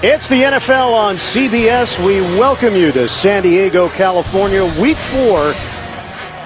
It's the NFL on CBS. We welcome you to San Diego, California, Week 4,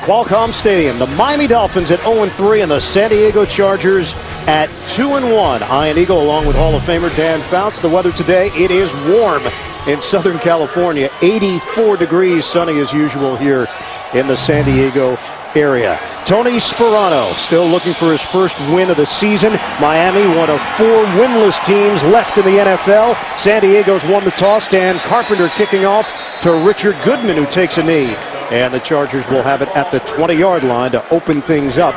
Qualcomm Stadium. The Miami Dolphins at 0-3 and the San Diego Chargers at 2-1. Ian Eagle along with Hall of Famer Dan Fouts. The weather today, it is warm in Southern California. 84 degrees, sunny as usual here in the San Diego area. Tony Sperano still looking for his first win of the season. Miami, one of 4 winless teams left in the NFL. San Diego's won the toss. Dan Carpenter kicking off to Richard Goodman, who takes a knee. And the Chargers will have it at the 20-yard line to open things up.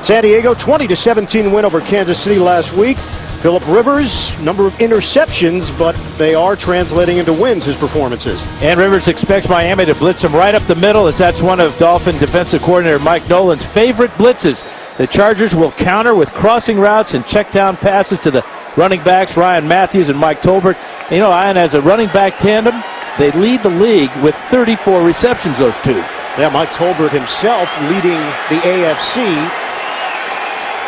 San Diego, 20-17 win over Kansas City last week. Phillip Rivers, number of interceptions, but they are translating into wins, his performances. And Rivers expects Miami to blitz him right up the middle, as that's one of Dolphin defensive coordinator Mike Nolan's favorite blitzes. The Chargers will counter with crossing routes and check down passes to the running backs, Ryan Matthews and Mike Tolbert. You know, Ian, as a running back tandem, they lead the league with 34 receptions, those two. Yeah, Mike Tolbert himself leading the AFC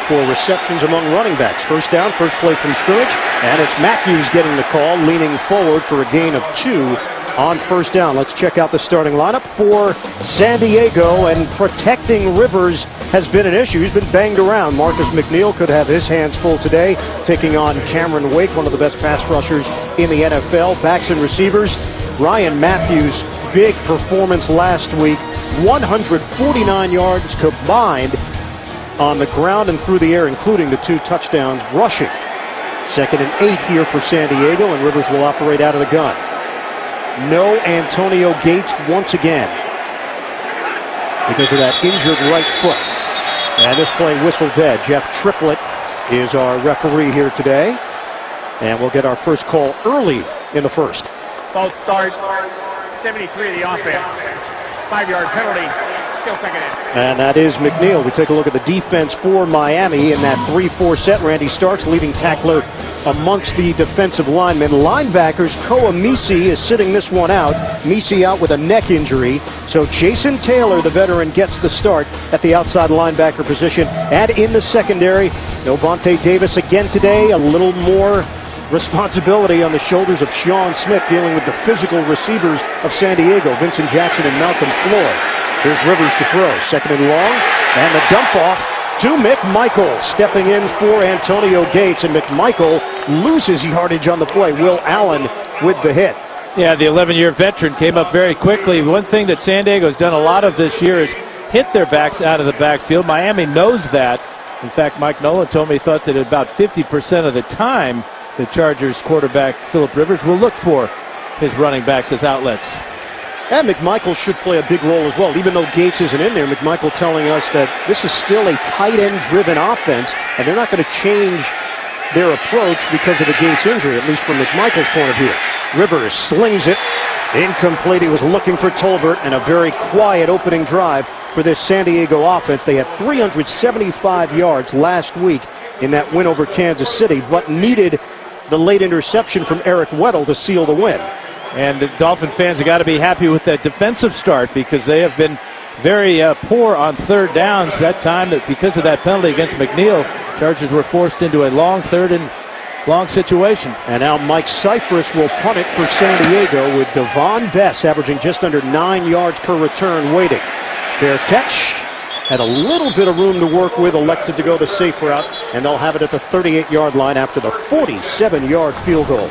for receptions among running backs. First down, first play from scrimmage, and it's Matthews getting the call, leaning forward for a gain of 2 on first down. Let's check out the starting lineup for San Diego, and protecting Rivers has been an issue. He's been banged around. Marcus McNeil could have his hands full today, taking on Cameron Wake, one of the best pass rushers in the NFL. Backs and receivers, Ryan Matthews, big performance last week, 149 yards combined on the ground and through the air, including the 2 touchdowns rushing. 2nd and 8 here for San Diego, and Rivers will operate out of the gun. No Antonio Gates once again because of that injured right foot. And this play whistle dead. Jeff Triplett is our referee here today, and we'll get our first call early in the first. False start, 73 of the offense. 5-yard penalty. And that is McNeil. We take a look at the defense for Miami in that 3-4 set. Randy Starks, leading tackler amongst the defensive linemen. Linebackers, Koa Misi is sitting this one out. Misi out with a neck injury. So Jason Taylor, the veteran, gets the start at the outside linebacker position. And in the secondary, Novante Davis again today. A little more responsibility on the shoulders of Sean Smith, dealing with the physical receivers of San Diego, Vincent Jackson and Malcolm Floyd. Here's Rivers to throw. 2nd and long. And the dump off to McMichael. Stepping in for Antonio Gates. And McMichael loses yardage on the play. Will Allen with the hit. Yeah, the 11-year veteran came up very quickly. One thing that San Diego has done a lot of this year is hit their backs out of the backfield. Miami knows that. In fact, Mike Nolan told me he thought that about 50% of the time the Chargers quarterback Phillip Rivers will look for his running backs as outlets. And McMichael should play a big role as well. Even though Gates isn't in there, McMichael telling us that this is still a tight end-driven offense, and they're not going to change their approach because of the Gates injury, at least from McMichael's point of view. Rivers slings it. Incomplete. He was looking for Tolbert, and a very quiet opening drive for this San Diego offense. They had 375 yards last week in that win over Kansas City, but needed the late interception from Eric Weddle to seal the win. And Dolphin fans have got to be happy with that defensive start, because they have been very poor on third downs. That time, that because of that penalty against McNeil, Chargers were forced into a long 3rd and long situation. And now Mike Cyphers will punt it for San Diego, with Devon Bess averaging just under 9 yards per return waiting. Fair catch. Had a little bit of room to work with, elected to go the safe route, and they'll have it at the 38-yard line after the 47-yard field goal.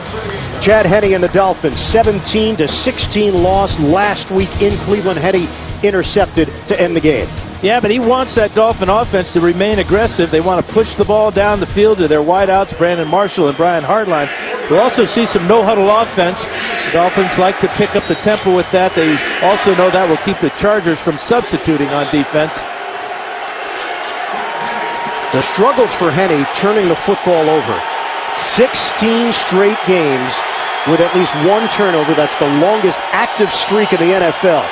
Chad Henne and the Dolphins, 17-16 loss last week in Cleveland. Henne intercepted to end the game. Yeah, but he wants that Dolphin offense to remain aggressive. They want to push the ball down the field to their wideouts, Brandon Marshall and Brian Hartline. We'll also see some no-huddle offense. The Dolphins like to pick up the tempo with that. They also know that will keep the Chargers from substituting on defense. The struggles for Henne turning the football over. 16 straight games with at least 1 turnover. That's the longest active streak in the NFL.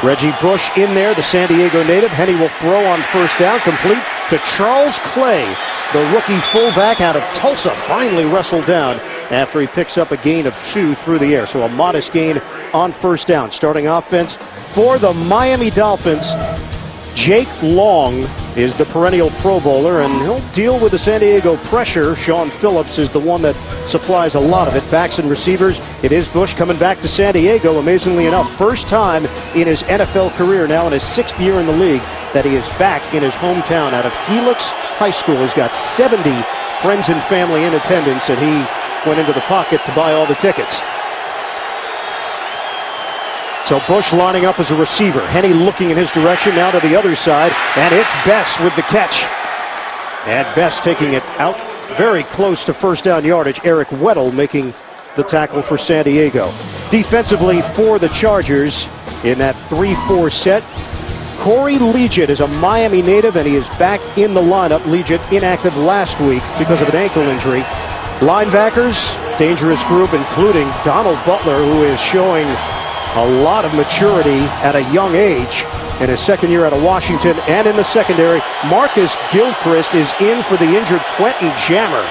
Reggie Bush in there, the San Diego native. Henne will throw on first down, complete to Charles Clay, the rookie fullback out of Tulsa, finally wrestled down after he picks up a gain of 2 through the air. So a modest gain on first down. Starting offense for the Miami Dolphins, Jake Long is the perennial Pro Bowler, and he'll deal with the San Diego pressure. Sean Phillips is the one that supplies a lot of it. Backs and receivers, it is Bush coming back to San Diego, amazingly enough. First time in his NFL career, now in his 6th year in the league, that he is back in his hometown out of Helix High School. He's got 70 friends and family in attendance, and he went into the pocket to buy all the tickets. So Bush lining up as a receiver. Henne looking in his direction, now to the other side, and it's Bess with the catch. And Bess taking it out very close to first down yardage. Eric Weddle making the tackle for San Diego. Defensively for the Chargers in that 3-4 set, Corey Liuget is a Miami native, and he is back in the lineup. Liuget inactive last week because of an ankle injury. Linebackers, dangerous group, including Donald Butler, who is showing a lot of maturity at a young age in his 2nd year out of Washington. And in the secondary, Marcus Gilchrist is in for the injured Quentin Jammer.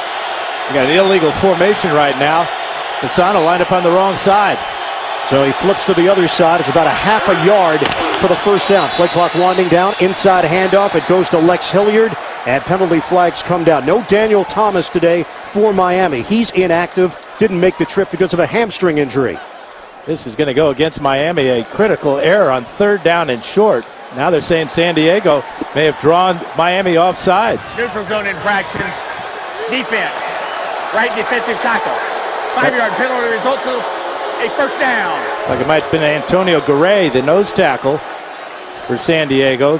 We got an illegal formation right now. Fasano lined up on the wrong side. So he flips to the other side. It's about a half a yard for the first down. Play clock winding down. Inside handoff. It goes to Lex Hilliard, and penalty flags come down. No Daniel Thomas today for Miami. He's inactive. Didn't make the trip because of a hamstring injury. This is going to go against Miami, a critical error on 3rd down and short. Now they're saying San Diego may have drawn Miami off sides. Neutral zone infraction. Defense. Right defensive tackle. 5-yard penalty results in a first down. Like it might have been Antonio Garay, the nose tackle for San Diego.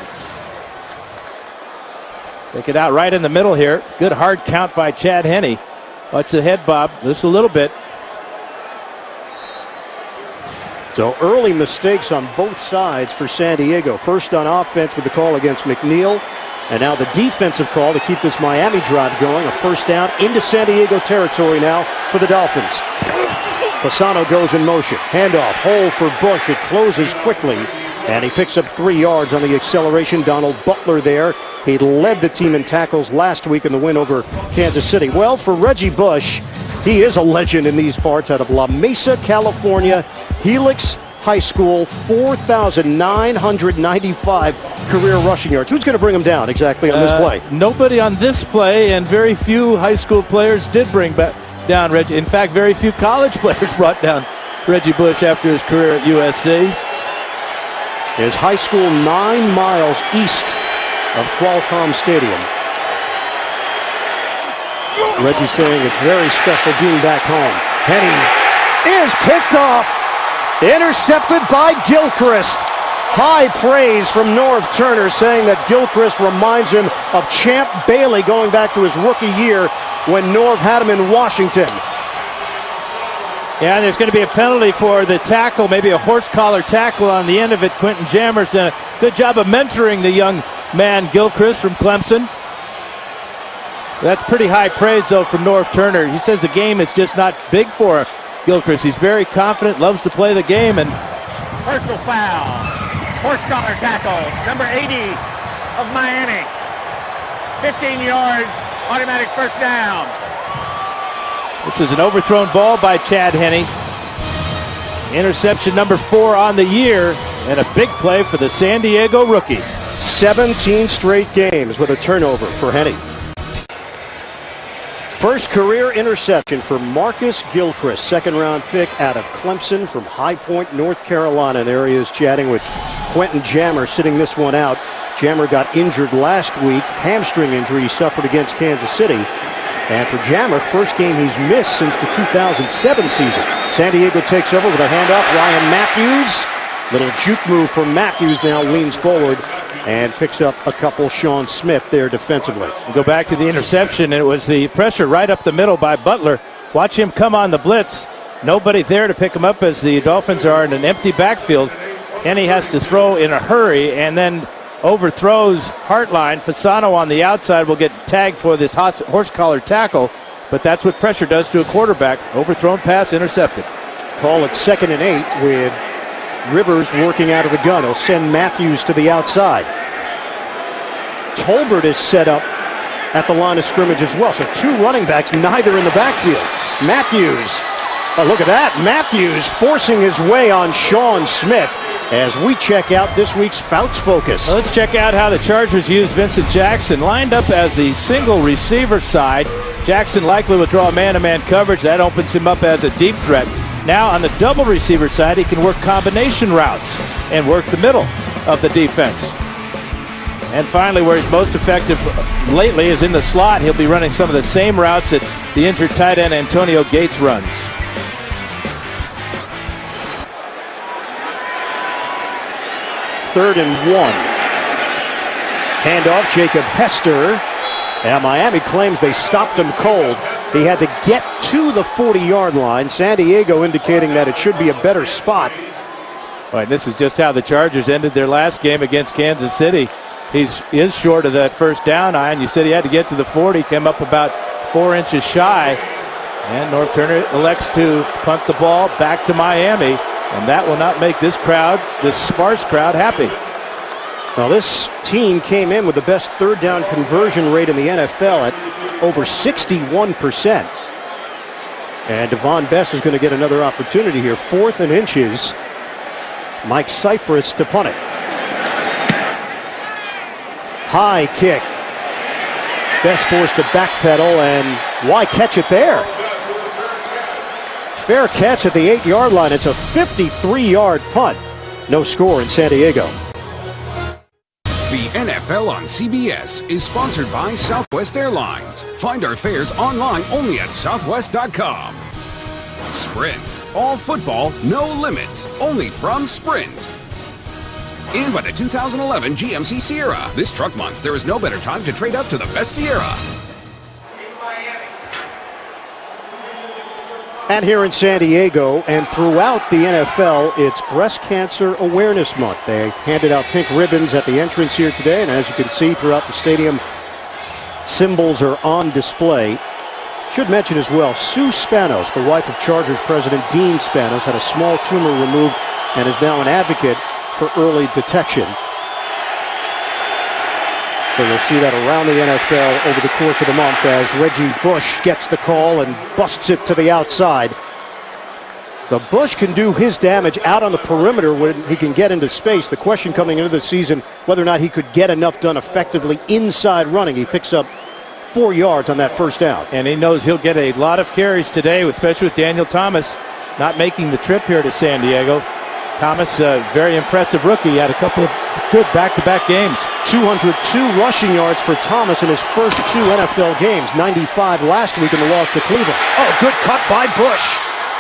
Take it out right in the middle here. Good hard count by Chad Henne. Watch the head bob just a little bit. So early mistakes on both sides for San Diego. First on offense with the call against McNeil. And now the defensive call to keep this Miami drive going. A first down into San Diego territory now for the Dolphins. Fasano goes in motion. Handoff, hole for Bush. It closes quickly. And he picks up 3 yards on the acceleration. Donald Butler there. He led the team in tackles last week in the win over Kansas City. Well, for Reggie Bush, he is a legend in these parts out of La Mesa, California. Helix High School, 4,995 career rushing yards. Who's going to bring him down exactly on this play? Nobody on this play, and very few high school players did bring down Reggie. In fact, very few college players brought down Reggie Bush after his career at USC. His high school 9 miles east of Qualcomm Stadium. Reggie saying it's very special being back home. Henne is picked off. Intercepted by Gilchrist. High praise from Norv Turner, saying that Gilchrist reminds him of Champ Bailey going back to his rookie year when Norv had him in Washington. Yeah, and there's going to be a penalty for the tackle, maybe a horse collar tackle on the end of it. Quentin Jammer's done a good job of mentoring the young man Gilchrist from Clemson. That's pretty high praise, though, from Norv Turner. He says the game is just not big for Gilchrist. He's very confident, loves to play the game. And personal foul. Horse collar tackle. Number 80 of Miami. 15 yards. Automatic first down. This is an overthrown ball by Chad Henne. Interception number 4 on the year. And a big play for the San Diego rookie. 17 straight games with a turnover for Henne. First career interception for Marcus Gilchrist, 2nd-round pick out of Clemson from High Point, North Carolina. There he is chatting with Quentin Jammer, sitting this one out. Jammer got injured last week, hamstring injury he suffered against Kansas City. And for Jammer, first game he's missed since the 2007 season. San Diego takes over with a handoff. Ryan Matthews, little juke move from Matthews, now leans forward and picks up a couple. Sean Smith there defensively. We go back to the interception. It was the pressure right up the middle by Butler. Watch him come on the blitz. Nobody there to pick him up as the Dolphins are in an empty backfield. And he has to throw in a hurry and then overthrows Hartline. Fasano on the outside will get tagged for this horse collar tackle. But that's what pressure does to a quarterback. Overthrown pass intercepted. Call it 2nd and 8 with Rivers working out of the gun. He'll send Matthews to the outside. Tolbert is set up at the line of scrimmage as well. So 2 running backs, neither in the backfield. Matthews. Oh, look at that. Matthews forcing his way on Sean Smith. as we check out this week's Fouts Focus. Well, let's check out how the Chargers use Vincent Jackson. Lined up as the single receiver side, Jackson likely will draw man-to-man coverage. That opens him up as a deep threat. Now on the double receiver side, he can work combination routes and work the middle of the defense. And finally, where he's most effective lately is in the slot. He'll be running some of the same routes that the injured tight end Antonio Gates runs. Third and 1. Handoff, Jacob Hester. And Miami claims they stopped him cold. He had to get to the 40-yard line. San Diego indicating that it should be a better spot. Right, this is just how the Chargers ended their last game against Kansas City. He is short of that first down line. You said he had to get to the 40, came up about 4 inches shy. And North Turner elects to punt the ball back to Miami. And that will not make this crowd, this sparse crowd, happy. Well, this team came in with the best third down conversion rate in the NFL at over 61%. And Devon Best is going to get another opportunity here. 4th and inches. Mike Cyphers to punt it. High kick. Best forced to backpedal, and why catch it there? Fair catch at the 8-yard line. It's a 53-yard punt. No score in San Diego. The NFL on CBS is sponsored by Southwest Airlines. Find our fares online only at southwest.com. Sprint. All football, no limits. Only from Sprint. And by the 2011 GMC Sierra. This truck month, there is no better time to trade up to the best Sierra. And here in San Diego and throughout the NFL, it's Breast Cancer Awareness Month. They handed out pink ribbons at the entrance here today, and as you can see throughout the stadium, symbols are on display. Should mention as well, Sue Spanos, the wife of Chargers president Dean Spanos, had a small tumor removed and is now an advocate for early detection. So you'll see that around the NFL over the course of the month as Reggie Bush gets the call and busts it to the outside. The Bush can do his damage out on the perimeter when he can get into space. The question coming into the season, whether or not he could get enough done effectively inside running. He picks up 4 yards on that first down. And he knows he'll get a lot of carries today, especially with Daniel Thomas not making the trip here to San Diego. Thomas, a very impressive rookie, had a couple of good back-to-back games. 202 rushing yards for Thomas in his first 2 NFL games. 95 last week in the loss to Cleveland. Oh, good cut by Bush.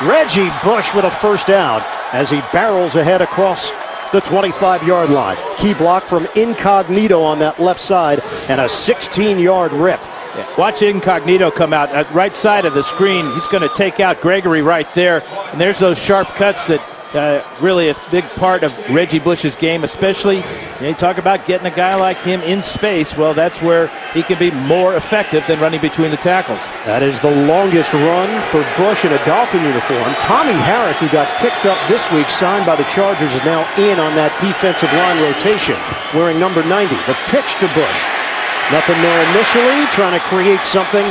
Reggie Bush with a first down as he barrels ahead across the 25-yard line. Key block from Incognito on that left side and a 16-yard rip. Yeah. Watch Incognito come out at right side of the screen. He's going to take out Gregory right there. And there's those sharp cuts that really a big part of Reggie Bush's game, especially you talk about getting a guy like him in space. Well, that's where he can be more effective than running between the tackles. That is the longest run for Bush in a Dolphin uniform. Tommy Harris, who got picked up this week, signed by the Chargers, is now in on that defensive line rotation, wearing number 90. The pitch to Bush. Nothing there initially, trying to create something,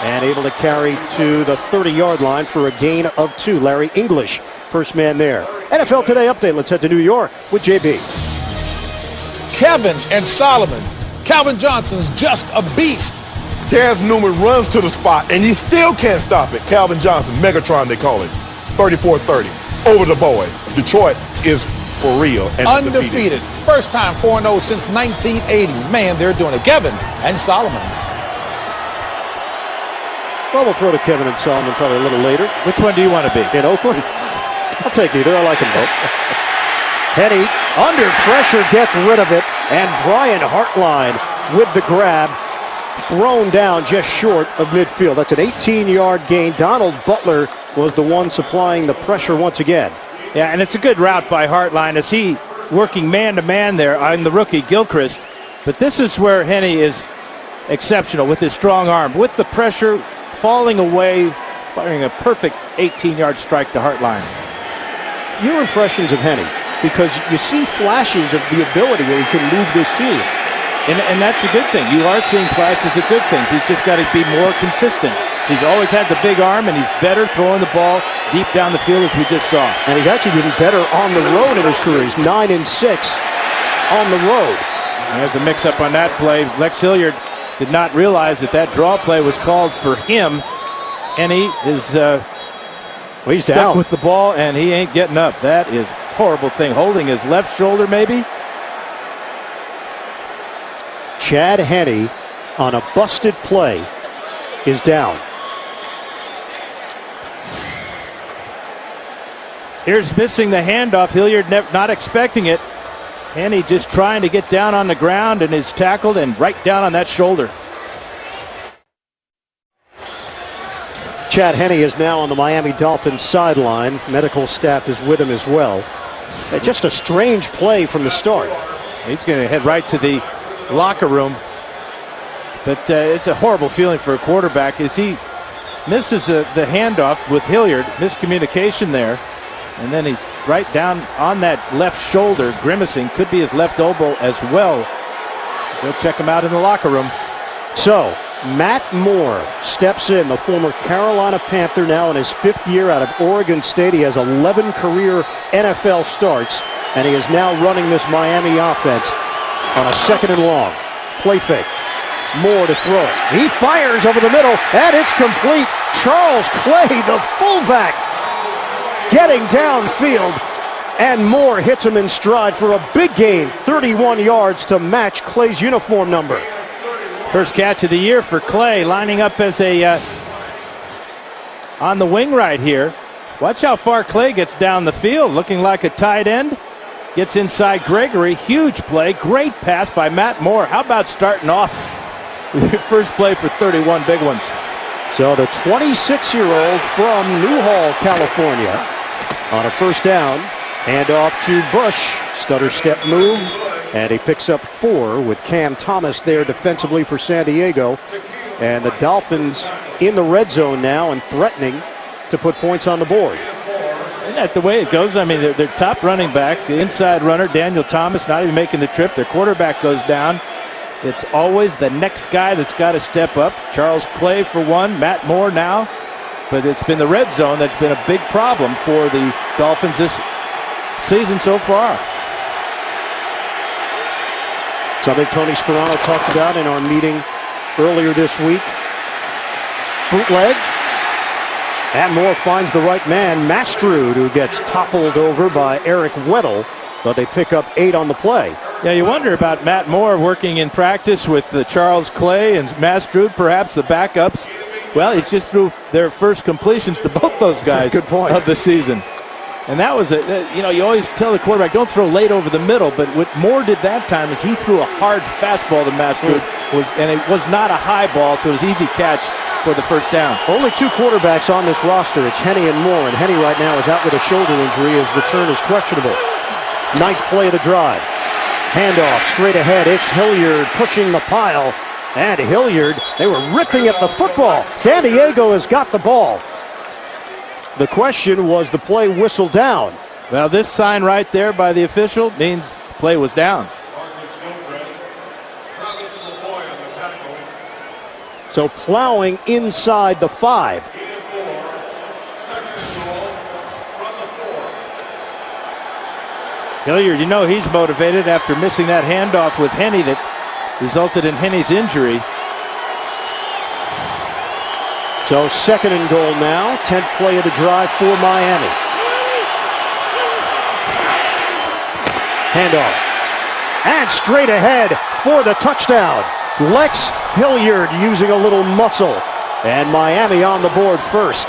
and able to carry to the 30-yard line for a gain of 2. Larry English, first man there. NFL Today update. Let's head to New York with JB. Kevin and Solomon. Calvin Johnson's just a beast. Terrence Newman runs to the spot, and he still can't stop it. Calvin Johnson, Megatron they call it. 34-30. Over the boys. Detroit is for real and undefeated. First time 4-0 since 1980. Man, they're doing it. Kevin and Solomon. Well, we'll throw to Kevin and Solomon probably a little later. Which one do you want to be? In Oakland? I'll take either. I like them both. Henny, under pressure, gets rid of it. And Brian Hartline with the grab. Thrown down just short of midfield. That's an 18-yard gain. Donald Butler was the one supplying the pressure once again. Yeah, and it's a good route by Hartline as he working man-to-man there on the rookie Gilchrist. But this is where Henny is exceptional with his strong arm. With the pressure falling away, firing a perfect 18-yard strike to Hartline. Your impressions of Henny, because you see flashes of the ability where he can move this team. And that's a good thing. You are seeing flashes of good things. He's just got to be more consistent. He's always had the big arm, and he's better throwing the ball deep down the field, as we just saw. And he's actually been better on the road in his career. He's 9-6 on the road. And there's a mix-up on that play. Lex Hilliard did not realize that draw play was called for him, and he is he's stuck down with the ball, and he ain't getting up. That is a horrible thing. Holding his left shoulder, maybe. Chad Henne on a busted play is down. Here's missing the handoff. Hilliard not expecting it. Henne just trying to get down on the ground and is tackled and right down on that shoulder. Chad Henne is now on the Miami Dolphins sideline. Medical staff is with him as well. Just a strange play from the start. He's going to head right to the locker room. But it's a horrible feeling for a quarterback as he misses the handoff with Hilliard. Miscommunication there. And then he's right down on that left shoulder, grimacing. Could be his left elbow as well. Go check him out in the locker room. So, Matt Moore steps in, the former Carolina Panther, now in his 5th year out of Oregon State. He has 11 career NFL starts, and he is now running this Miami offense on a 2nd and long. Play fake. Moore to throw it. He fires over the middle, and it's complete. Charles Clay, the fullback, getting downfield, and Moore hits him in stride for a big gain, 31 yards to match Clay's uniform number. First catch of the year for Clay, lining up as a on the wing right here. Watch how far Clay gets down the field, looking like a tight end. Gets inside Gregory. Huge play. Great pass by Matt Moore. How about starting off with your first play for 31 big ones? So the 26-year-old from Newhall, California, on a first down, handoff to Bush. Stutter step move, and he picks up 4 with Cam Thomas there defensively for San Diego. And the Dolphins in the red zone now and threatening to put points on the board. Isn't that the way it goes? I mean, their top running back, the inside runner, Daniel Thomas, not even making the trip. Their quarterback goes down. It's always the next guy that's got to step up. Charles Clay for one, Matt Moore now. But it's been the red zone that's been a big problem for the Dolphins this season so far. Something Tony Sperano talked about in our meeting earlier this week. Bootleg. And Moore finds the right man, Mastrud, who gets toppled over by Eric Weddle, but they pick up 8 on the play. Yeah, you wonder about Matt Moore working in practice with Charles Clay and Mastrud, perhaps the backups. Well, he's just threw their first completions to both those guys Good point. of the season. And that was you always tell the quarterback, don't throw late over the middle, but what Moore did that time is he threw a hard fastball to Mastrud, and it was not a high ball, so it was an easy catch for the first down. Only 2 quarterbacks on this roster. It's Henne and Moore, and Henne right now is out with a shoulder injury. His return is questionable. 9th play of the drive. Handoff straight ahead. It's Hilliard pushing the pile. And Hilliard, they were ripping at the football. San Diego has got the ball. The question was the play whistled down. Well, this sign right there by the official means the play was down. So plowing inside the 5. Hilliard, he's motivated after missing that handoff with Henne that resulted in Henne's injury. So 2nd and goal now. 10th play of the drive for Miami. Handoff. And straight ahead for the touchdown. Lex Hilliard using a little muscle. And Miami on the board first.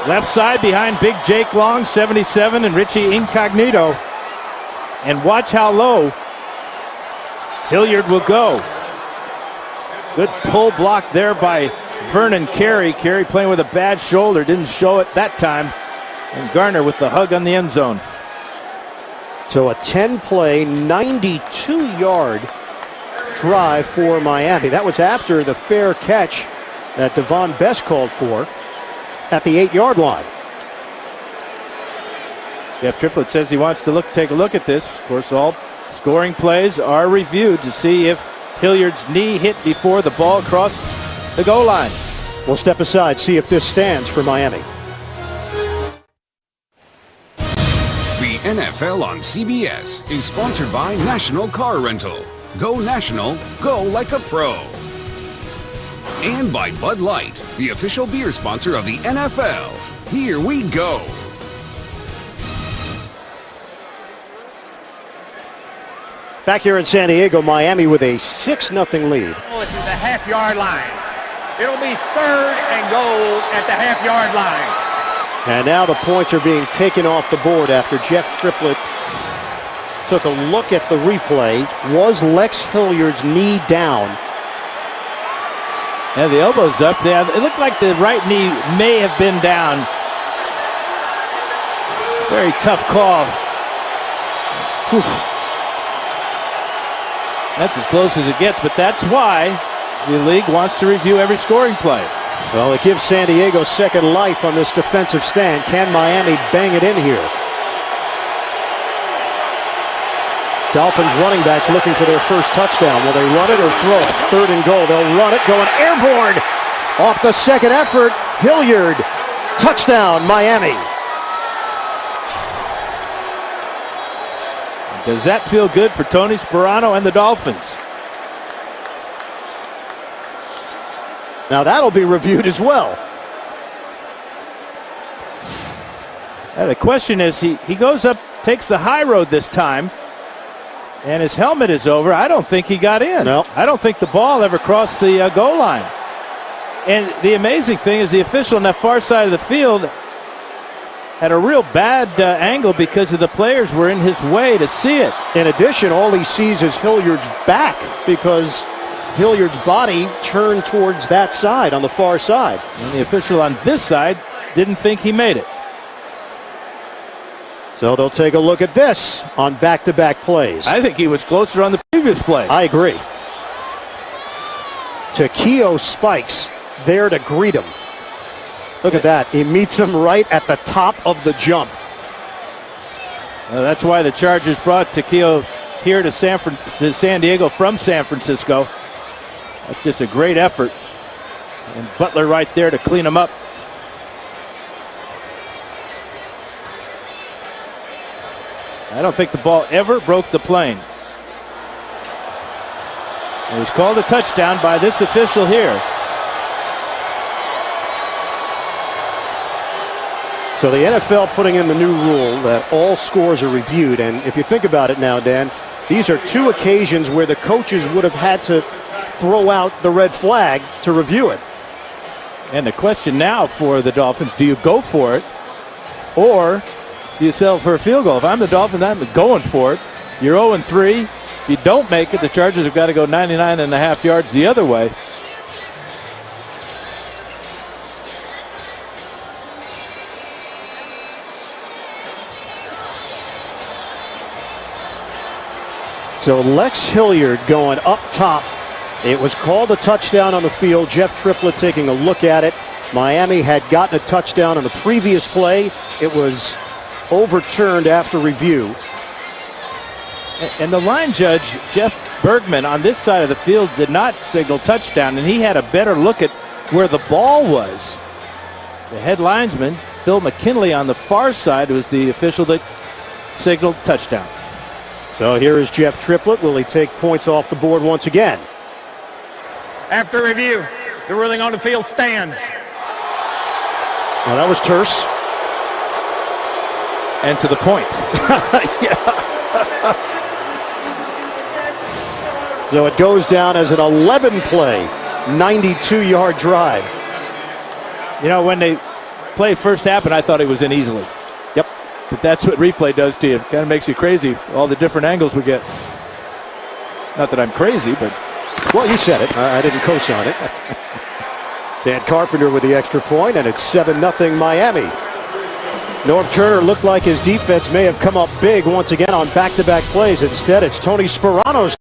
Left side behind big Jake Long, 77, and Richie Incognito. And watch how low Hilliard will go. Good pull block there by Vernon Carey. Carey playing with a bad shoulder, didn't show it that time. And Garner with the hug on the end zone. So a 10-play, 92-yard drive for Miami. That was after the fair catch that Devon Best called for at the 8-yard line. Jeff Triplett says he wants to take a look at this. Of course, all scoring plays are reviewed to see if Hilliard's knee hit before the ball crossed the goal line. We'll step aside, see if this stands for Miami. The NFL on CBS is sponsored by National Car Rental. Go national, go like a pro. And by Bud Light, the official beer sponsor of the NFL. Here we go. Back here in San Diego, Miami with a 6-0 lead. Oh, it's at the half-yard line. It'll be 3rd and goal at the half-yard line. And now the points are being taken off the board after Jeff Triplett took a look at the replay. Was Lex Hilliard's knee down? Yeah, the elbow's up there. It looked like the right knee may have been down. Very tough call. Whew. That's as close as it gets, but that's why the league wants to review every scoring play. Well, it gives San Diego second life on this defensive stand. Can Miami bang it in here? Dolphins running backs looking for their first touchdown. Will they run it or throw it? 3rd and goal. They'll run it. Going airborne off the second effort. Hilliard. Touchdown, Miami. Does that feel good for Tony Sparano and the Dolphins? Now that'll be reviewed as well. The question is, he goes up, takes the high road this time, and his helmet is over. I don't think he got in. No. I don't think the ball ever crossed the goal line. And the amazing thing is the official on that far side of the field had a real bad angle because of the players were in his way to see it. In addition, all he sees is Hilliard's back because Hilliard's body turned towards that side on the far side. And the official on this side didn't think he made it. So they'll take a look at this on back-to-back plays. I think he was closer on the previous play. I agree. Takeo Spikes there to greet him. Look at that. He meets him right at the top of the jump. That's why the Chargers brought Takeo here to San Diego from San Francisco. That's just a great effort. And Butler right there to clean him up. I don't think the ball ever broke the plane. It was called a touchdown by this official here. So the NFL putting in the new rule that all scores are reviewed. And if you think about it now, Dan, these are 2 occasions where the coaches would have had to throw out the red flag to review it. And the question now for the Dolphins, do you go for it or do you settle for a field goal? If I'm the Dolphins, I'm going for it. You're 0-3. If you don't make it, the Chargers have got to go 99.5 yards the other way. So Lex Hilliard going up top. It was called a touchdown on the field. Jeff Triplett taking a look at it. Miami had gotten a touchdown on the previous play. It was overturned after review. And the line judge, Jeff Bergman, on this side of the field did not signal touchdown, and he had a better look at where the ball was. The head linesman, Phil McKinley, on the far side was the official that signaled touchdown. So here is Jeff Triplett. Will he take points off the board once again? After review, the ruling on the field stands. Well, that was terse. And to the point. So it goes down as an 11-play, 92-yard drive. You know, when they play first happened, I thought it was in easily. Yep. But that's what replay does to you. Kind of makes you crazy, all the different angles we get. Not that I'm crazy, but... Well, you said it. I didn't co-sign it. Dan Carpenter with the extra point, and it's 7-0 Miami. Norv Turner looked like his defense may have come up big once again on back-to-back plays. Instead, it's Tony Sparano's.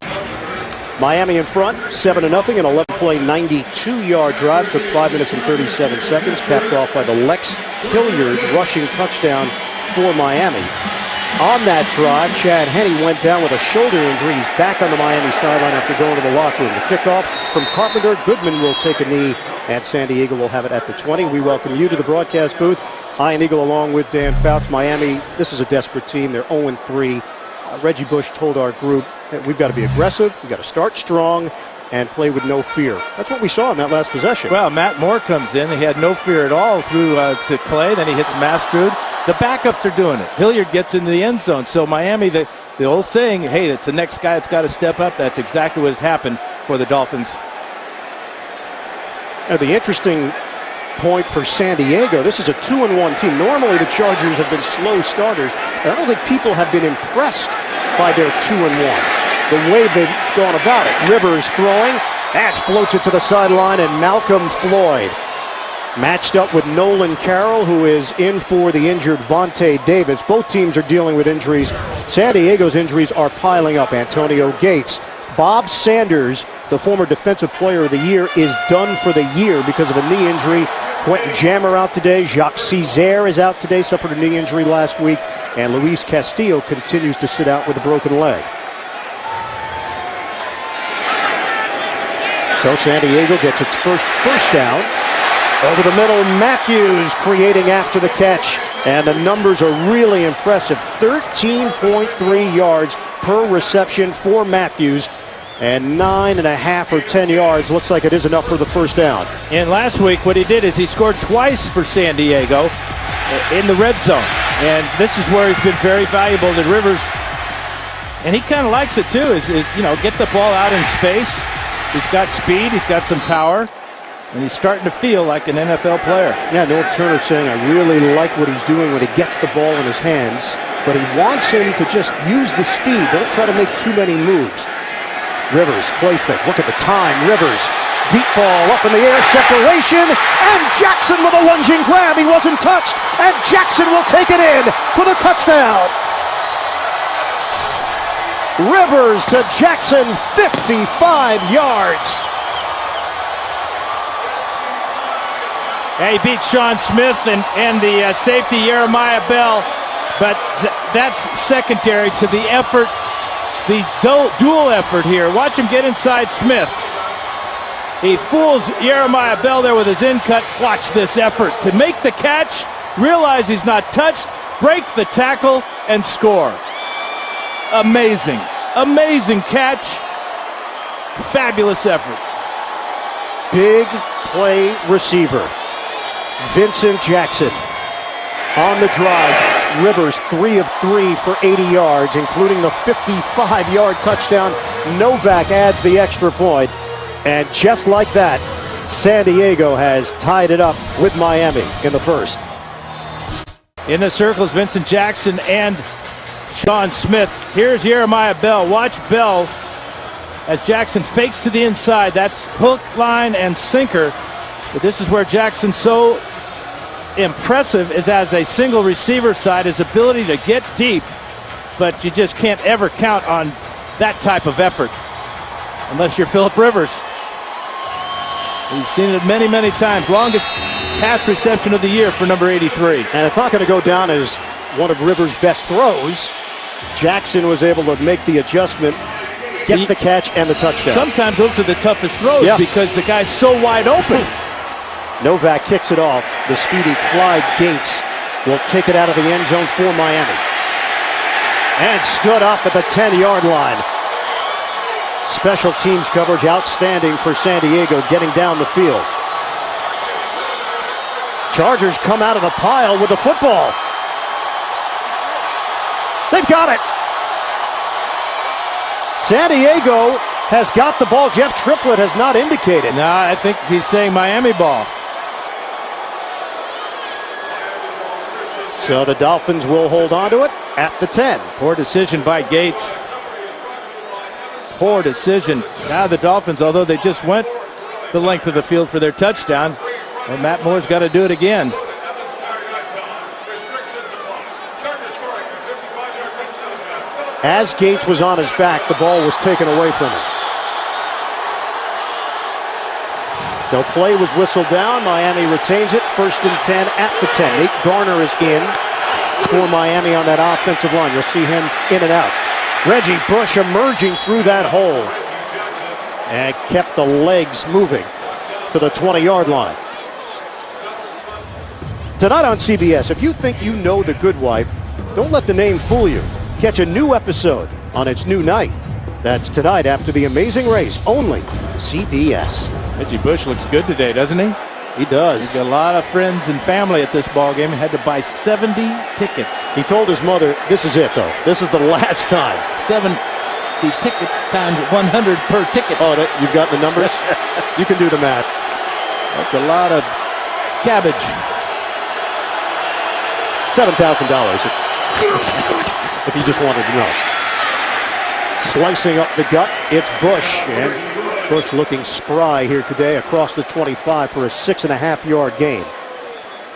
Miami in front, 7-0, an 11-play, 92-yard drive. Took 5 minutes and 37 seconds, capped off by the Lex Hilliard rushing touchdown for Miami. On that drive, Chad Henne went down with a shoulder injury. He's back on the Miami sideline after going to the locker room. The kickoff from Carpenter. Goodman will take a knee, and San Diego will have it at the 20. We welcome you to the broadcast booth. Ian Eagle along with Dan Fouts. Miami, this is a desperate team. They're 0-3. Reggie Bush told our group that we've got to be aggressive, we've got to start strong, and play with no fear. That's what we saw in that last possession. Well, Matt Moore comes in. He had no fear at all through to Clay. Then he hits Mastrud. The backups are doing it. Hilliard gets into the end zone. So Miami, the old saying, hey, it's the next guy that's got to step up. That's exactly what has happened for the Dolphins. Now, the interesting point for San Diego, this is a 2-1 team. Normally the Chargers have been slow starters. I don't think people have been impressed by their 2-1. The way they've gone about it. Rivers throwing, that floats it to the sideline, and Malcolm Floyd matched up with Nolan Carroll, who is in for the injured Vontae Davis. Both teams are dealing with injuries. San Diego's injuries are piling up. Antonio Gates. Bob Sanders, the former Defensive Player of the Year, is done for the year because of a knee injury. Quentin Jammer out today. Jacques Césaire is out today, suffered a knee injury last week. And Luis Castillo continues to sit out with a broken leg. So San Diego gets its first down. Over the middle, Matthews creating after the catch. And the numbers are really impressive. 13.3 yards per reception for Matthews. And 9.5 or 10 yards. Looks like it is enough for the first down. And last week, what he did is he scored twice for San Diego in the red zone. And this is where he's been very valuable to Rivers. And he kind of likes it too, is get the ball out in space. He's got speed, he's got some power, and he's starting to feel like an NFL player. Yeah, North Turner saying, I really like what he's doing when he gets the ball in his hands, but he wants him to just use the speed. Don't try to make too many moves. Rivers, play fake. Look at the time. Rivers, deep ball up in the air, separation, and Jackson with a lunging grab. He wasn't touched, and Jackson will take it in for the touchdown. Rivers to Jackson, 55 yards. Yeah, he beat Sean Smith and the safety Jeremiah Bell, but that's secondary to the effort, the dual effort here. Watch him get inside Smith. He fools Jeremiah Bell there with his in cut. Watch this effort to make the catch, realize he's not touched, break the tackle, and score. Amazing. Amazing catch. Fabulous effort. Big play receiver. Vincent Jackson on the drive. Rivers 3 of 3 for 80 yards, including the 55-yard touchdown. Novak adds the extra point. And just like that, San Diego has tied it up with Miami in the first. In the circles, Vincent Jackson and Sean Smith. Here's Jeremiah Bell. Watch Bell as Jackson fakes to the inside. That's hook, line, and sinker. But this is where Jackson's so impressive, is as a single receiver side, his ability to get deep. But you just can't ever count on that type of effort unless you're Phillip Rivers. We've seen it many, many times. Longest pass reception of the year for number 83. And it's not going to go down as one of Rivers' best throws. Jackson was able to make the adjustment, get the catch, and the touchdown. Sometimes those are the toughest throws because the guy's so wide open. Novak kicks it off. The speedy Clyde Gates will take it out of the end zone for Miami. And stood up at the 10-yard line. Special teams coverage outstanding for San Diego getting down the field. Chargers come out of the pile with the football. They've got it. San Diego has got the ball. Jeff Triplett has not indicated. No, I think he's saying Miami ball. So the Dolphins will hold on to it at the 10. Poor decision by Gates. Poor decision. Now the Dolphins, although they just went the length of the field for their touchdown, well, Matt Moore's got to do it again. As Gates was on his back, the ball was taken away from him. So play was whistled down. Miami retains it. 1st and 10 at the 10. Nate Garner is in. for Miami on that offensive line. You'll see him in and out. Reggie Bush emerging through that hole and kept the legs moving to the 20-yard line. Tonight on CBS, if you think you know The Good Wife, don't let the name fool you. Catch a new episode on its new night. That's tonight after The Amazing Race, only CBS. Reggie Bush looks good today, doesn't he? He does. He's got a lot of friends and family at this ball game. He had to buy 70 tickets. He told his mother, this is it, though. This is the last time. 70 tickets times 100 per ticket. Oh, you've got the numbers? You can do the math. That's a lot of cabbage. $7,000 if you just wanted to know. Slicing up the gut, it's Bush. And Bush looking spry here today across the 25 for a 6.5-yard gain.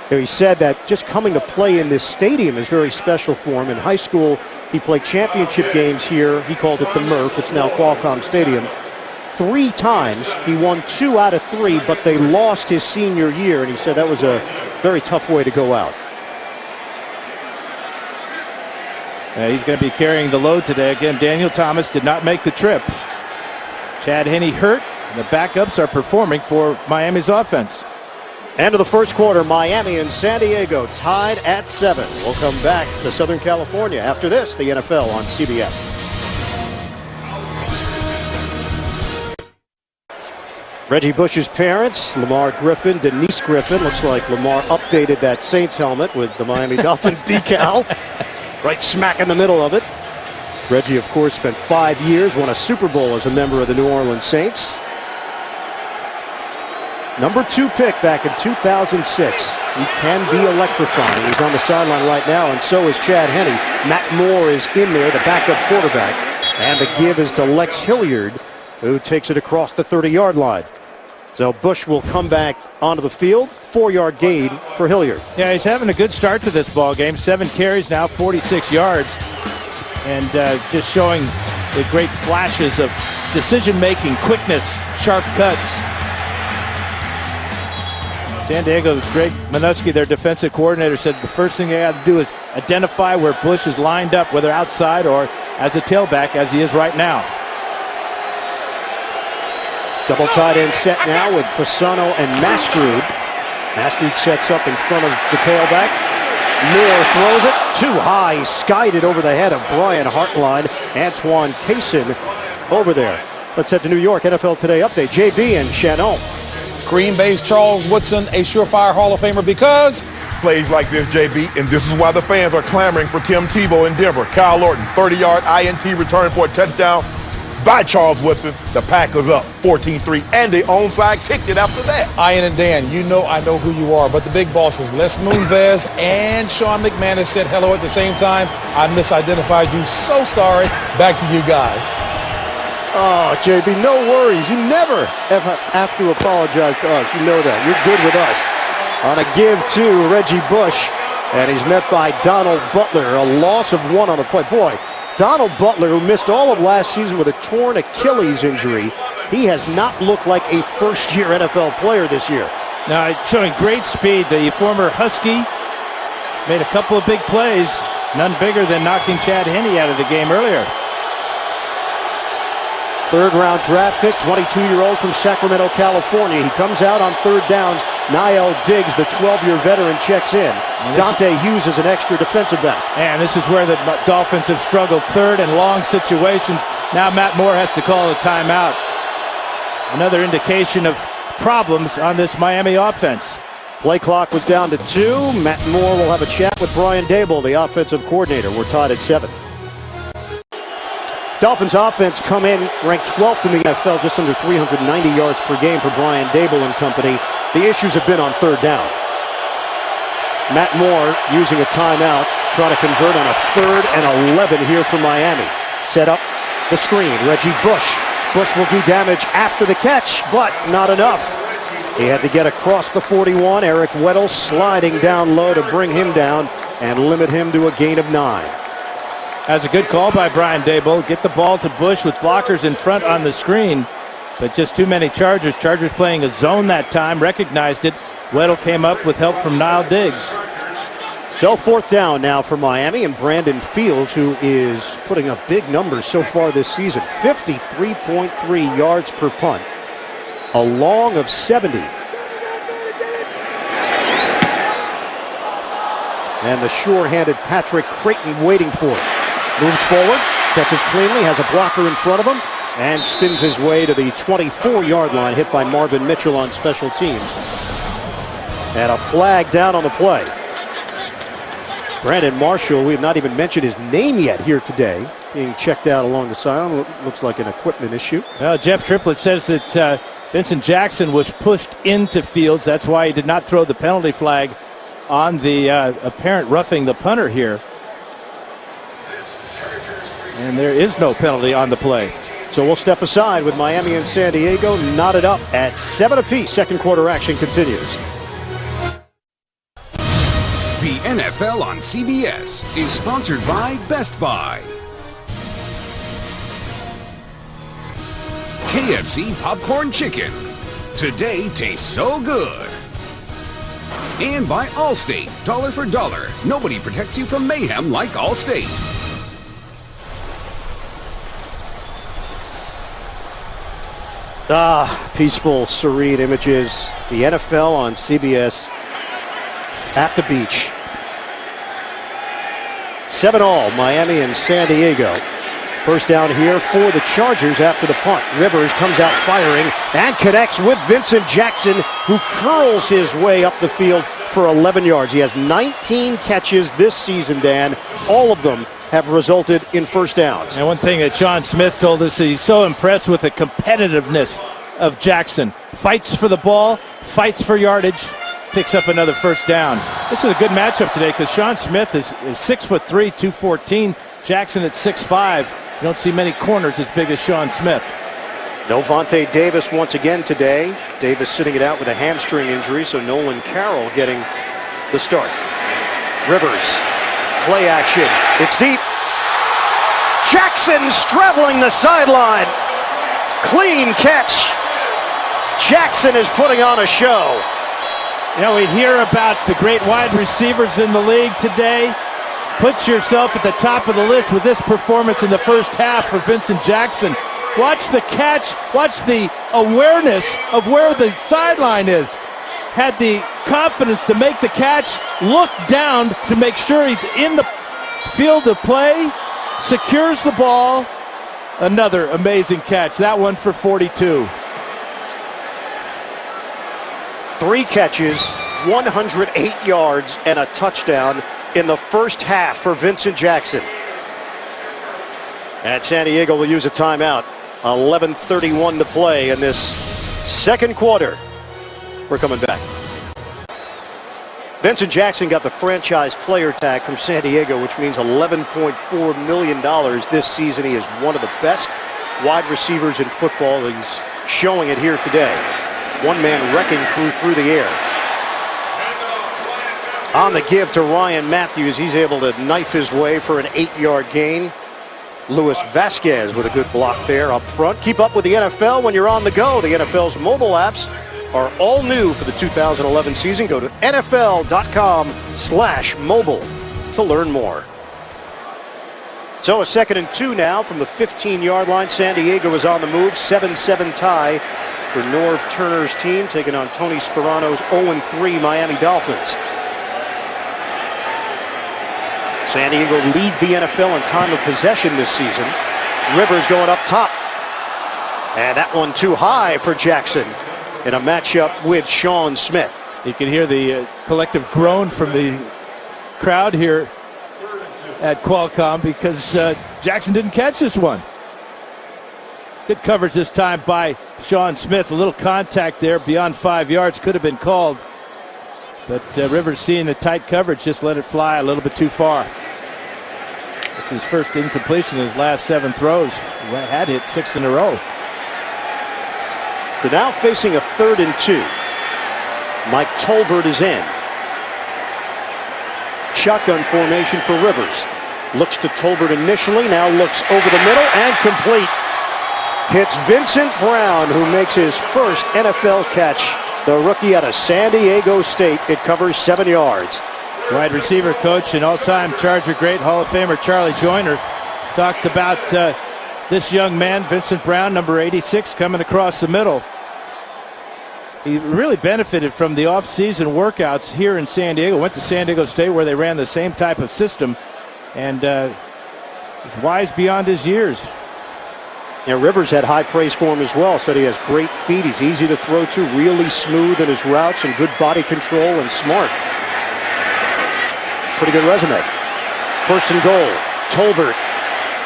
He said that just coming to play in this stadium is very special for him. In high school, he played championship games here. He called it the Murph. It's now Qualcomm Stadium. 3 times. He won 2 out of 3, but they lost his senior year, and he said that was a very tough way to go out. He's going to be carrying the load today. Again, Daniel Thomas did not make the trip. Chad Henne hurt. And the backups are performing for Miami's offense. End of the first quarter, Miami and San Diego tied at 7. We'll come back to Southern California after this, the NFL on CBS. Reggie Bush's parents, Lamar Griffin, Denise Griffin. Looks like Lamar updated that Saints helmet with the Miami Dolphins decal. Right smack in the middle of it. Reggie, of course, spent 5 years, won a Super Bowl as a member of the New Orleans Saints. Number 2 pick back in 2006. He can be electrifying. He's on the sideline right now, and so is Chad Henne. Matt Moore is in there, the backup quarterback. And the give is to Lex Hilliard, who takes it across the 30-yard line. So Bush will come back onto the field. 4-yard gain for Hilliard. Yeah, he's having a good start to this ball game. 7 carries now, 46 yards. And just showing the great flashes of decision-making, quickness, sharp cuts. San Diego's Greg Minuski, their defensive coordinator, said the first thing they got to do is identify where Bush is lined up, whether outside or as a tailback, as he is right now. Double tight end set now with Fasano and Mastrud. Mastrud sets up in front of the tailback. Moore throws it too high. He skied it over the head of Brian Hartline. Antoine Cason over there. Let's head to New York. NFL Today update. JB and Shannon. Green Bay's Charles Woodson, a surefire Hall of Famer because Plays like this, JB, and this is why the fans are clamoring for Tim Tebow in Denver. Kyle Orton, 30-yard INT return for a touchdown by Charles Woodson. The Packers up 14-3, and the onside kicked it after that. Ian and Dan, you know I know who you are, but the big bosses, Les Moonves and Sean McManus said hello at the same time. I misidentified you. So sorry. Back to you guys. Oh, JB, no worries. You never have to apologize to us. You know that. You're good with us. On a give to Reggie Bush, and he's met by Donald Butler. A loss of 1 on the play. Boy, Donald Butler, who missed all of last season with a torn Achilles injury, he has not looked like a first-year NFL player this year. Now, showing great speed. The former Husky made a couple of big plays, none bigger than knocking Chad Henne out of the game earlier. Third-round draft pick, 22-year-old from Sacramento, California. He comes out on third downs. Niall Diggs, the 12-year veteran, checks in. Dante Hughes is an extra defensive back. And this is where the Dolphins have struggled. Third and long situations. Now Matt Moore has to call a timeout. Another indication of problems on this Miami offense. Play clock was down to 2. Matt Moore will have a chat with Brian Daboll, the offensive coordinator. We're tied at 7. Dolphins offense come in ranked 12th in the NFL, just under 390 yards per game for Brian Daboll and company. The issues have been on third down. Matt Moore using a timeout, trying to convert on a 3rd and 11 here for Miami. Set up the screen. Reggie Bush. Bush will do damage after the catch, but not enough. He had to get across the 41. Eric Weddle sliding down low to bring him down and limit him to a gain of 9. That's a good call by Brian Daboll. Get the ball to Bush with blockers in front on the screen. But just too many Chargers. Chargers playing a zone that time, recognized it. Weddle came up with help from Niall Diggs. So 4th down now for Miami, and Brandon Fields, who is putting up big numbers so far this season. 53.3 yards per punt. A long of 70. And the sure-handed Patrick Creighton waiting for it. Moves forward, catches cleanly, has a blocker in front of him, and spins his way to the 24-yard line, hit by Marvin Mitchell on special teams. And a flag down on the play. Brandon Marshall, we have not even mentioned his name yet here today, being checked out along the sideline. Looks like an equipment issue. Well, Jeff Triplett says that Vincent Jackson was pushed into Fields. That's why he did not throw the penalty flag on the apparent roughing the punter here. And there is no penalty on the play. So we'll step aside with Miami and San Diego knotted up at 7 apiece. Second quarter action continues. The NFL on CBS is sponsored by Best Buy. KFC Popcorn Chicken. Today tastes so good. And by Allstate. Dollar for dollar. Nobody protects you from mayhem like Allstate. Peaceful, serene images. The NFL on CBS at the beach. 7-all, Miami and San Diego. First down here for the Chargers after the punt. Rivers comes out firing and connects with Vincent Jackson, who curls his way up the field for 11 yards. He has 19 catches this season, Dan. All of them have resulted in first downs. And one thing that Sean Smith told us, he's so impressed with the competitiveness of Jackson. Fights for the ball, fights for yardage, picks up another first down. This is a good matchup today because Sean Smith is 6'3", 214. Jackson at 6'5". You don't see many corners as big as Sean Smith. No Vontae Davis once again today. Davis sitting it out with a hamstring injury, so Nolan Carroll getting the start. Rivers, play action. It's deep. Jackson straddling the sideline. Clean catch. Jackson is putting on a show. You know, we hear about the great wide receivers in the league today. Put yourself at the top of the list with this performance in the first half for Vincent Jackson. Watch the catch. Watch the awareness of where the sideline is. Had the confidence to make the catch, look down to make sure he's in the field of play, secures the ball. Another amazing catch. That one for 42. 3 catches, 108 yards, and a touchdown in the first half for Vincent Jackson. And San Diego will use a timeout. 11:31 to play in this second quarter. We're coming back. Vincent Jackson got the franchise player tag from San Diego, which means $11.4 million this season. He is one of the best wide receivers in football. He's showing it here today. One-man wrecking crew through the air. On the give to Ryan Matthews, he's able to knife his way for an 8-yard gain. Luis Vasquez with a good block there up front. Keep up with the NFL when you're on the go. The NFL's mobile apps are all new for the 2011 season. Go to NFL.com/mobile to learn more. So a 2nd and 2 now from the 15-yard line. San Diego is on the move. 7-7 tie for Norv Turner's team, taking on Tony Sperano's 0-3 Miami Dolphins. San Diego leads the NFL in time of possession this season. Rivers going up top. And that one too high for Jackson in a matchup with Sean Smith. You can hear the collective groan from the crowd here at Qualcomm because Jackson didn't catch this one. Good coverage this time by Sean Smith. A little contact there beyond 5 yards could have been called. But Rivers, seeing the tight coverage, just let it fly a little bit too far. It's his first incompletion in his last 7 throws. He had hit 6 in a row. So now facing a 3rd and 2. Mike Tolbert is in. Shotgun formation for Rivers. Looks to Tolbert initially, now looks over the middle and complete. Hits Vincent Brown, who makes his first NFL catch. The rookie out of San Diego State. It covers 7 yards. Wide receiver coach and all-time Charger great Hall of Famer Charlie Joyner talked about this young man, Vincent Brown, number 86, coming across the middle. He really benefited from the off-season workouts here in San Diego. Went to San Diego State where they ran the same type of system, and he's wise beyond his years. Yeah, Rivers had high praise for him as well. Said he has great feet. He's easy to throw to, really smooth in his routes, and good body control and smart. Pretty good resume. First and goal. Tolbert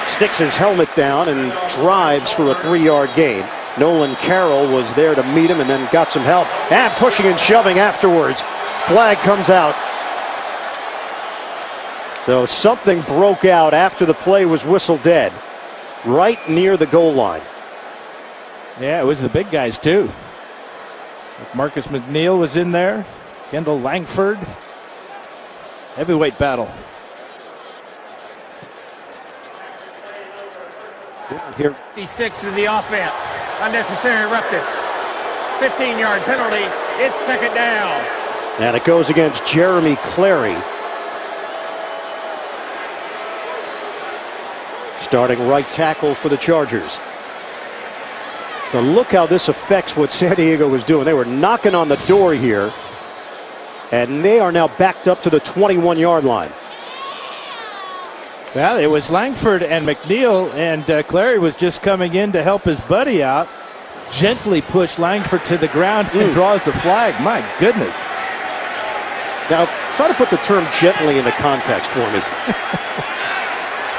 sticks his helmet down and drives for a 3-yard gain. Nolan Carroll was there to meet him and then got some help. And pushing and shoving afterwards. Flag comes out. So something broke out after the play was whistled dead. Right near the goal line. Yeah, it was the big guys too. Marcus McNeil was in there. Kendall Langford. Heavyweight battle. Here. 56 to the offense. Unnecessary roughness. 15-yard penalty. It's second down. And it goes against Jeremy Clary. Starting right tackle for the Chargers. Now look how this affects what San Diego was doing. They were knocking on the door here, and they are now backed up to the 21-yard line. Well, it was Langford and McNeil, and Clary was just coming in to help his buddy out. Gently pushed Langford to the ground and draws the flag. My goodness. Now, try to put the term gently into context for me.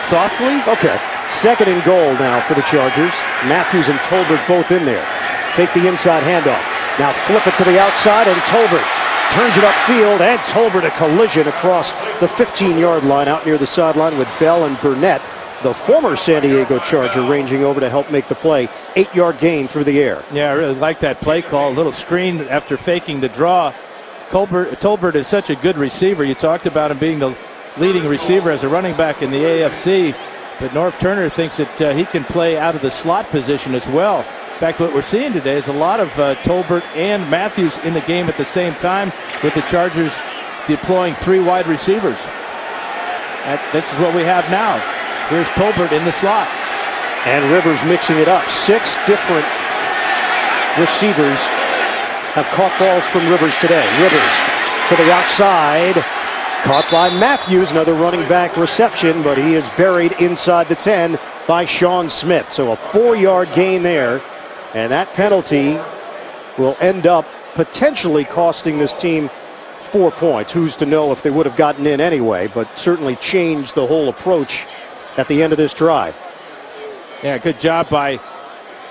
Softly? Okay. Second and goal now for the Chargers. Matthews and Tolbert both in there. Take the inside handoff. Now flip it to the outside, and Tolbert turns it upfield, and Tolbert a collision across the 15-yard line out near the sideline with Bell and Burnett, the former San Diego Charger, ranging over to help make the play. 8-yard gain through the air. Yeah, I really like that play call. A little screen after faking the draw. Tolbert is such a good receiver. You talked about him being the leading receiver as a running back in the AFC, but Norv Turner thinks that he can play out of the slot position as well. In fact, what we're seeing today is a lot of Tolbert and Matthews in the game at the same time, with the Chargers deploying 3 wide receivers. This is what we have now. Here's Tolbert in the slot. And Rivers mixing it up. 6 different receivers have caught balls from Rivers today. Rivers to the outside. Caught by Matthews, another running back reception, but he is buried inside the 10 by Sean Smith. So a 4-yard gain there, and that penalty will end up potentially costing this team 4 points. Who's to know if they would have gotten in anyway, but certainly changed the whole approach at the end of this drive. Yeah, good job by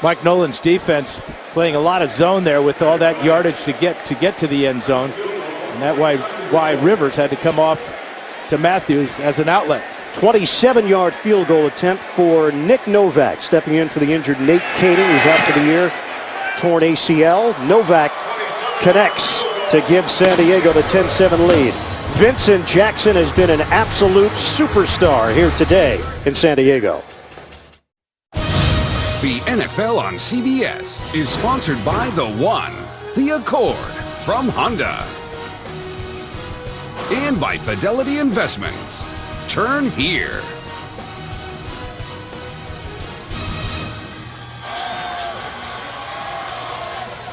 Mike Nolan's defense, playing a lot of zone there with all that yardage to get to the end zone. And that's why Rivers had to come off to Matthews as an outlet. 27-yard field goal attempt for Nick Novak, stepping in for the injured Nate Kading, who's out for the year. Torn ACL. Novak connects to give San Diego the 10-7 lead. Vincent Jackson has been an absolute superstar here today in San Diego. The NFL on CBS is sponsored by The One, the Accord from Honda. And by Fidelity Investments. Turn here.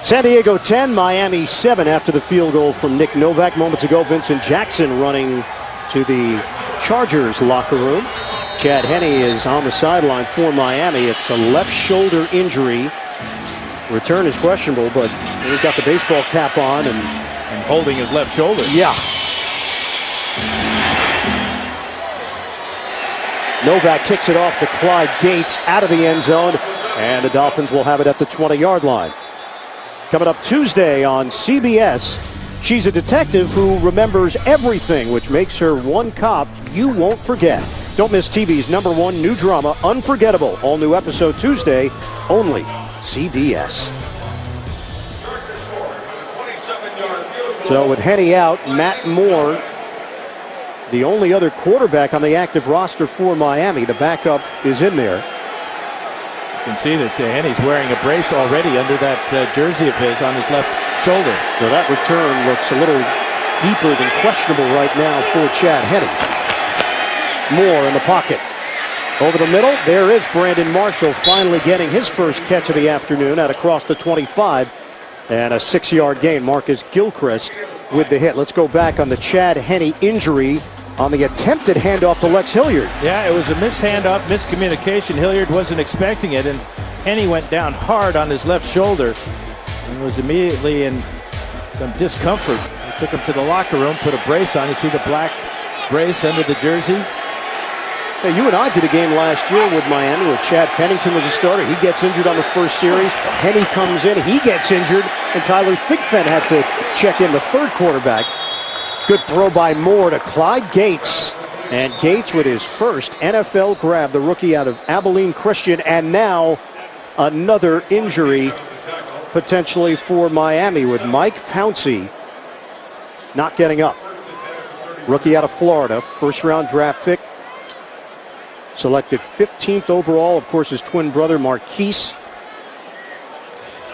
San Diego 10, Miami 7 after the field goal from Nick Novak. Moments ago, Vincent Jackson running to the Chargers locker room. Chad Henne is on the sideline for Miami. It's a left shoulder injury. Return is questionable, but he's got the baseball cap on and holding his left shoulder. Yeah. Novak kicks it off to Clyde Gates out of the end zone, and the Dolphins will have it at the 20-yard line. Coming up Tuesday on CBS, she's a detective who remembers everything, which makes her one cop you won't forget. Don't miss TV's #1 new drama, Unforgettable. All new episode Tuesday, only CBS. So with Henne out, Matt Moore, the only other quarterback on the active roster for Miami. The backup is in there. You can see that Henne's wearing a brace already under that jersey of his on his left shoulder. So that return looks a little deeper than questionable right now for Chad Henne. Moore in the pocket. Over the middle, there is Brandon Marshall finally getting his first catch of the afternoon at across the 25. And a 6-yard gain. Marcus Gilchrist with the hit. Let's go back on the Chad Henne injury on the attempted handoff to Lex Hilliard. Yeah, it was a handoff, miscommunication. Hilliard wasn't expecting it, and Henne went down hard on his left shoulder and was immediately in some discomfort. They took him to the locker room, put a brace on. You see the black brace under the jersey. Hey, you and I did a game last year with Miami where Chad Pennington was a starter. He gets injured on the first series. Henne comes in, he gets injured, and Tyler Thigpen had to check in, the third quarterback. Good throw by Moore to Clyde Gates. And Gates with his first NFL grab, the rookie out of Abilene Christian, and now another injury potentially for Miami with Mike Pouncey not getting up. Rookie out of Florida, first-round draft pick. Selected 15th overall, of course, his twin brother Marquise,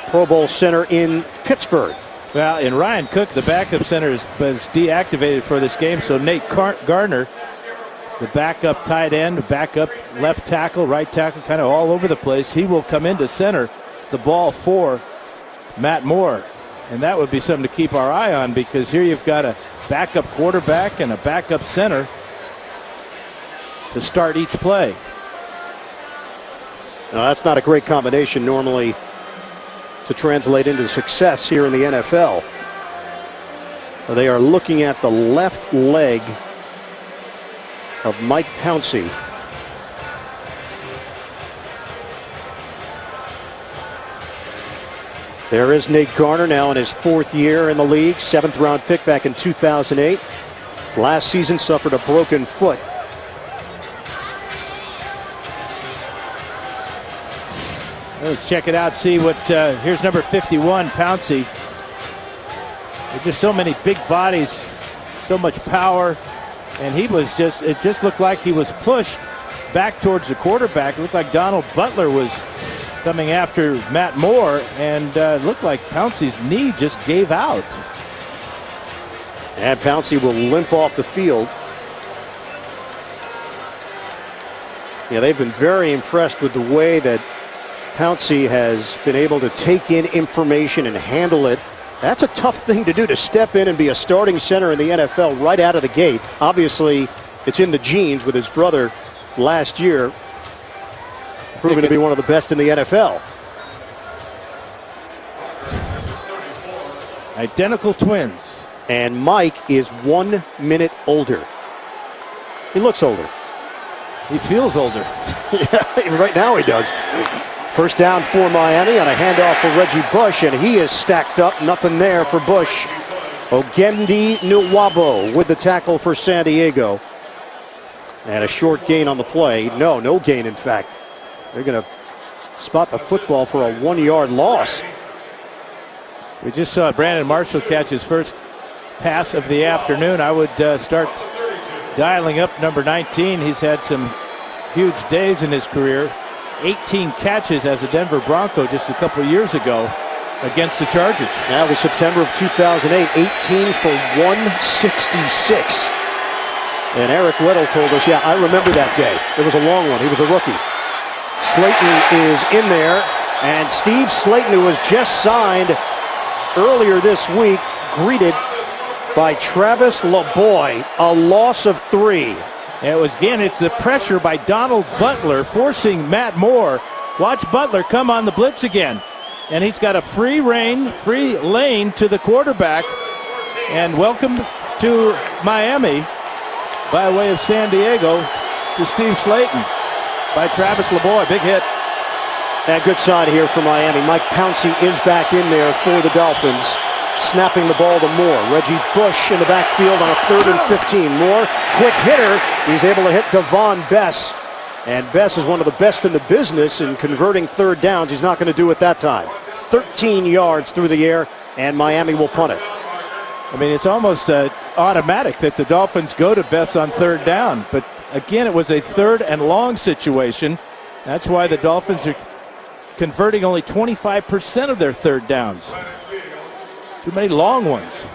Pro Bowl center in Pittsburgh. Well, in Ryan Cook, the backup center was deactivated for this game, so Nate Garner, the backup tight end, backup left tackle, right tackle, kind of all over the place, he will come into center the ball for Matt Moore. And that would be something to keep our eye on, because here you've got a backup quarterback and a backup center to start each play. Now, that's not a great combination normally to translate into success here in the NFL. They are looking at the left leg of Mike Pouncey. There is Nate Garner, now in his 4th year in the league, 7th-round pick back in 2008. Last season suffered a broken foot. Let's check it out, see what, here's number 51, Pouncey. There's just so many big bodies, so much power, and he was just, it just looked like he was pushed back towards the quarterback. It looked like Donald Butler was coming after Matt Moore, and it looked like Pouncey's knee just gave out. And Pouncey will limp off the field. Yeah, they've been very impressed with the way that Pouncey has been able to take in information and handle it. That's a tough thing to do, to step in and be a starting center in the NFL right out of the gate. Obviously, it's in the genes with his brother last year, proving to be one of the best in the NFL. Identical twins. And Mike is 1 minute older. He looks older. He feels older. Yeah, right now he does. First down for Miami on a handoff for Reggie Bush, and he is stacked up. Nothing there for Bush. Ogendi Nwabo with the tackle for San Diego. And a short gain on the play. No gain, in fact. They're going to spot the football for a 1-yard loss. We just saw Brandon Marshall catch his first pass of the afternoon. I would start dialing up number 19. He's had some huge days in his career. 18 catches as a Denver Bronco just a couple of years ago against the Chargers. That was September of 2008, 18 for 166. And Eric Weddle told us, yeah, I remember that day. It was a long one. He was a rookie. Slayton is in there, and Steve Slayton, who was just signed earlier this week, greeted by Travis LeBoy, a loss of 3. It's the pressure by Donald Butler forcing Matt Moore. Watch Butler come on the blitz again. And he's got a free lane to the quarterback. And welcome to Miami by way of San Diego to Steve Slayton by Travis LeBoy. Big hit. And good sign here for Miami. Mike Pouncey is back in there for the Dolphins. Snapping the ball to Moore. Reggie Bush in the backfield on a 3rd and 15. Moore, quick hitter. He's able to hit Devon Bess. And Bess is one of the best in the business in converting third downs. He's not going to do it that time. 13 yards through the air, and Miami will punt it. I mean, it's almost automatic that the Dolphins go to Bess on third down. But again, it was a 3rd and long situation. That's why the Dolphins are converting only 25% of their third downs. Too many long ones.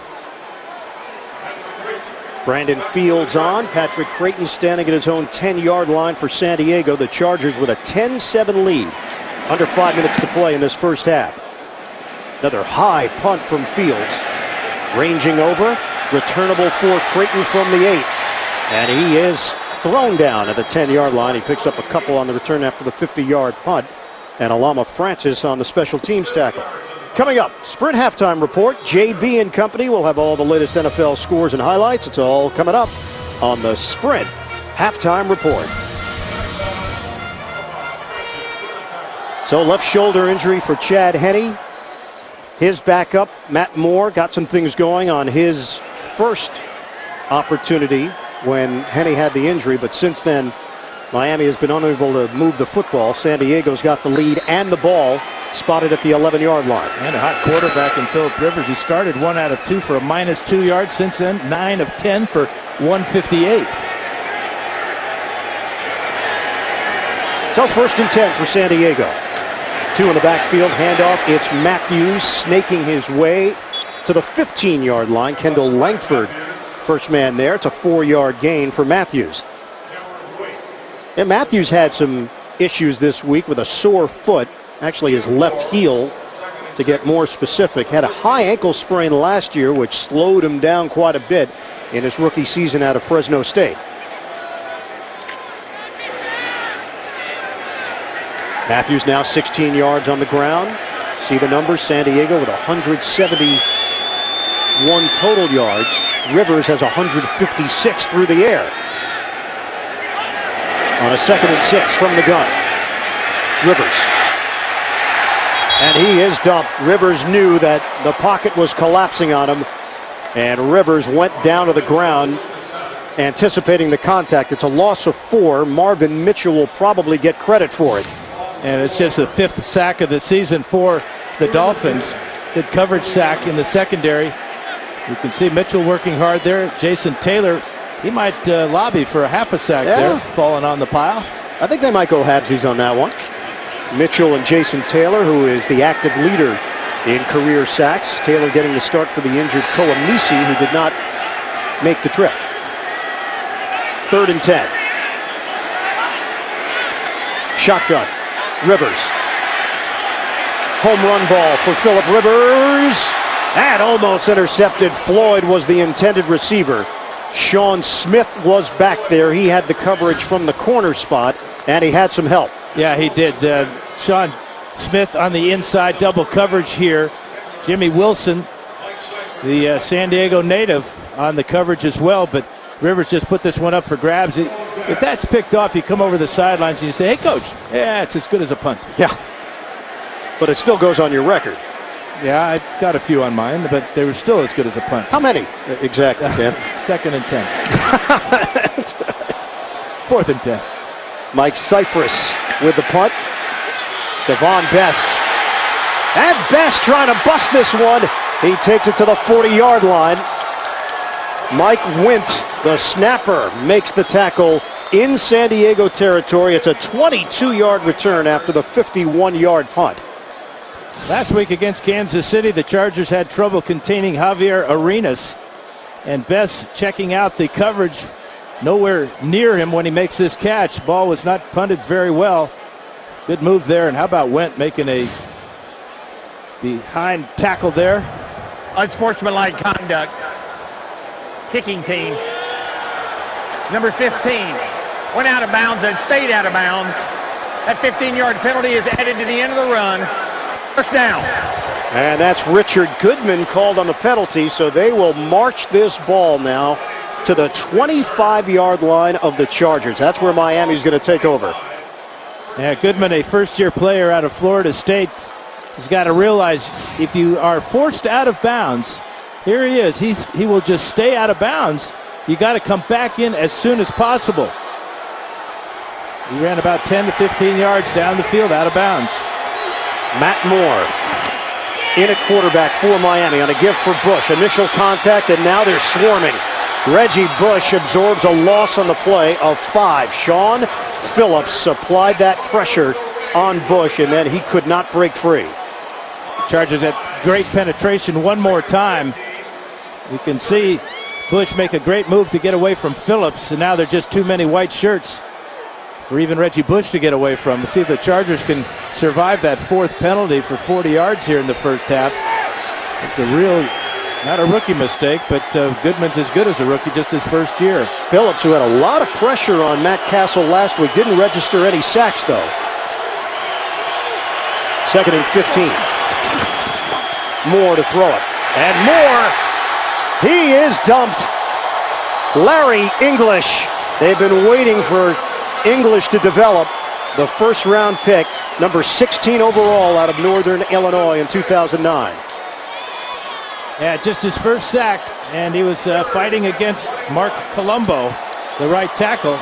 Brandon Fields on. Patrick Creighton standing at his own 10-yard line for San Diego. The Chargers with a 10-7 lead. Under 5 minutes to play in this first half. Another high punt from Fields. Ranging over. Returnable for Creighton from the 8. And he is thrown down at the 10-yard line. He picks up a couple on the return after the 50-yard punt. And Alama Francis on the special teams tackle. Coming up, Sprint Halftime Report. JB and company will have all the latest NFL scores and highlights. It's all coming up on the Sprint Halftime Report. So left shoulder injury for Chad Henne. His backup, Matt Moore, got some things going on his first opportunity when Henne had the injury, but since then, Miami has been unable to move the football. San Diego's got the lead and the ball spotted at the 11-yard line. And a hot quarterback in Phillip Rivers. He started 1 out of 2 for a -2 yards. Since then, 9 of 10 for 158. So 1st and 10 for San Diego. 2 in the backfield, handoff. It's Matthews snaking his way to the 15-yard line. Kendall Langford, first man there. It's a 4-yard gain for Matthews. And Matthews had some issues this week with a sore foot. Actually, his left heel, to get more specific. Had a high ankle sprain last year, which slowed him down quite a bit in his rookie season out of Fresno State. Matthews now 16 yards on the ground. See the numbers. San Diego with 171 total yards. Rivers has 156 through the air. On a 2nd and 6 from the gun. Rivers. And he is dumped. Rivers knew that the pocket was collapsing on him. And Rivers went down to the ground, anticipating the contact. It's a loss of 4. Marvin Mitchell will probably get credit for it. And it's just the 5th sack of the season for the Dolphins. Good coverage sack in the secondary. You can see Mitchell working hard there. Jason Taylor, he might lobby for a half a sack there, falling on the pile. I think they might go halvesies on that one. Mitchell and Jason Taylor, who is the active leader in career sacks. Taylor getting the start for the injured Koamisi, who did not make the trip. 3rd and 10. Shotgun. Rivers. Home run ball for Phillip Rivers. And almost intercepted. Floyd was the intended receiver. Sean Smith was back there. He had the coverage from the corner spot, and he had some help. Yeah, he did. Sean Smith on the inside, double coverage here. Jimmy Wilson, the San Diego native, on the coverage as well, but Rivers just put this one up for grabs. If that's picked off, you come over the sidelines and you say, hey, coach, yeah, it's as good as a punt. Yeah, but it still goes on your record. Yeah, I've got a few on mine, but they were still as good as a punt. How many? Exactly, Ken. 2nd and 10. 4th and 10. Mike Cypress with the punt. Devon Bess. And Bess trying to bust this one. He takes it to the 40-yard line. Mike Wint, the snapper, makes the tackle in San Diego territory. It's a 22-yard return after the 51-yard punt. Last week against Kansas City, the Chargers had trouble containing Javier Arenas. And Bess checking out the coverage. Nowhere near him when he makes this catch. Ball was not punted very well. Good move there. And how about Went making a behind tackle there? Unsportsmanlike conduct. Kicking team. Number 15 went out of bounds and stayed out of bounds. That 15-yard penalty is added to the end of the run. 1st down. And that's Richard Goodman called on the penalty, so they will march this ball now to the 25-yard line of the Chargers. That's where Miami's going to take over. Yeah, Goodman, a first-year player out of Florida State, has got to realize if you are forced out of bounds, here he is. He will just stay out of bounds. You got to come back in as soon as possible. He ran about 10 to 15 yards down the field out of bounds. Matt Moore in at quarterback for Miami on a give for Bush. Initial contact, and now they're swarming. Reggie Bush absorbs a loss on the play of 5. Sean Phillips applied that pressure on Bush, and then he could not break free. Chargers at great penetration one more time. You can see Bush make a great move to get away from Phillips, and now there are just too many white shirts for even Reggie Bush to get away from. Let's see if the Chargers can survive that fourth penalty for 40 yards here in the first half. It's a real, not a rookie mistake, but Goodman's as good as a rookie, just his first year. Phillips, who had a lot of pressure on Matt Castle last week, didn't register any sacks, though. 2nd and 15. Moore to throw it. And Moore, he is dumped. Larry English. They've been waiting for English to develop, the first-round pick, number 16 overall out of Northern Illinois in 2009. Yeah, just his first sack, and he was fighting against Mark Colombo, the right tackle.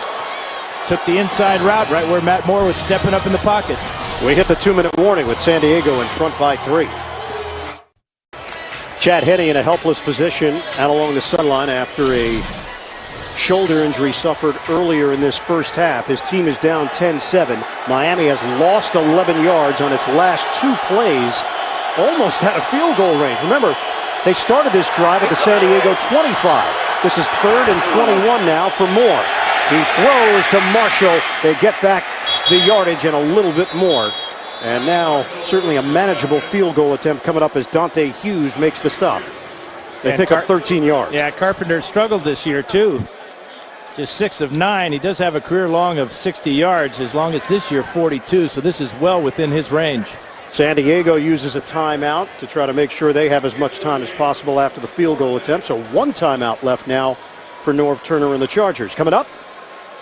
Took the inside route right where Matt Moore was stepping up in the pocket. We hit the 2-minute warning with San Diego in front by 3. Chad Henne in a helpless position out along the sideline after a shoulder injury suffered earlier in this first half. His team is down 10-7. Miami has lost 11 yards on its last 2 plays, almost out of field goal range. Remember, they started this drive at the San Diego 25. This is 3rd and 21 now for Moore. He throws to Marshall. They get back the yardage and a little bit more. And now certainly a manageable field goal attempt coming up as Dante Hughes makes the stop. They pick up 13 yards. Yeah, Carpenter struggled this year too. Just 6 of 9. He does have a career long of 60 yards, as long as this year 42, so this is well within his range. San Diego uses a timeout to try to make sure they have as much time as possible after the field goal attempt. So 1 timeout left now for Norv Turner and the Chargers. Coming up,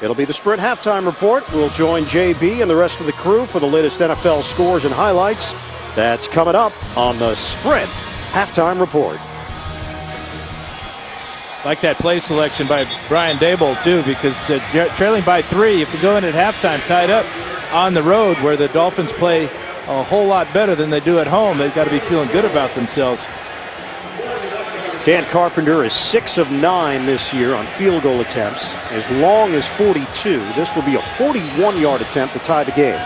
it'll be the Sprint halftime report. We'll join JB and the rest of the crew for the latest NFL scores and highlights. That's coming up on the Sprint halftime report. Like that play selection by Brian Daboll, too, because trailing by 3, if you go in at halftime tied up on the road where the Dolphins play a whole lot better than they do at home, they've got to be feeling good about themselves. Dan Carpenter is 6 of 9 this year on field goal attempts, as long as 42. This will be a 41-yard attempt to tie the game.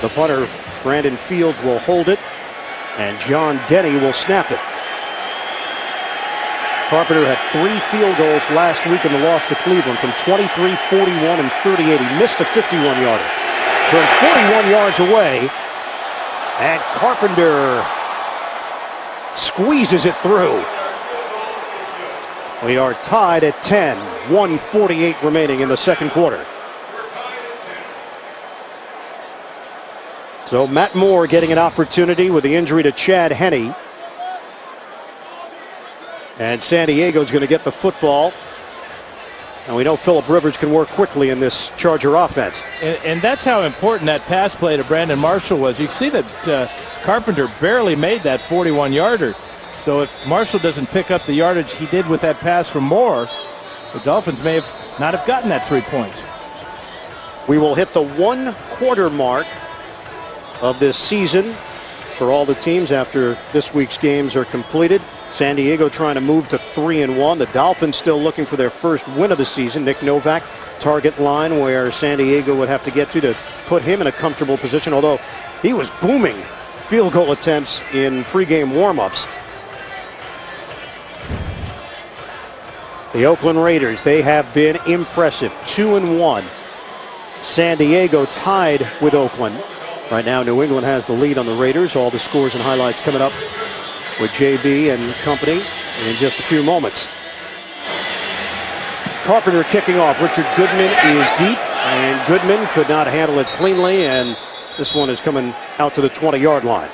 The punter, Brandon Fields, will hold it, and John Denny will snap it. Carpenter had 3 field goals last week in the loss to Cleveland from 23, 41, and 38. He missed a 51-yarder. Turned 41 yards away, and Carpenter squeezes it through. We are tied at 10, 1:48 remaining in the second quarter. So Matt Moore getting an opportunity with the injury to Chad Henne. And San Diego's going to get the football. And we know Phillip Rivers can work quickly in this Charger offense. And that's how important that pass play to Brandon Marshall was. You see that Carpenter barely made that 41-yarder. So if Marshall doesn't pick up the yardage he did with that pass from Moore, the Dolphins may not have gotten that 3 points. We will hit the 1-quarter mark of this season for all the teams after this week's games are completed. San Diego trying to move to 3-1. The Dolphins still looking for their first win of the season. Nick Novak, target line where San Diego would have to get to put him in a comfortable position, although he was booming field goal attempts in pregame warm-ups. The Oakland Raiders, they have been impressive. 2-1. San Diego tied with Oakland. Right now, New England has the lead on the Raiders. All the scores and highlights coming up with JB and company in just a few moments. Carpenter kicking off. Richard Goodman is deep, and Goodman could not handle it cleanly, and this one is coming out to the 20-yard line.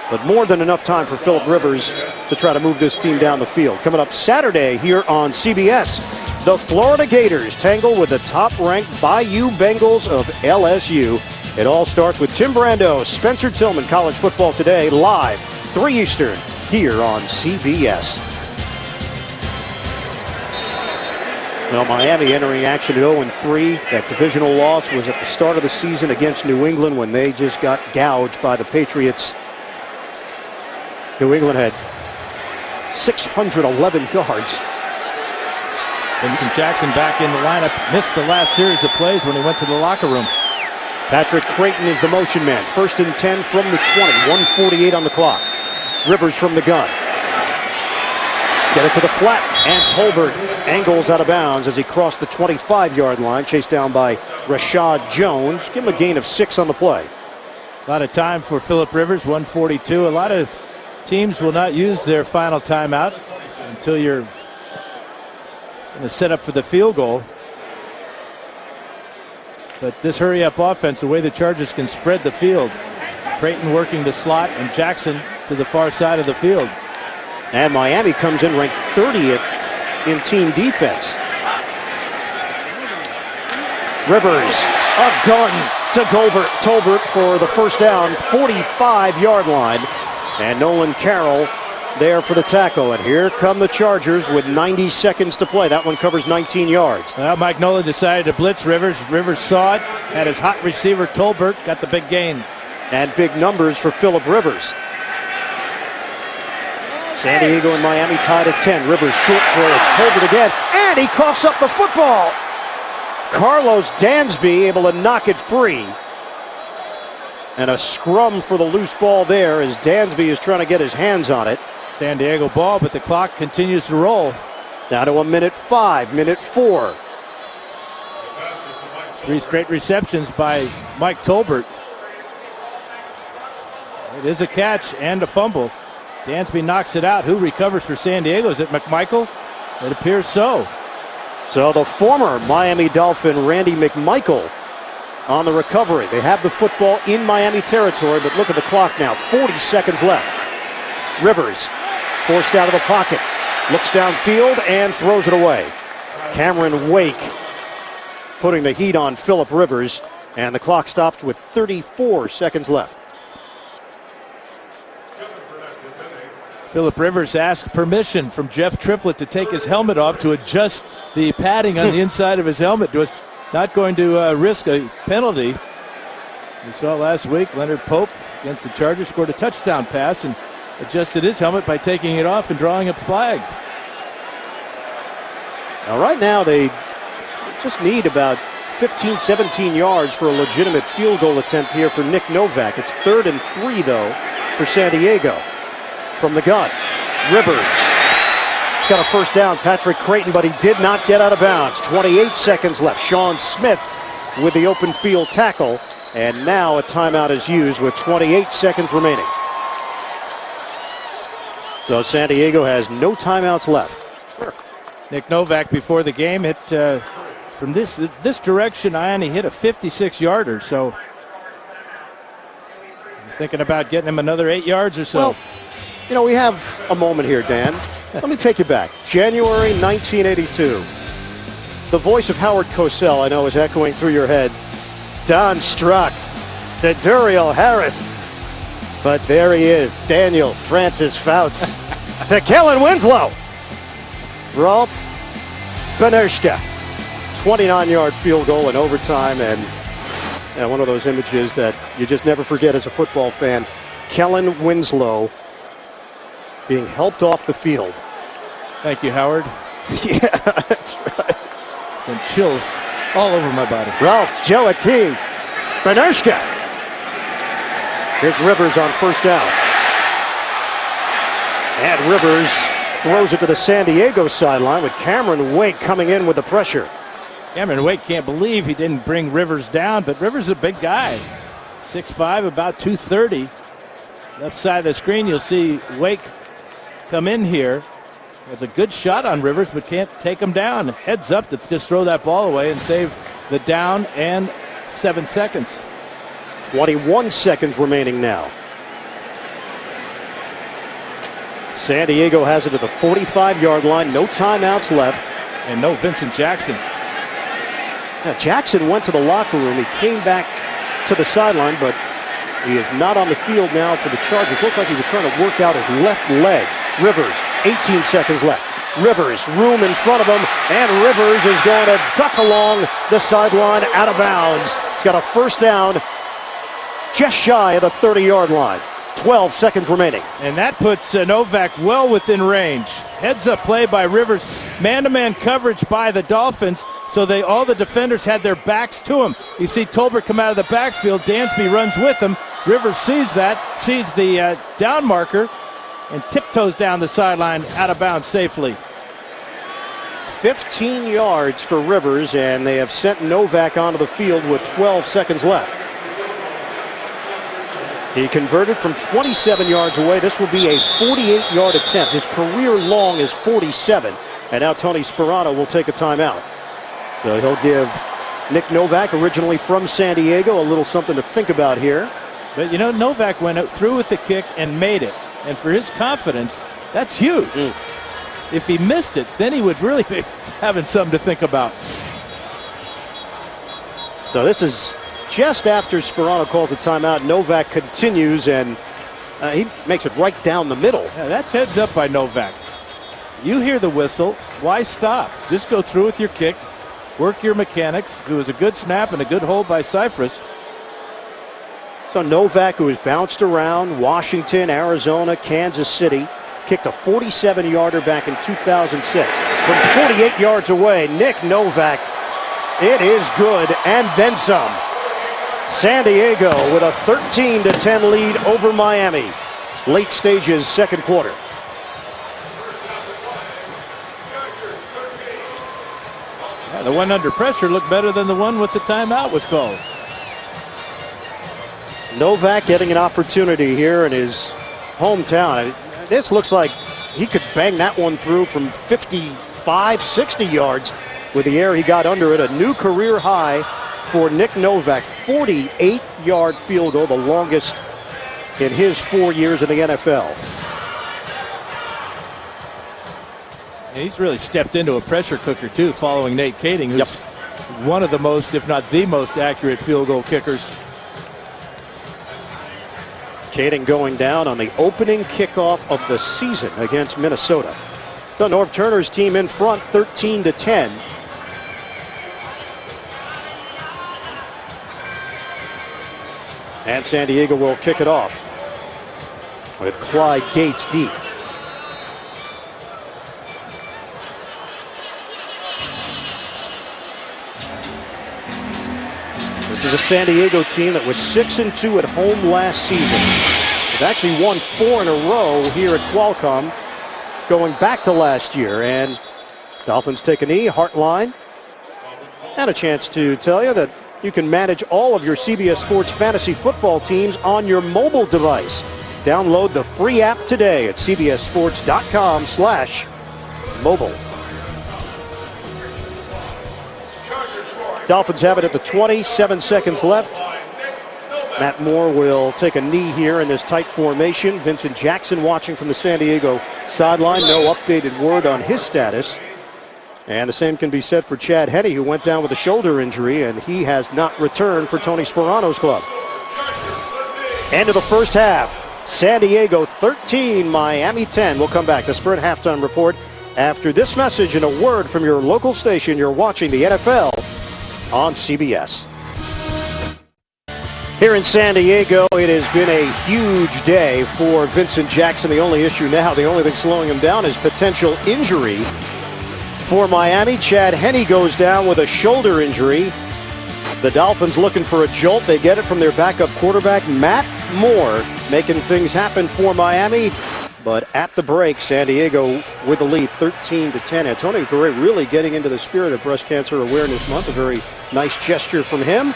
But more than enough time for Phillip Rivers to try to move this team down the field. Coming up Saturday here on CBS, the Florida Gators tangle with the top-ranked Bayou Bengals of LSU. It all starts with Tim Brando, Spencer Tillman, College Football Today, live 3 Eastern, here on CBS. Well, Miami entering action at 0-3. That divisional loss was at the start of the season against New England when they just got gouged by the Patriots. New England had 611 yards. Vincent Jackson back in the lineup. Missed the last series of plays when he went to the locker room. Patrick Creighton is the motion man. 1st and 10 from the 20. 1:48 on the clock. Rivers from the gun. Get it to the flat, and Tolbert angles out of bounds as he crossed the 25-yard line, chased down by Rashad Jones. Give him a gain of 6 on the play. A lot of time for Phillip Rivers, 1:42. A lot of teams will not use their final timeout until you're going to set up for the field goal. But this hurry-up offense, the way the Chargers can spread the field. Creighton working the slot and Jackson to the far side of the field. And Miami comes in ranked 30th in team defense. Rivers, a gun to Tolbert for the first down, 45-yard line. And Nolan Carroll there for the tackle. And here come the Chargers with 90 seconds to play. That one covers 19 yards. Well, Mike Nolan decided to blitz Rivers. Rivers saw it, had his hot receiver Tolbert, got the big gain. And big numbers for Phillip Rivers. San Diego and Miami tied at 10. Rivers short throw. It's Tolbert again. And he coughs up the football. Carlos Dansby able to knock it free. And a scrum for the loose ball there as Dansby is trying to get his hands on it. San Diego ball, but the clock continues to roll. Down to a minute 5, minute 4. 3 straight receptions by Mike Tolbert. It is a catch and a fumble. Dansby knocks it out. Who recovers for San Diego? Is it McMichael? It appears so. So the former Miami Dolphin, Randy McMichael, on the recovery. They have the football in Miami territory, but look at the clock now. 40 seconds left. Rivers forced out of the pocket. Looks downfield and throws it away. Cameron Wake putting the heat on Phillip Rivers, and the clock stops with 34 seconds left. Phillip Rivers asked permission from Jeff Triplett to take his helmet off to adjust the padding on the inside of his helmet. Was not going to risk a penalty. We saw last week Leonard Pope against the Chargers scored a touchdown pass and adjusted his helmet by taking it off and drawing a flag. Now right now they just need about 15, 17 yards for a legitimate field goal attempt here for Nick Novak. It's 3rd and 3 though for San Diego. From the gun, Rivers got a first down. Patrick Creighton, but he did not get out of bounds. 28 seconds left. Sean Smith with the open field tackle, and now a timeout is used with 28 seconds remaining. So San Diego has no timeouts left. Nick Novak before the game hit from this direction. Ione hit a 56-yarder. So thinking about getting him another 8 yards or so. Well, you know, we have a moment here, Dan. Let me take you back. January 1982. The voice of Howard Cosell, I know, is echoing through your head. Don Struck to Duriel Harris. But there he is, Daniel Francis Fouts to Kellen Winslow. Rolf Benershka. 29-yard field goal in overtime, and one of those images that you just never forget as a football fan. Kellen Winslow being helped off the field. Thank you, Howard. Yeah, that's right. Some chills all over my body. Ralph Joaquin Benershka. Here's Rivers on first down. And Rivers throws it to the San Diego sideline with Cameron Wake coming in with the pressure. Cameron Wake can't believe he didn't bring Rivers down, but Rivers is a big guy. 6'5", about 230. Left side of the screen, you'll see Wake come in here. Has a good shot on Rivers, but can't take him down. Heads up to just throw that ball away and save the down and 7 seconds. 21 seconds remaining now. San Diego has it at the 45-yard line. No timeouts left. And no Vincent Jackson. Now, Jackson went to the locker room. He came back to the sideline, but he is not on the field now for the Chargers. It looked like he was trying to work out his left leg. Rivers, 18 seconds left. Rivers, room in front of him, and Rivers is going to duck along the sideline out of bounds. He's got a first down just shy of the 30-yard line. 12 seconds remaining. And that puts Novak well within range. Heads-up play by Rivers. Man-to-man coverage by the Dolphins, so all the defenders had their backs to him. You see Tolbert come out of the backfield. Dansby runs with him. Rivers sees that, sees the down marker, and tiptoes down the sideline out of bounds safely. 15 yards for Rivers, and they have sent Novak onto the field with 12 seconds left. He converted from 27 yards away. This will be a 48-yard attempt. His career long is 47. And now Tony Sperano will take a timeout. So he'll give Nick Novak, originally from San Diego, a little something to think about here. But you know, Novak went through with the kick and made it. And for his confidence, that's huge. If he missed it, then he would really be having something to think about. So this is just after Sperano calls the timeout. Novak continues, and he makes it right down the middle. Yeah, that's heads up by Novak. You hear the whistle. Why stop? Just go through with your kick. Work your mechanics. It was a good snap and a good hold by Cypress. So Novak, who has bounced around Washington, Arizona, Kansas City, kicked a 47-yarder back in 2006. From 48 yards away, Nick Novak. It is good, and then some. San Diego with a 13-10 lead over Miami. Late stages, second quarter. Yeah, the one under pressure looked better than the one with the timeout was called. Novak getting an opportunity here in his hometown. This looks like he could bang that one through from 55, 60 yards with the air he got under it. A new career high for Nick Novak. 48-yard field goal, the longest in his 4 years in the NFL. He's really stepped into a pressure cooker, too, following Nate Kading, who's one of the most, if not the most accurate field goal kickers. Kading going down on the opening kickoff of the season against Minnesota. So Norv Turner's team in front, 13-10. And San Diego will kick it off with Clyde Gates deep. This is a San Diego team that was 6-2 at home last season. They've actually won 4 in a row here at Qualcomm going back to last year. And Dolphins take a knee, Heartline. And a chance to tell you that you can manage all of your CBS Sports fantasy football teams on your mobile device. Download the free app today at cbssports.com/mobile. Dolphins have it at the 20, 7 seconds left. Matt Moore will take a knee here in this tight formation. Vincent Jackson watching from the San Diego sideline. No updated word on his status. And the same can be said for Chad Henne, who went down with a shoulder injury, and he has not returned for Tony Sperano's club. End of the first half. San Diego 13, Miami 10. We'll come back. The Sprint halftime report after this message and a word from your local station. You're watching the NFL on CBS. Here in San Diego, it has been a huge day for Vincent Jackson. The only issue now, the only thing slowing him down is potential injury for Miami. Chad Henne goes down with a shoulder injury. The Dolphins looking for a jolt. They get it from their backup quarterback, Matt Moore, making things happen for Miami. But at the break, San Diego with the lead, 13-10. Antonio Correa really getting into the spirit of Breast Cancer Awareness Month. A very nice gesture from him.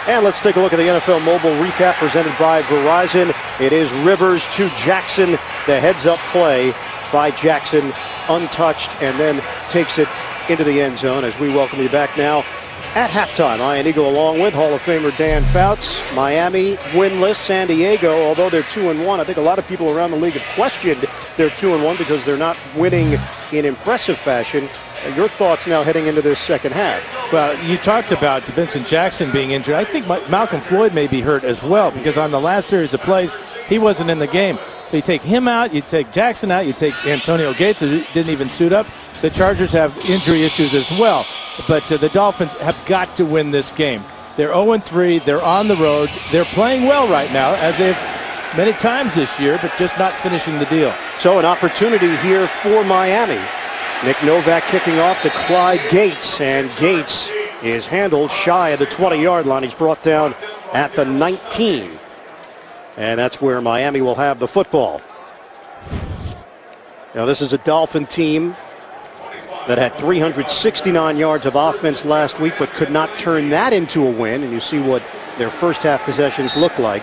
And let's take a look at the NFL Mobile Recap presented by Verizon. It is Rivers to Jackson. The heads-up play by Jackson, untouched, and then takes it into the end zone as we welcome you back now at halftime. Ian Eagle along with Hall of Famer Dan Fouts. Miami winless. San Diego, although they're 2-1, I think a lot of people around the league have questioned their 2-1 because they're not winning in impressive fashion. Your thoughts now heading into this second half? Well, you talked about Vincent Jackson being injured. I think Malcolm Floyd may be hurt as well because on the last series of plays, he wasn't in the game. So you take him out, you take Jackson out, you take Antonio Gates, who didn't even suit up. The Chargers have injury issues as well. But the Dolphins have got to win this game. They're 0-3. They're on the road. They're playing well right now, as they've many times this year, but just not finishing the deal. So an opportunity here for Miami. Nick Novak kicking off to Clyde Gates, and Gates is handled shy of the 20-yard line. He's brought down at the 19. And that's where Miami will have the football. Now, this is a Dolphin team that had 369 yards of offense last week, but could not turn that into a win. And you see what their first half possessions look like,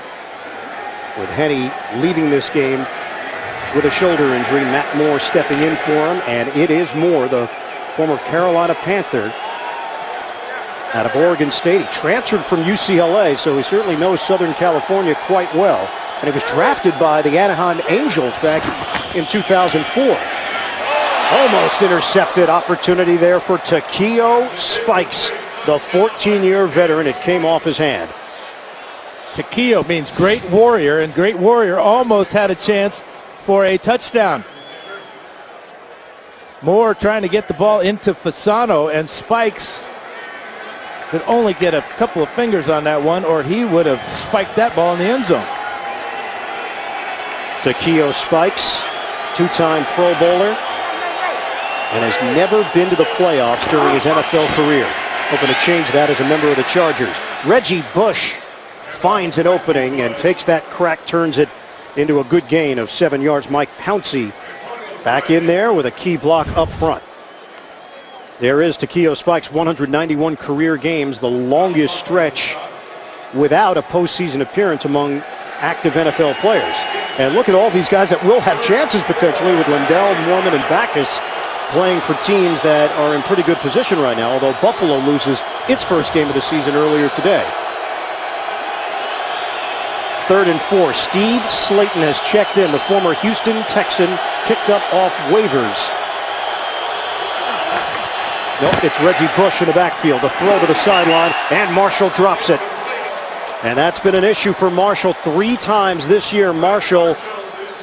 with Henne leading this game with a shoulder injury. Matt Moore stepping in for him, and it is Moore, the former Carolina Panther out of Oregon State. He transferred from UCLA, so he certainly knows Southern California quite well. And he was drafted by the Anaheim Angels back in 2004. Almost intercepted. Opportunity there for Takeo Spikes, the 14-year veteran. It came off his hand. Takeo means great warrior, and great warrior almost had a chance for a touchdown. Moore trying to get the ball into Fasano, and Spikes could only get a couple of fingers on that one, or he would have spiked that ball in the end zone. Takeo Spikes, two-time Pro Bowler, and has never been to the playoffs during his NFL career. Hoping to change that as a member of the Chargers. Reggie Bush finds an opening and takes that crack, turns it into a good gain of 7 yards. Mike Pouncey back in there with a key block up front. There is Takeo Spikes, 191 career games, the longest stretch without a postseason appearance among active NFL players. And look at all these guys that will have chances potentially, with Lindell, Mormon, and Backus playing for teams that are in pretty good position right now, although Buffalo loses its first game of the season earlier today. 3rd and 4. Steve Slayton has checked in. The former Houston Texan picked up off waivers. Nope, it's Reggie Bush in the backfield. The throw to the sideline, and Marshall drops it. And that's been an issue for Marshall 3 times this year. Marshall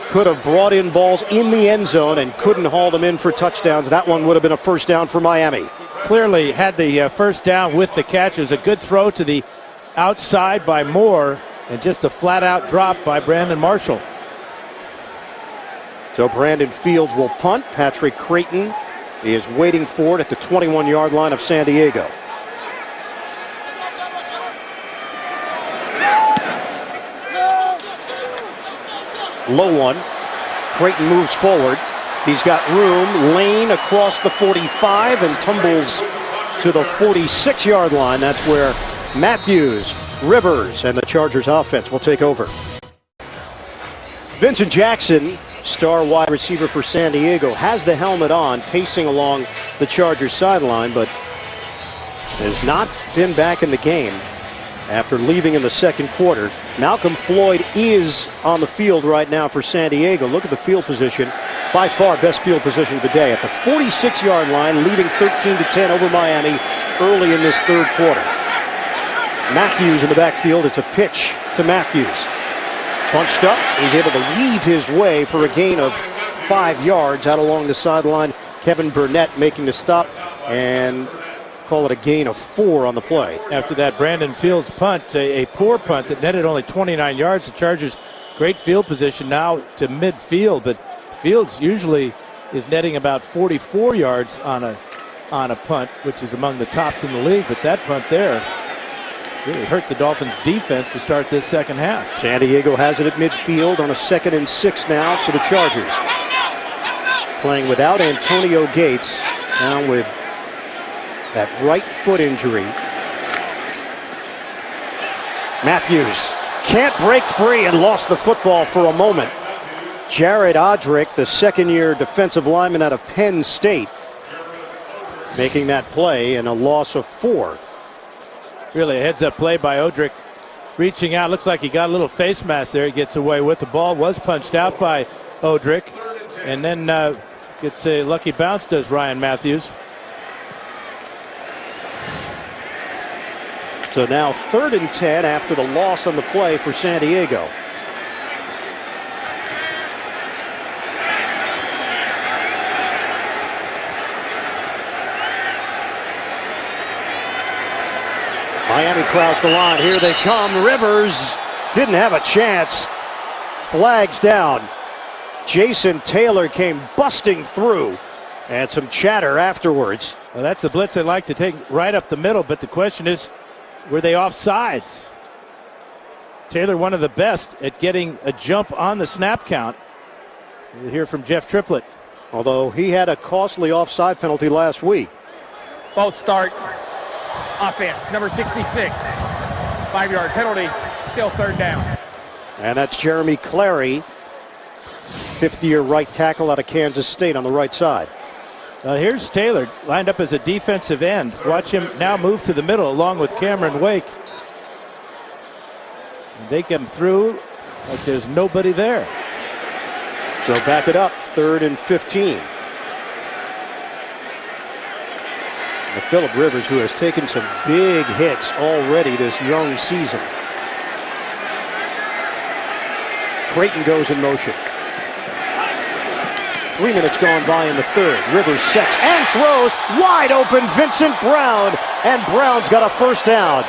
could have brought in balls in the end zone and couldn't haul them in for touchdowns. That one would have been a first down for Miami. Clearly had the first down with the catch. It was a good throw to the outside by Moore, and just a flat-out drop by Brandon Marshall. So Brandon Fields will punt. Patrick Creighton is waiting for it at the 21-yard line of San Diego. Low one. Creighton moves forward. He's got room. Lane across the 45 and tumbles to the 46-yard line. That's where Matthews, Rivers, and the Chargers offense will take over. Vincent Jackson, star wide receiver for San Diego, has the helmet on, pacing along the Chargers sideline, but has not been back in the game after leaving in the second quarter. Malcolm Floyd is on the field right now for San Diego. Look at the field position. By far best field position of the day at the 46-yard line, leading 13-10 over Miami early in this third quarter. Matthews in the backfield. It's a pitch to Matthews. Bunched up. He's able to weave his way for a gain of 5 yards out along the sideline. Kevin Burnett making the stop and call it a gain of 4 on the play. After that Brandon Fields punt, a poor punt that netted only 29 yards. The Chargers great field position now to midfield, but Fields usually is netting about 44 yards on a punt, which is among the tops in the league. But that punt there really hurt the Dolphins defense to start this second half. San Diego has it at midfield on a 2nd and 6 now for the Chargers. Playing without Antonio Gates, now with that right foot injury. Matthews can't break free and lost the football for a moment. Jared Odrick, the second-year defensive lineman out of Penn State, making that play, and a loss of 4. Really a heads-up play by Odrick, reaching out. Looks like he got a little face mask there. He gets away with the ball. Was punched out by Odrick, and then gets a lucky bounce, does Ryan Matthews. So now 3rd and 10 after the loss on the play for San Diego. Miami crowds the line. Here they come. Rivers didn't have a chance. Flags down. Jason Taylor came busting through, and some chatter afterwards. Well, that's the blitz they like to take right up the middle, but the question is, were they offsides? Taylor, one of the best at getting a jump on the snap count. We'll hear from Jeff Triplett. Although he had a costly offside penalty last week. False start. Offense, number 66. 5-yard penalty. Still third down. And that's Jeremy Clary, 50-year right tackle out of Kansas State on the right side. Here's Taylor lined up as a defensive end. Watch him now move to the middle along with Cameron Wake. They come through like there's nobody there. So back it up, 3rd and 15. And Phillip Rivers, who has taken some big hits already this young season. Creighton goes in motion. 3 minutes gone by in the 3rd. Rivers sets and throws. Wide open Vincent Brown. And Brown's got a first down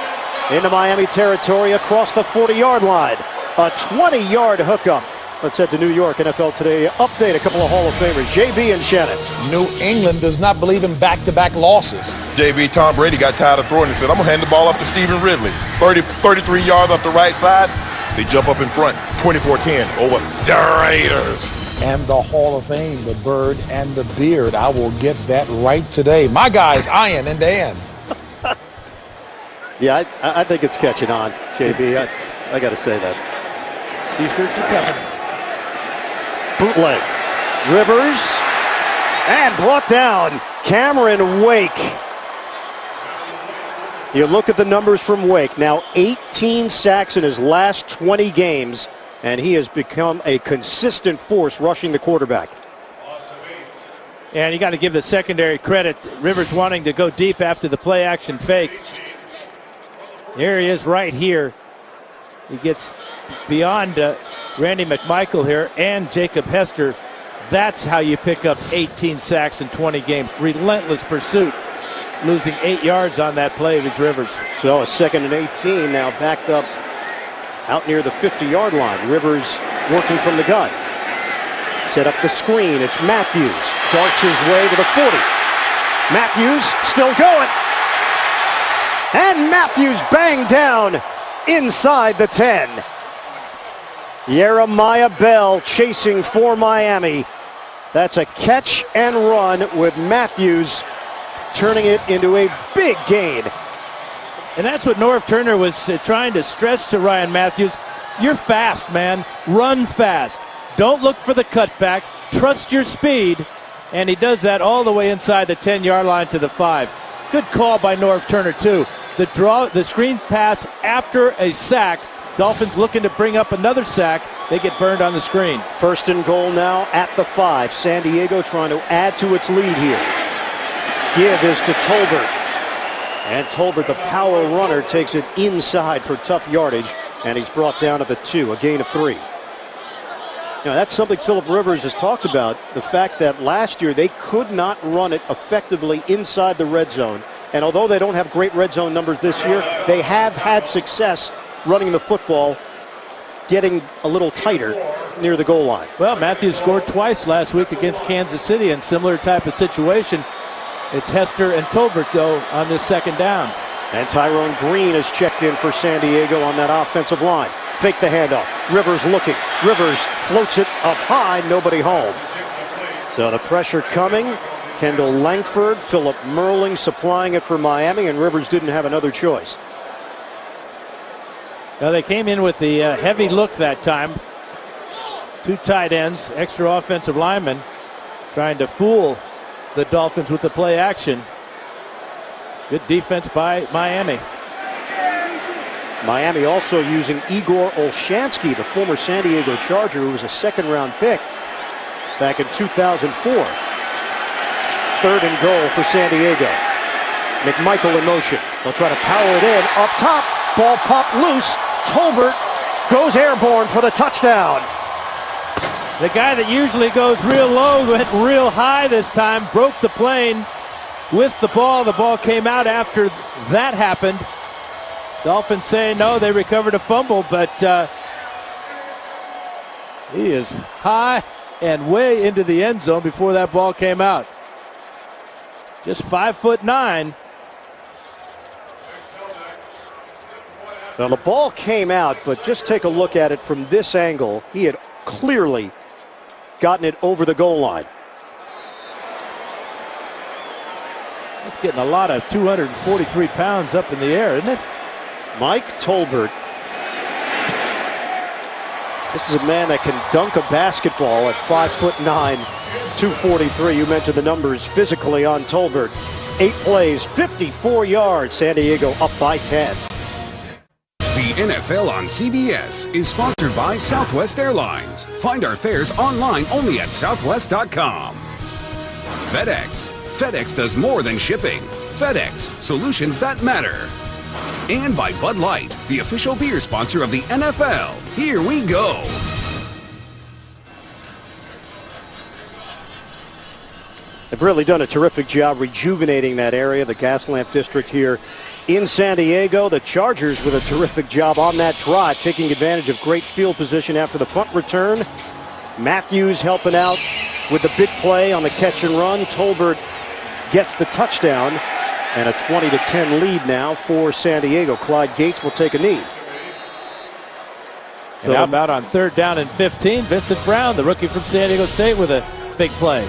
into Miami territory across the 40-yard line. A 20-yard hookup. Let's head to New York. NFL Today update. A couple of Hall of Famers. JB and Shannon. New England does not believe in back-to-back losses. JB, Tom Brady got tired of throwing and said, I'm going to hand the ball off to Stephen Ridley. 33 yards off the right side. They jump up in front. 24-10 over the Raiders. And the Hall of Fame, the bird and the beard. I will get that right today. My guys, Ian and Dan. Yeah, I think it's catching on, JB. I got to say that. T-shirts are coming. Bootleg. Rivers. And brought down. Cameron Wake. You look at the numbers from Wake. Now 18 sacks in his last 20 games. And he has become a consistent force rushing the quarterback. And you got to give the secondary credit. Rivers wanting to go deep after the play action fake. There he is right here. He gets beyond Randy McMichael here and Jacob Hester. That's how you pick up 18 sacks in 20 games. Relentless pursuit. Losing 8 yards on that play of his Rivers. So a 2nd and 18 now backed up out near the 50-yard line. Rivers working from the gun. Set up the screen. It's Matthews. Darts his way to the 40. Matthews still going. And Matthews banged down inside the 10. Jeremiah Bell chasing for Miami. That's a catch and run with Matthews turning it into a big gain. And that's what Norv Turner was trying to stress to Ryan Matthews. You're fast, man. Run fast. Don't look for the cutback. Trust your speed. And he does that all the way inside the 10-yard line to the 5. Good call by Norv Turner, too. The screen pass after a sack. Dolphins looking to bring up another sack. They get burned on the screen. 1st and goal now at the 5. San Diego trying to add to its lead here. Give is to Tolbert. And Tolbert, the power runner, takes it inside for tough yardage. And he's brought down to the 2, a gain of 3. Now, that's something Phillip Rivers has talked about, the fact that last year they could not run it effectively inside the red zone. And although they don't have great red zone numbers this year, they have had success running the football, getting a little tighter near the goal line. Well, Matthews scored twice last week against Kansas City in similar type of situation. It's Hester and Tolbert, though, on this 2nd down. And Tyrone Green is checked in for San Diego on that offensive line. Fake the handoff. Rivers looking. Rivers floats it up high. Nobody home. So the pressure coming. Kendall Langford, Philip Merling supplying it for Miami, and Rivers didn't have another choice. Now they came in with the heavy look that time. 2 tight ends, extra offensive linemen, trying to fool the Dolphins with the play action. Good defense by Miami. Miami also using Igor Olshansky, the former San Diego Charger, who was a 2nd-round pick back in 2004. 3rd and goal for San Diego. McMichael in motion. They'll try to power it in. Up top, ball popped loose. Tolbert goes airborne for the touchdown. The guy that usually goes real low went real high this time, broke the plane with the ball. The ball came out after that happened. Dolphins say no, they recovered a fumble, but he is high and way into the end zone before that ball came out. Just 5'9". Now the ball came out, but just take a look at it from this angle. He had clearly gotten it over the goal line. That's getting a lot of 243 pounds up in the air, isn't it? Mike Tolbert. This is a man that can dunk a basketball at 5'9", 243. You mentioned the numbers physically on Tolbert. 8 plays, 54 yards. San Diego up by 10. The NFL on CBS is sponsored by Southwest Airlines. Find our fares online only at southwest.com. FedEx. FedEx does more than shipping. FedEx, solutions that matter. And by Bud Light, the official beer sponsor of the NFL. Here we go. They've really done a terrific job rejuvenating that area, the Gaslamp District here in San Diego. The Chargers with a terrific job on that drive, taking advantage of great field position after the punt return. Matthews helping out with the big play on the catch and run. Tolbert gets the touchdown, and a 20-10 lead now for San Diego. Clyde Gates will take a knee. And how about on 3rd down and 15, Vincent Brown, the rookie from San Diego State, with a big play.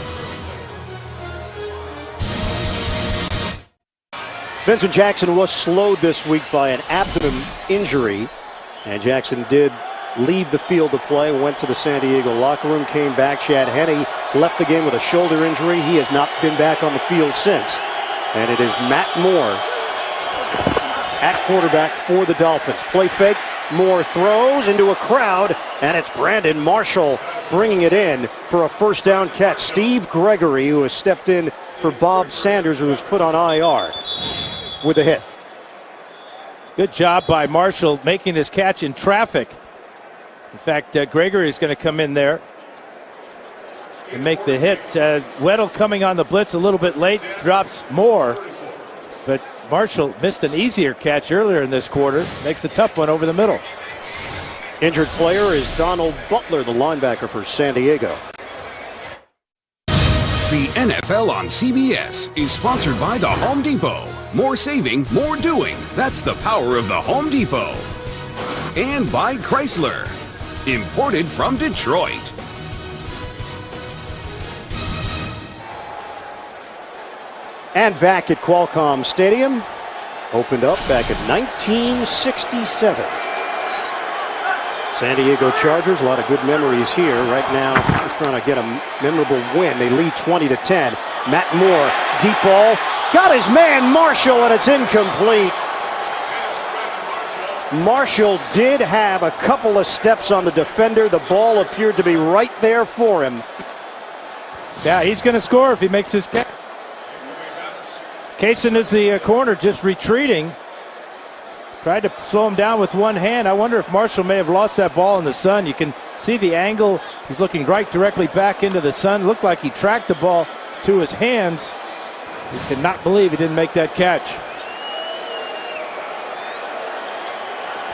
Vincent Jackson was slowed this week by an abdomen injury, and Jackson did leave the field to play, went to the San Diego locker room, came back. Chad Henne left the game with a shoulder injury. He has not been back on the field since. And it is Matt Moore at quarterback for the Dolphins. Play fake, Moore throws into a crowd, and it's Brandon Marshall bringing it in for a first down catch. Steve Gregory, who has stepped in for Bob Sanders, who was put on IR, with a hit. Good job by Marshall making this catch in traffic. In fact, Gregory is going to come in there and make the hit. Weddle coming on the blitz a little bit late, drops Moore. But Marshall missed an easier catch earlier in this quarter. Makes a tough one over the middle. Injured player is Donald Butler, the linebacker for San Diego. The NFL on CBS is sponsored by the Home Depot. More saving, more doing. That's the power of the Home Depot. And by Chrysler. Imported from Detroit. And back at Qualcomm Stadium, opened up back in 1967. San Diego Chargers, a lot of good memories here. Right now, just trying to get a memorable win. They lead 20-10. Matt Moore, deep ball, got his man Marshall, and it's incomplete. Marshall did have a couple of steps on the defender. The ball appeared to be right there for him. Yeah, he's going to score if he makes his catch. Kaysen is the corner, just retreating. Tried to slow him down with one hand. I wonder if Marshall may have lost that ball in the sun. You can see the angle. He's looking right directly back into the sun. Looked like he tracked the ball to his hands. He could not believe he didn't make that catch.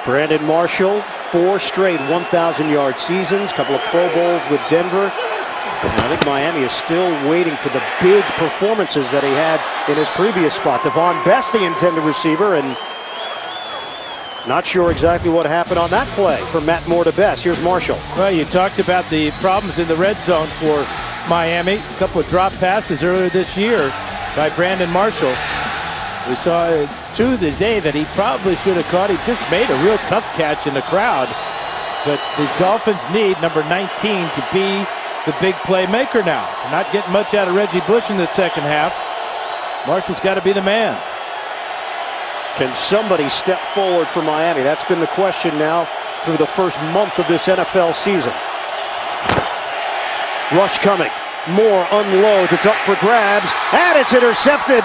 Brandon Marshall, 4 straight 1,000-yard seasons, couple of Pro Bowls with Denver. And I think Miami is still waiting for the big performances that he had in his previous spot. Devon Best, the intended receiver, and not sure exactly what happened on that play from Matt Moore to Best. Here's Marshall. Well, you talked about the problems in the red zone for Miami. A couple of drop passes earlier this year by Brandon Marshall. We saw two today that he probably should have caught. He just made a real tough catch in the crowd. But the Dolphins need number 19 to be the big playmaker now. Not getting much out of Reggie Bush in the second half. Marshall's got to be the man. Can somebody step forward for Miami? That's been the question now through the first month of this NFL season. Rush coming. Moore unloads. It's up for grabs, and it's intercepted.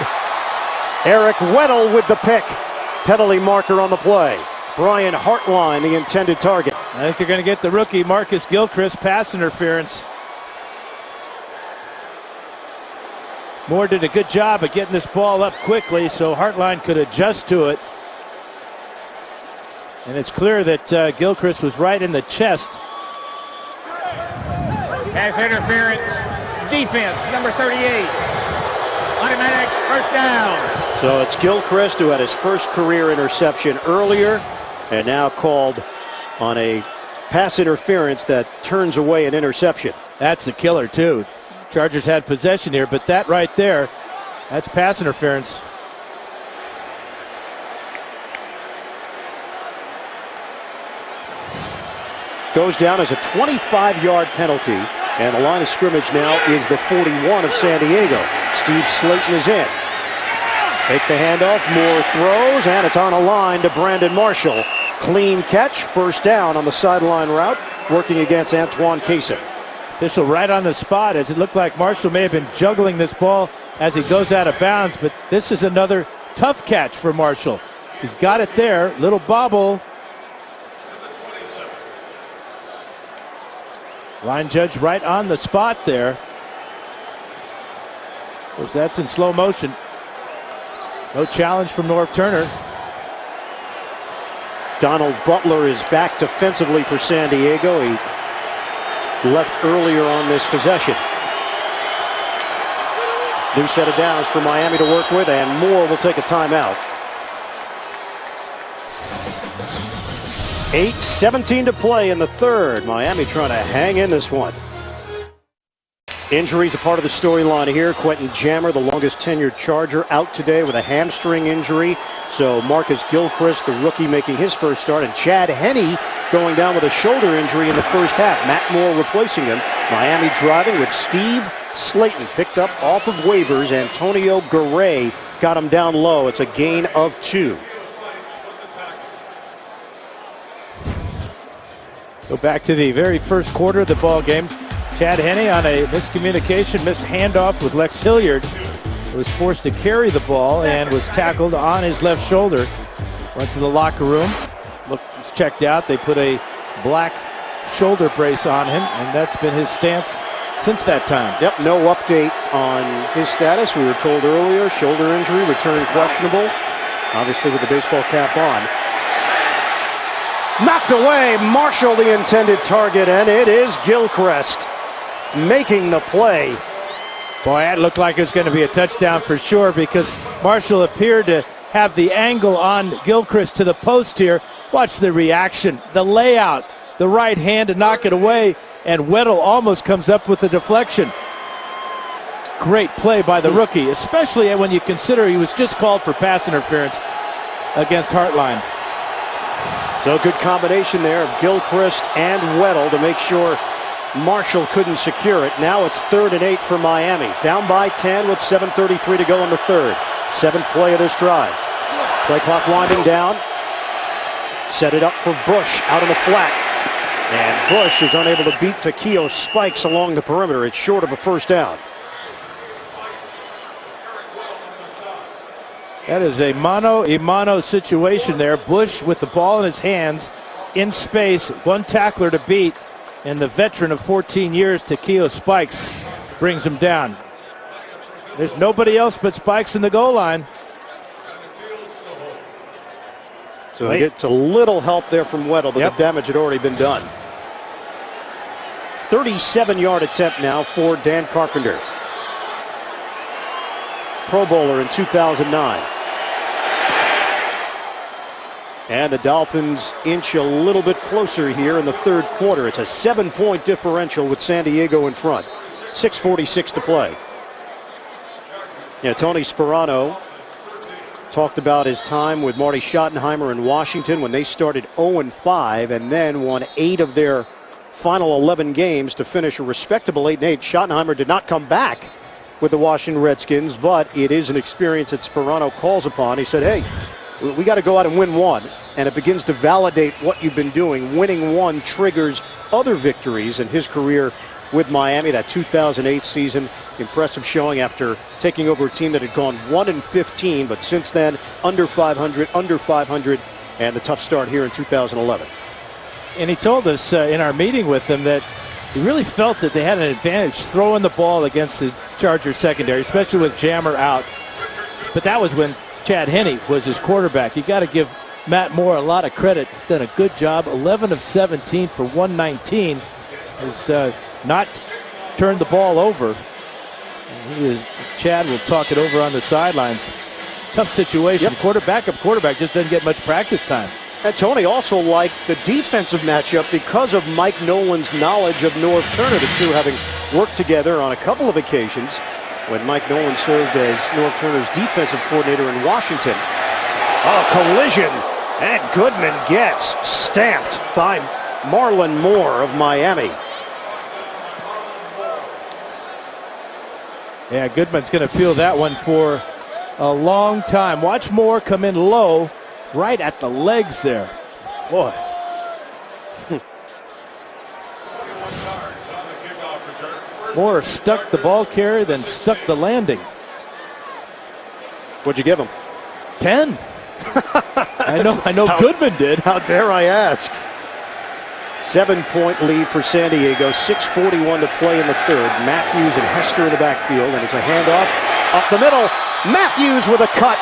Eric Weddle with the pick. Penalty marker on the play. Brian Hartline, the intended target. I think they're going to get the rookie Marcus Gilchrist pass interference. Moore did a good job of getting this ball up quickly so Hartline could adjust to it. And it's clear that Gilchrist was right in the chest. Pass interference. Defense, number 38. Automatic first down. So it's Gilchrist, who had his first career interception earlier, and now called on a pass interference that turns away an interception. That's the killer, too. Chargers had possession here, but that right there That's pass interference. Goes down as a 25-yard penalty, and the line of scrimmage now is the 41 of San Diego. Steve Slayton is in. Take the handoff, Moore throws, and it's on a line to Brandon Marshall. Clean catch, first down on the sideline route, working against Antoine Cason. Official right on the spot, as it looked like Marshall may have been juggling this ball as he goes out of bounds, but this is another tough catch for Marshall. He's got it there, little bobble. Line judge right on the spot there. Of course, that's in slow motion. No challenge from Norv Turner. Donald Butler is back defensively for San Diego. He left earlier on this possession. New set of downs for Miami to work with, and Moore will take a timeout. 8:17 to play in the third. Miami trying to hang in this one. Injuries a part of the storyline here. Quentin Jammer, the longest tenured Charger, out today with a hamstring injury. So Marcus Gilchrist, the rookie, making his first start, and Chad Henne going down with a shoulder injury in the first half. Matt Moore replacing him. Miami driving with Steve Slayton, picked up off of waivers. Antonio Garay got him down low. It's a gain of 2. Go back to the very first quarter of the ball game. Chad Henne on a miscommunication, missed handoff with Lex Hilliard. Was forced to carry the ball and was tackled on his left shoulder. Went to the locker room. Was checked out. They put a black shoulder brace on him, and that's been his stance since that time. Yep, no update on his status. We were told earlier, shoulder injury, return questionable. Obviously with the baseball cap on. Knocked away, Marshall the intended target, and it is Gilchrist making the play. Boy, that looked like it was going to be a touchdown for sure, because Marshall appeared to have the angle on Gilchrist to the post here. Watch the reaction, the layout, the right hand to knock it away, and Weddle almost comes up with a deflection. Great play by the rookie, especially when you consider he was just called for pass interference against Hartline. So good combination there of Gilchrist and Weddle to make sure Marshall couldn't secure it. Now it's 3rd and 8 for Miami. Down by 10 with 7:33 to go in the third. 7th play of this drive. Play clock winding down. Set it up for Bush out on the flat. And Bush is unable to beat Takeo Spikes along the perimeter. It's short of a first down. That is a mano-a-mano situation there. Bush with the ball in his hands, in space, one tackler to beat, and the veteran of 14 years, Takeo Spikes, brings him down. There's nobody else but Spikes in the goal line. So he gets a little help there from Weddle, but the damage had already been done. 37-yard attempt now for Dan Carpenter. Pro Bowler in 2009. And the Dolphins inch a little bit closer here in the third quarter. It's a 7-point differential with San Diego in front. 6:46 to play. Yeah, Tony Sperano talked about his time with Marty Schottenheimer in Washington when they started 0-5 and then won 8 of their final 11 games to finish a respectable 8-8. Schottenheimer did not come back with the Washington Redskins, but it is an experience that Sperano calls upon. He said, hey, we got to go out and win one, and it begins to validate what you've been doing. Winning one triggers other victories in his career with Miami. That 2008 season, impressive showing after taking over a team that had gone 1-15, but since then, under 500, and the tough start here in 2011. And he told us in our meeting with him that he really felt that they had an advantage throwing the ball against his Chargers secondary, especially with Jammer out. But that was when Chad Henne was his quarterback. You got to give Matt Moore a lot of credit. He's done a good job. 11 of 17 for 119. Has not turned the ball over. And Chad will talk it over on the sidelines. Tough situation. Backup quarterback just doesn't get much practice time. And Tony also liked the defensive matchup because of Mike Nolan's knowledge of Norv Turner, the two having worked together on a couple of occasions. when Mike Nolan served as Norv Turner's defensive coordinator in Washington. Oh, collision, and Goodman gets stamped by Marlon Moore of Miami. Yeah, Goodman's going to feel that one for a long time. Watch Moore come in low, right at the legs there. Boy. Moore stuck the ball carrier, then stuck the landing. What'd you give him? 10. I know Goodman did. How dare I ask? 7-point lead for San Diego. 6:41 to play in the third. Matthews and Hester in the backfield, and it's a handoff up the middle. Matthews with a cut.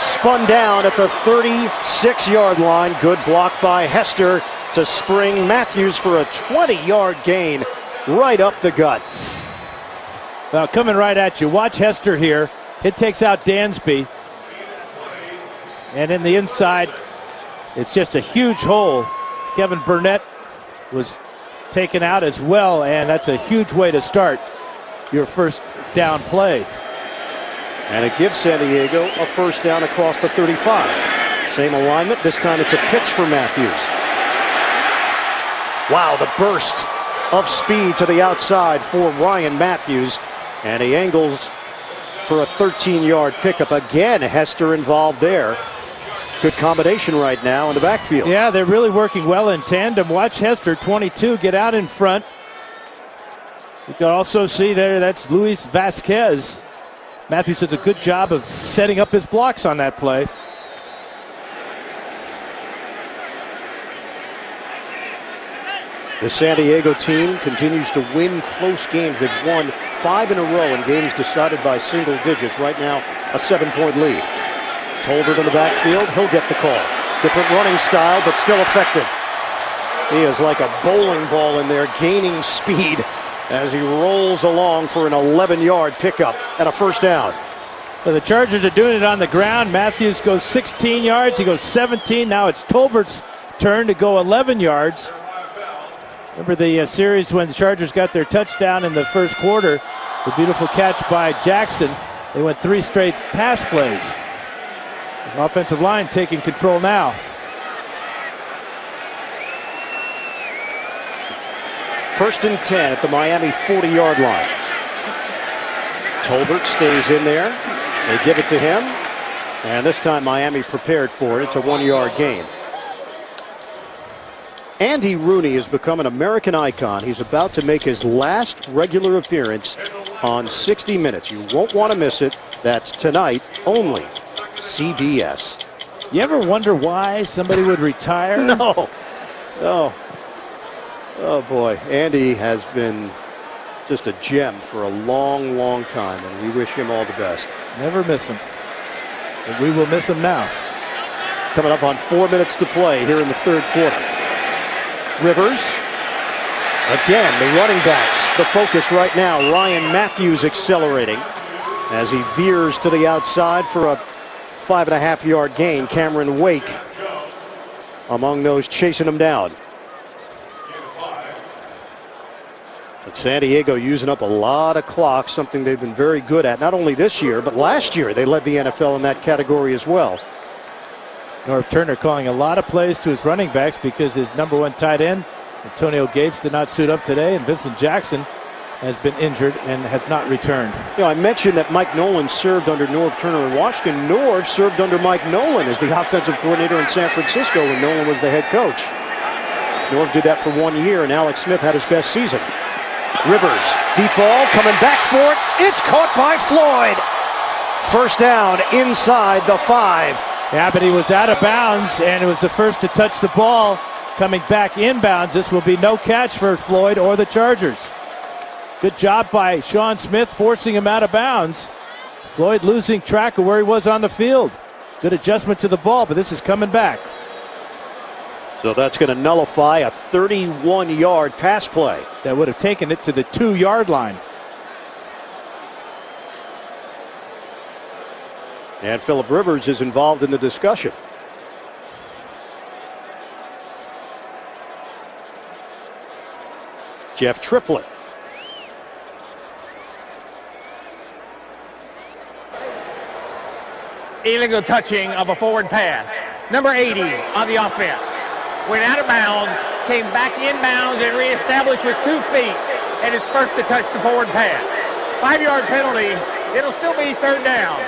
Spun down at the 36-yard line. Good block by Hester to spring Matthews for a 20-yard gain right up the gut. Well, coming right at you. Watch Hester here. It takes out Dansby. And in the inside, it's just a huge hole. Kevin Burnett was taken out as well, and that's a huge way to start your first down play. And it gives San Diego a first down across the 35. Same alignment. This time it's a pitch for Matthews. Wow, the burst of speed to the outside for Ryan Matthews. And he angles for a 13-yard pickup. Again, Hester involved there. Good combination right now in the backfield. Yeah, they're really working well in tandem. Watch Hester, 22, get out in front. You can also see there, that's Luis Vasquez. Matthews does a good job of setting up his blocks on that play. The San Diego team continues to win close games. They've won 5 in a row in games decided by single digits. Right now, a 7-point lead. Tolbert in the backfield. He'll get the call. Different running style, but still effective. He is like a bowling ball in there, gaining speed as he rolls along for an 11-yard pickup and a first down. So the Chargers are doing it on the ground. Matthews goes 16 yards. He goes 17. Now it's Tolbert's turn to go 11 yards. Remember the series when the Chargers got their touchdown in the first quarter, the beautiful catch by Jackson. They went 3 straight pass plays. The offensive line taking control now. First and 10 at the Miami 40-yard line. Tolbert stays in there. They give it to him. And this time Miami prepared for it. It's a 1-yard gain. Andy Rooney has become an American icon. He's about to make his last regular appearance on 60 Minutes. You won't want to miss it. That's tonight only. CBS. You ever wonder why somebody would retire? No. Oh boy. Andy has been just a gem for a long, long time, and we wish him all the best. Never miss him. But we will miss him now. Coming up on 4 minutes to play here in the third quarter. Rivers. Again, the running backs. The focus right now. Ryan Matthews accelerating as he veers to the outside for a 5.5-yard gain. Cameron Wake among those chasing him down. But San Diego using up a lot of clock, something they've been very good at, not only this year, but last year they led the NFL in that category as well. Norv Turner calling a lot of plays to his running backs because his number 1 tight end, Antonio Gates, did not suit up today, and Vincent Jackson has been injured and has not returned. You know, I mentioned that Mike Nolan served under Norv Turner in Washington. Norv served under Mike Nolan as the offensive coordinator in San Francisco when Nolan was the head coach. Norv did that for 1 year, and Alex Smith had his best season. Rivers, deep ball, coming back for it. It's caught by Floyd. First down inside the 5. Yeah, but he was out of bounds, and it was the first to touch the ball coming back inbounds. This will be no catch for Floyd or the Chargers. Good job by Sean Smith forcing him out of bounds. Floyd losing track of where he was on the field. Good adjustment to the ball, but this is coming back. So that's going to nullify a 31-yard pass play. That would have taken it to the 2-yard line. And Phillip Rivers is involved in the discussion. Jeff Triplett. illegal touching of a forward pass. Number 80 on the offense. Went out of bounds, came back inbounds, and reestablished with 2 feet, and is first to touch the forward pass. 5-yard penalty. It'll still be third down.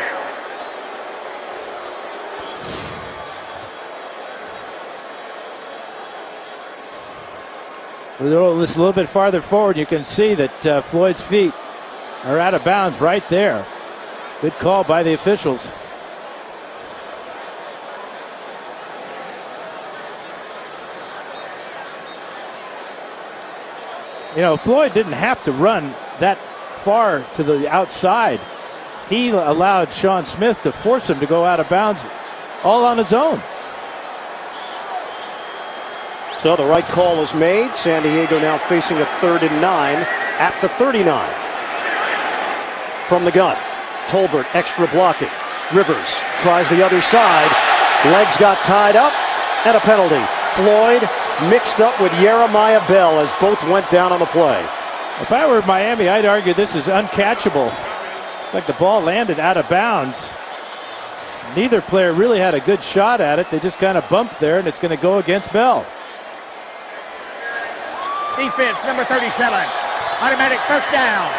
With a little bit farther forward, you can see that Floyd's feet are out of bounds right there. Good call by the officials. You know, Floyd didn't have to run that far to the outside. He allowed Sean Smith to force him to go out of bounds all on his own. So the right call is made. San Diego now facing a 3rd and 9 at the 39. From the gun, Tolbert extra blocking. Rivers tries the other side. Legs got tied up and a penalty. Floyd mixed up with Jeremiah Bell as both went down on the play. If I were Miami, I'd argue this is uncatchable. Like the ball landed out of bounds. Neither player really had a good shot at it. They just kind of bumped there, and it's going to go against Bell. Defense, number 37. Automatic first down.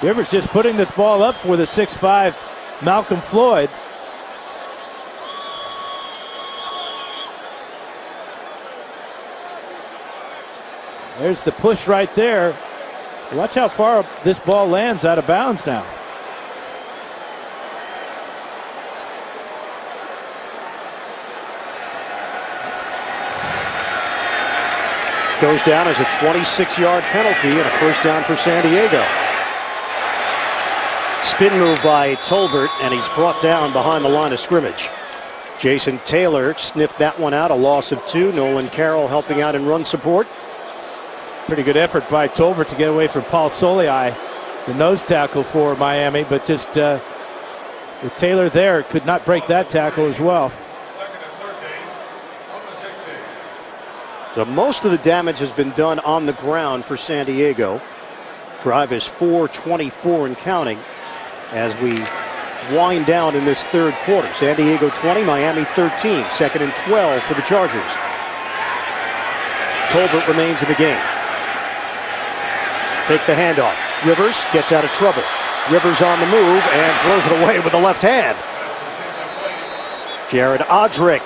Rivers just putting this ball up for the 6'5" Malcolm Floyd. There's the push right there. Watch how far this ball lands out of bounds now. Goes down as a 26-yard penalty and a first down for San Diego. Spin move by Tolbert, and he's brought down behind the line of scrimmage. Jason Taylor sniffed that one out, a loss of 2. Nolan Carroll helping out in run support. Pretty good effort by Tolbert to get away from Paul Soliai, the nose tackle for Miami, but just with Taylor there, could not break that tackle as well. So most of the damage has been done on the ground for San Diego. Drive is 4:24 and counting as we wind down in this third quarter. San Diego 20, Miami 13. 2nd and 12 for the Chargers. Tolbert remains in the game. Take the handoff. Rivers gets out of trouble. Rivers on the move and throws it away with the left hand. Jared Odrick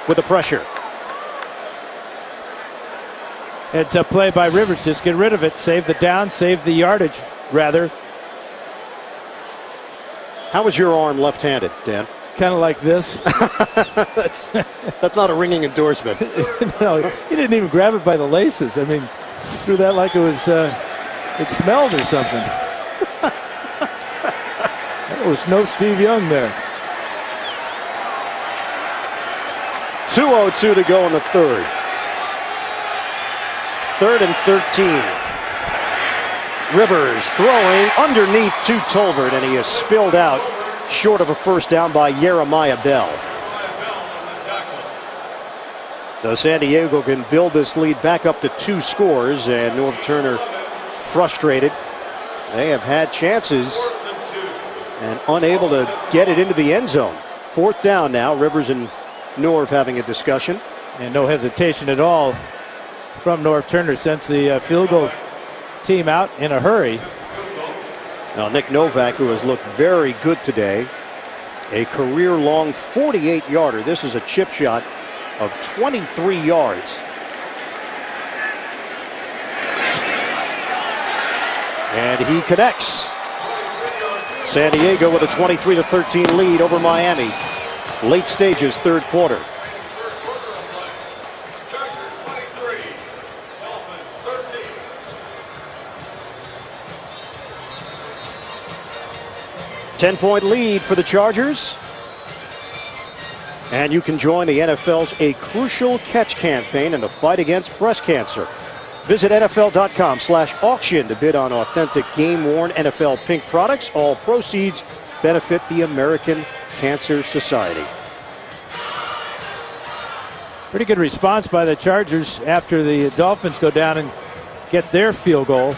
with the pressure. It's a play by Rivers. Just get rid of it. Save the down. Save the yardage, rather. How was your arm left-handed, Dan? Kind of like this. That's not a ringing endorsement. No, he didn't even grab it by the laces. I mean, he threw that like it was, it smelled or something. There was no Steve Young there. 2:02 to go in the third. 3rd and 13. Rivers throwing underneath to Tolbert, and he is spilled out short of a first down by Jeremiah Bell. So San Diego can build this lead back up to 2 scores, and Norv Turner frustrated. They have had chances and unable to get it into the end zone. 4th down now. Rivers and Norv having a discussion. And no hesitation at all from Norv Turner, sends the field goal team out in a hurry. Now Nick Novak, who has looked very good today, a career-long 48-yarder. This is a chip shot of 23 yards. And he connects. San Diego with a 23-13 lead over Miami. Late stages, third quarter. Ten-point lead for the Chargers. And you can join the NFL's A Crucial Catch campaign in the fight against breast cancer. Visit NFL.com/auction to bid on authentic game-worn NFL pink products. All proceeds benefit the American Cancer Society. Pretty good response by the Chargers after the Dolphins go down and get their field goal.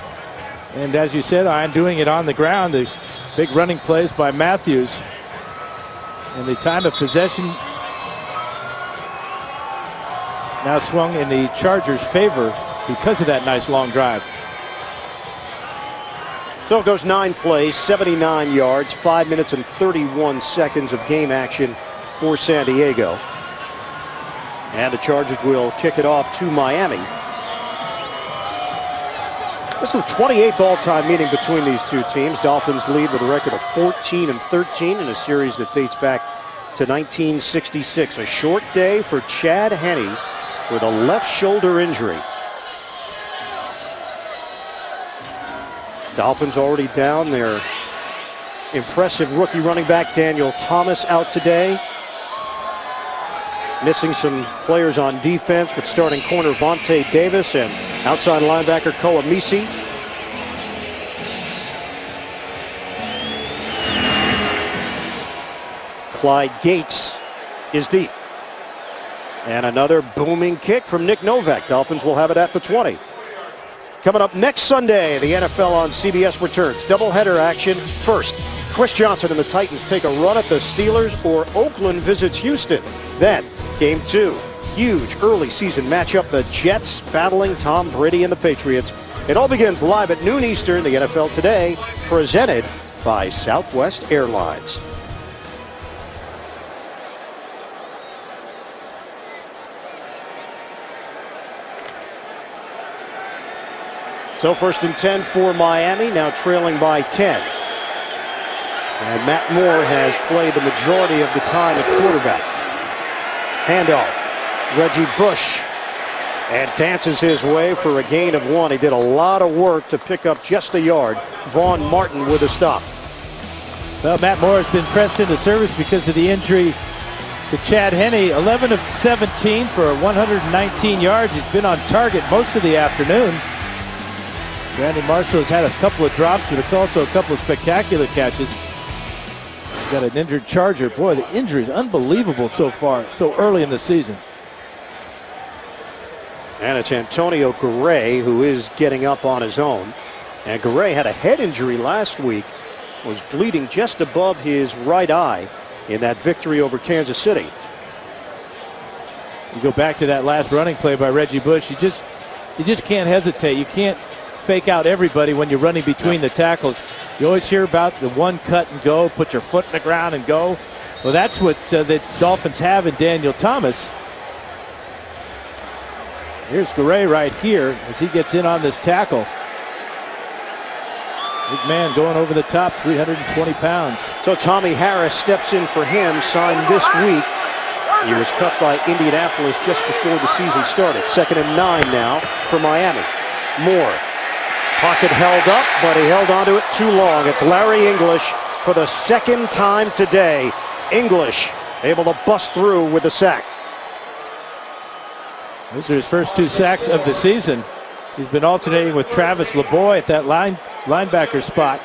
And as you said, I'm doing it on the ground. The big running plays by Matthews. And the time of possession now swung in the Chargers' favor because of that nice long drive. So it goes 9 plays, 79 yards, 5 minutes and 31 seconds of game action for San Diego. And the Chargers will kick it off to Miami. This is the 28th all-time meeting between these two teams. Dolphins lead with a record of 14-13 in a series that dates back to 1966. A short day for Chad Henne with a left shoulder injury. Dolphins already down their impressive rookie running back Daniel Thomas out today. Missing some players on defense with starting corner Vontae Davis and outside linebacker Koa Misi. Clyde Gates is deep. And another booming kick from Nick Novak. Dolphins will have it at the 20. Coming up next Sunday, the NFL on CBS returns. Doubleheader action. First, Chris Johnson and the Titans take a run at the Steelers, or Oakland visits Houston. Then, Game 2. Huge early season matchup. The Jets battling Tom Brady and the Patriots. It all begins live at noon Eastern. The NFL Today, presented by Southwest Airlines. So first and 10 for Miami, now trailing by 10. And Matt Moore has played the majority of the time at quarterback. Handoff. Reggie Bush. And dances his way for a gain of 1. He did a lot of work to pick up just a yard. Vaughn Martin with a stop. Well, Matt Moore has been pressed into service because of the injury to Chad Henne. 11 of 17 for 119 yards. He's been on target most of the afternoon. Randy Marshall has had a couple of drops, but also a couple of spectacular catches. He's got an injured Charger. Boy, the injury is unbelievable so far, so early in the season. And it's Antonio Garay who is getting up on his own. And Garay had a head injury last week, was bleeding just above his right eye in that victory over Kansas City. You go back to that last running play by Reggie Bush. You just can't hesitate. You can't fake out everybody when you're running between the tackles. You always hear about the one cut and go, put your foot in the ground and go. Well, that's what the Dolphins have in Daniel Thomas. Here's Garay right here as he gets in on this tackle. Big man going over the top, 320 pounds. So Tommy Harris steps in for him, signed this week. He was cut by Indianapolis just before the season started. 2nd and 9 now for Miami. Moore. Pocket held up, but he held onto it too long. It's Larry English for the second time today. English able to bust through with a sack. Those are his first 2 sacks of the season. He's been alternating with Travis LeBoy at that linebacker spot.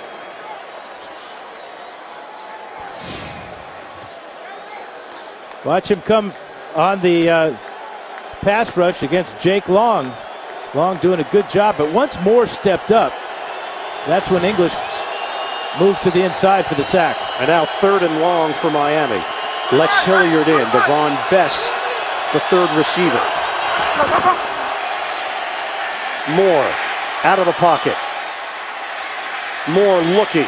Watch him come on the pass rush against Jake Long. Long doing a good job, but once Moore stepped up, that's when English moved to the inside for the sack. And now 3rd and long for Miami. Lex Hilliard in. Devon Bess, the 3rd receiver. Moore out of the pocket. Moore looking.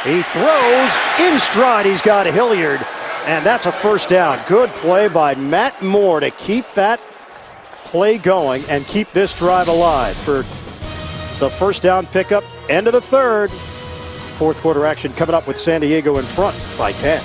He throws in stride. He's got Hilliard, and that's a first down. Good play by Matt Moore to keep that play going and keep this drive alive for the first down pickup. End of the 3rd. 4th quarter action coming up with San Diego in front by 10.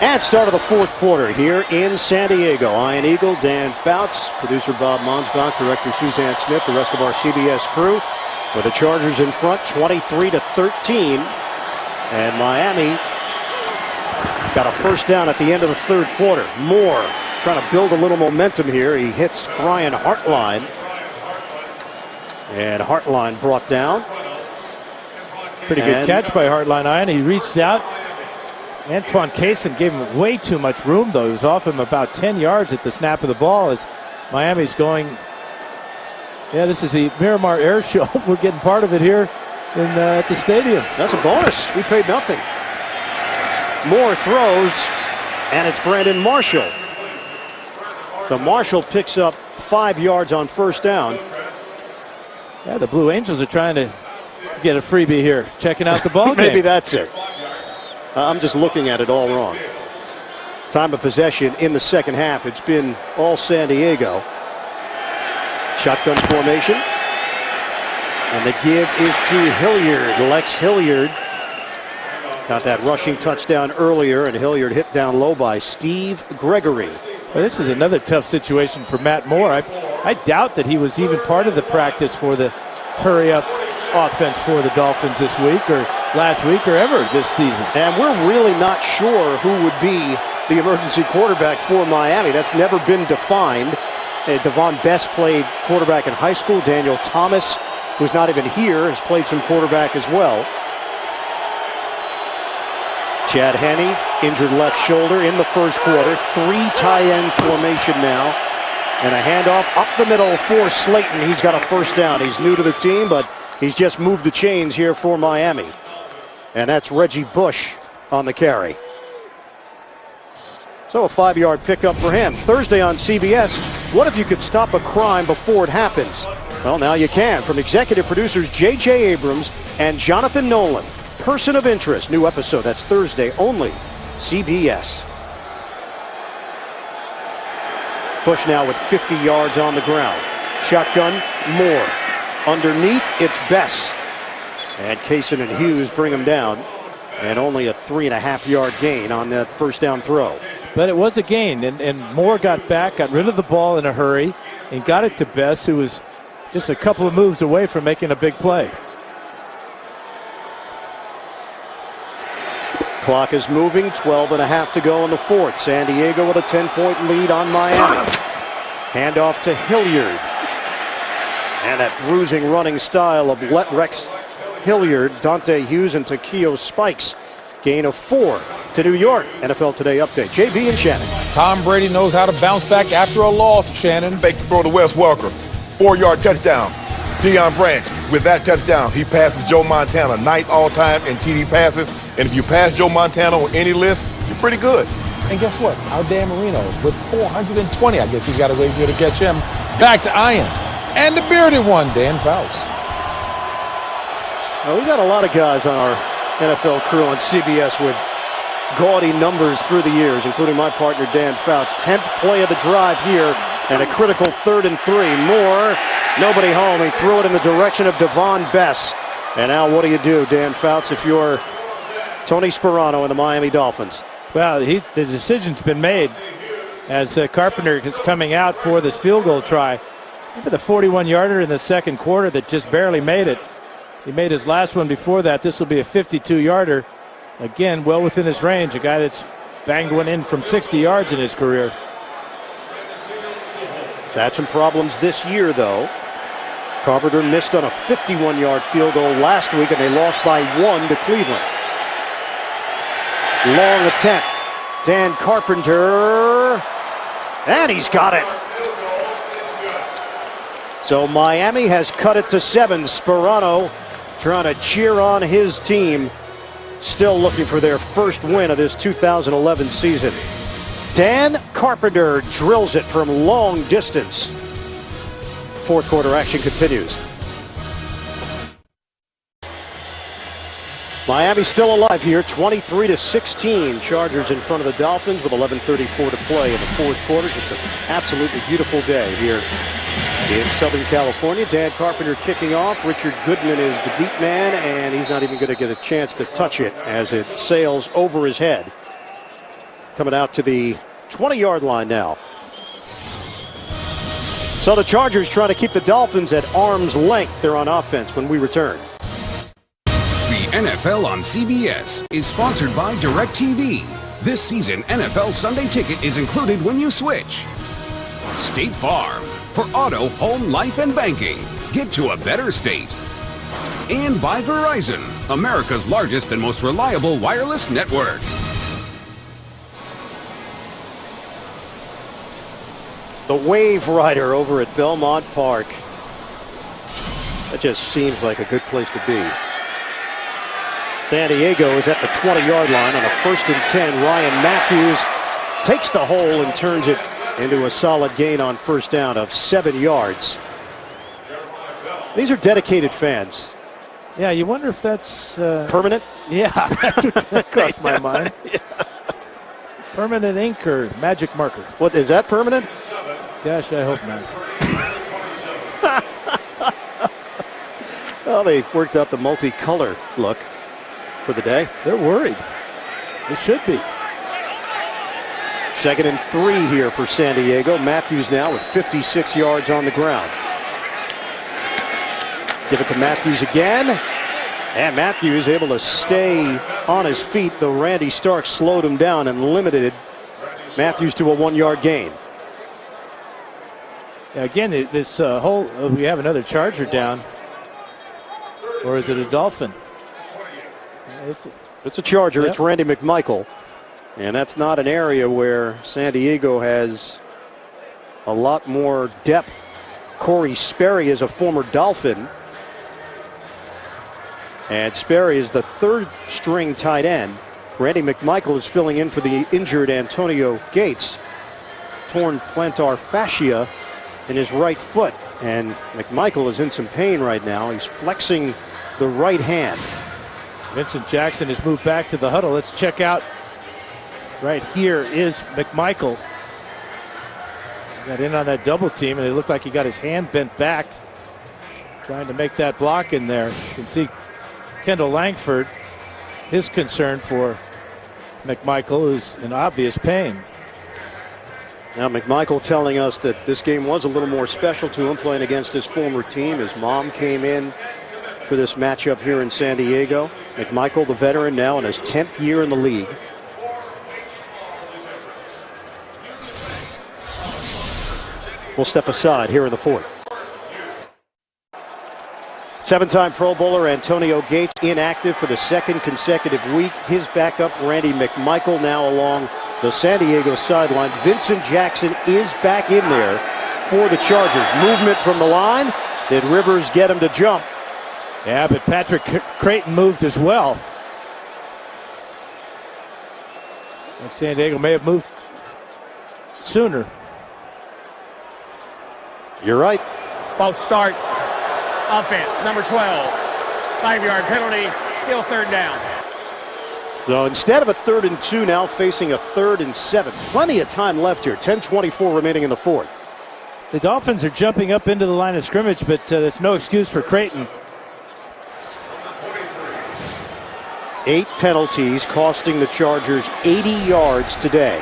And start of the 4th quarter here in San Diego. Ian Eagle, Dan Fouts, producer Bob Monsbach, director Suzanne Smith, the rest of our CBS crew. With the Chargers in front, 23-13. And Miami got a first down at the end of the 3rd quarter. Moore trying to build a little momentum here. He hits Brian Hartline. And Hartline brought down. Pretty good catch by Hardline Iron. He reached out. Antoine Cason gave him way too much room, though. He was off him about 10 yards at the snap of the ball as Miami's going. Yeah, this is the Miramar Air Show. We're getting part of it here at the stadium. That's a bonus. We paid nothing. Moore throws, and it's Brandon Marshall. So Marshall picks up 5 yards on first down. Yeah, the Blue Angels are trying to get a freebie here. Checking out the ball game. Maybe that's it. I'm just looking at it all wrong. Time of possession in the second half. It's been all San Diego. Shotgun formation. And the give is to Hilliard. Lex Hilliard got that rushing touchdown earlier, and Hilliard hit down low by Steve Gregory. Well, this is another tough situation for Matt Moore. I doubt that he was even part of the practice for the hurry-up offense for the Dolphins this week or last week or ever this season. And we're really not sure who would be the emergency quarterback for Miami. That's never been defined. Devon Best played quarterback in high school. Daniel Thomas, who's not even here, has played some quarterback as well. Chad Henne, injured left shoulder in the first quarter. 3 tight end formation now. And a handoff up the middle for Slayton. He's got a first down. He's new to the team, but he's just moved the chains here for Miami. And that's Reggie Bush on the carry. So a 5-yard pickup for him. Thursday on CBS, what if you could stop a crime before it happens? Well, now you can. From executive producers J.J. Abrams and Jonathan Nolan. Person of Interest, new episode. That's Thursday only. CBS. Bush now with 50 yards on the ground. Shotgun, Moore. Underneath, it's Bess. And Cason and Hughes bring him down. And only a 3.5-yard gain on that first down throw. But it was a gain, and Moore got back, got rid of the ball in a hurry, and got it to Bess, who was just a couple of moves away from making a big play. Clock is moving, 12.5 to go in the fourth. San Diego with a 10-point lead on Miami. Handoff to Hilliard. And that bruising running style of Rex Hilliard, Dante Hughes, and Takeo Spikes. Gain of 4 to New York. NFL Today update. JB and Shannon. Tom Brady knows how to bounce back after a loss, Shannon. Fake throw to Wes Welker. 4-yard touchdown. Deion Branch, with that touchdown, he passes Joe Montana, 9th all-time in TD passes. And if you pass Joe Montana on any list, you're pretty good. And guess what? Our Dan Marino with 420. I guess he's got a ways here to catch him. Back to Ian. And the bearded one, Dan Fouts. Well, we got a lot of guys on our NFL crew on CBS with gaudy numbers through the years, including my partner Dan Fouts. 10th play of the drive here, and a critical 3rd and 3. Moore, nobody home. He threw it in the direction of Devon Bess. And now what do, Dan Fouts, if you're Tony Sparano and the Miami Dolphins? Well, the decision's been made as Carpenter is coming out for this field goal try. Remember the 41-yarder in the second quarter that just barely made it? He made his last one before that. This will be a 52-yarder. Again, well within his range. A guy that's banged one in from 60 yards in his career. He's had some problems this year, though. Carpenter missed on a 51-yard field goal last week, and they lost by 1 to Cleveland. Long attempt. Dan Carpenter. And he's got it. So Miami has cut it to 7. Sparano trying to cheer on his team. Still looking for their first win of this 2011 season. Dan Carpenter drills it from long distance. Fourth quarter action continues. Miami still alive here, 23-16. Chargers in front of the Dolphins with 11:34 to play in the fourth quarter. Just an absolutely beautiful day here in Southern California. Dan Carpenter kicking off. Richard Goodman is the deep man, and he's not even going to get a chance to touch it as it sails over his head. Coming out to the 20-yard line now. So the Chargers trying to keep the Dolphins at arm's length. They're on offense when we return. The NFL on CBS is sponsored by DirecTV. This season, NFL Sunday Ticket is included when you switch. State Farm. For auto, home, life, and banking. Get to a better state. and by Verizon, America's largest and most reliable wireless network. The Wave Rider over at Belmont Park. That just seems like a good place to be. San Diego is at the 20-yard line on a 1st and 10. Ryan Matthews takes the hole and turns it into a solid gain on 1st down of 7 yards. These are dedicated fans. Yeah, you wonder if that's permanent? Yeah, that's what crossed my mind. Yeah. Permanent ink or magic marker? What, is that permanent? Gosh, I hope not. Well, they worked out the multicolor look for the day. They're worried. They should be. 2nd and 3 here for San Diego. Matthews now with 56 yards on the ground. Give it to Matthews again. And Matthews able to stay on his feet, though Randy Stark slowed him down and limited Matthews to a 1-yard gain. Yeah, again, this whole, we have another Charger down. Or is it a Dolphin? It's a Charger. Yep. It's Randy McMichael. And that's not an area where San Diego has a lot more depth. Corey Sperry is a former Dolphin. And Sperry is the 3rd-string tight end. Randy McMichael is filling in for the injured Antonio Gates. Torn plantar fascia in his right foot. And McMichael is in some pain right now. He's flexing the right hand. Vincent Jackson has moved back to the huddle. Let's check out. Right here is McMichael. Got in on that double team, and it looked like he got his hand bent back, trying to make that block in there. You can see Kendall Langford, his concern for McMichael, who's in obvious pain. Now McMichael telling us that this game was a little more special to him, playing against his former team. His mom came in for this matchup here in San Diego. McMichael, the veteran, now in his 10th year in the league. We'll step aside here in the 4th. 7-time Pro Bowler Antonio Gates inactive for the 2nd consecutive week. His backup, Randy McMichael, now along the San Diego sideline. Vincent Jackson is back in there for the Chargers. Movement from the line. Did Rivers get him to jump? Yeah, but Patrick Creighton moved as well. And San Diego may have moved sooner. You're right. False start. Offense, number 12. 5-yard penalty, still 3rd down. So instead of a 3rd and 2, now facing a 3rd and 7. Plenty of time left here. 10:24 remaining in the 4th. The Dolphins are jumping up into the line of scrimmage, but there's no excuse for Creighton. 8 penalties costing the Chargers 80 yards today.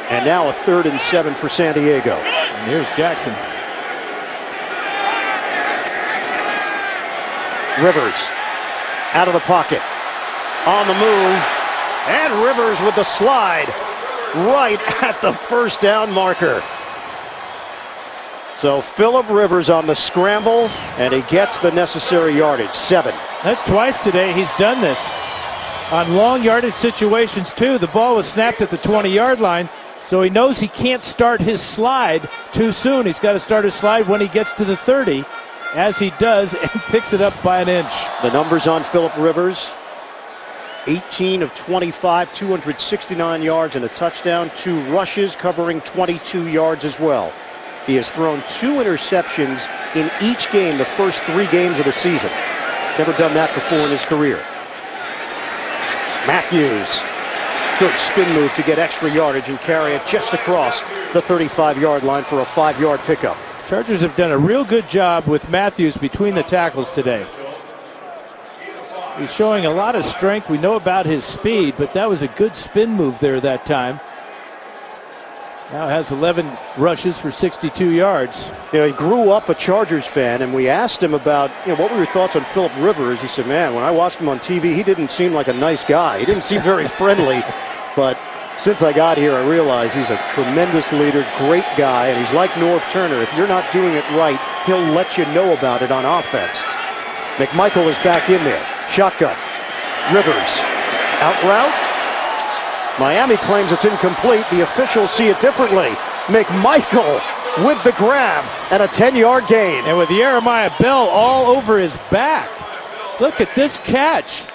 And now a 3rd and 7 for San Diego. And here's Jackson. Rivers out of the pocket, on the move, and Rivers with the slide right at the 1st down marker. So Phillip Rivers on the scramble, and he gets the necessary yardage, 7. That's twice today he's done this. On long yardage situations too, the ball was snapped at the 20-yard line, so he knows he can't start his slide too soon. He's got to start his slide when he gets to the 30, as he does, and picks it up by an inch. The numbers on Phillip Rivers: 18 of 25, 269 yards and a touchdown, 2 rushes covering 22 yards as well. He has thrown 2 interceptions in each game the first 3 games of the season. Never done that before in his career. Matthews, good spin move to get extra yardage and carry it just across the 35-yard line for a 5-yard pickup. Chargers have done a real good job with Matthews between the tackles today. He's showing a lot of strength. We know about his speed, but that was a good spin move there that time. Now has 11 rushes for 62 yards. You know, he grew up a Chargers fan, and we asked him about, what were your thoughts on Phillip Rivers? He said, man, when I watched him on TV, he didn't seem like a nice guy. He didn't seem very friendly, but Since I got here, I realized he's a tremendous leader, great guy, and he's like Norv Turner. If you're not doing it right, he'll let you know about it on offense. McMichael is back in there. Shotgun. Rivers. Out route. Miami claims it's incomplete. The officials see it differently. McMichael with the grab and a 10-yard gain. And with Jeremiah Bell all over his back. Look at this catch.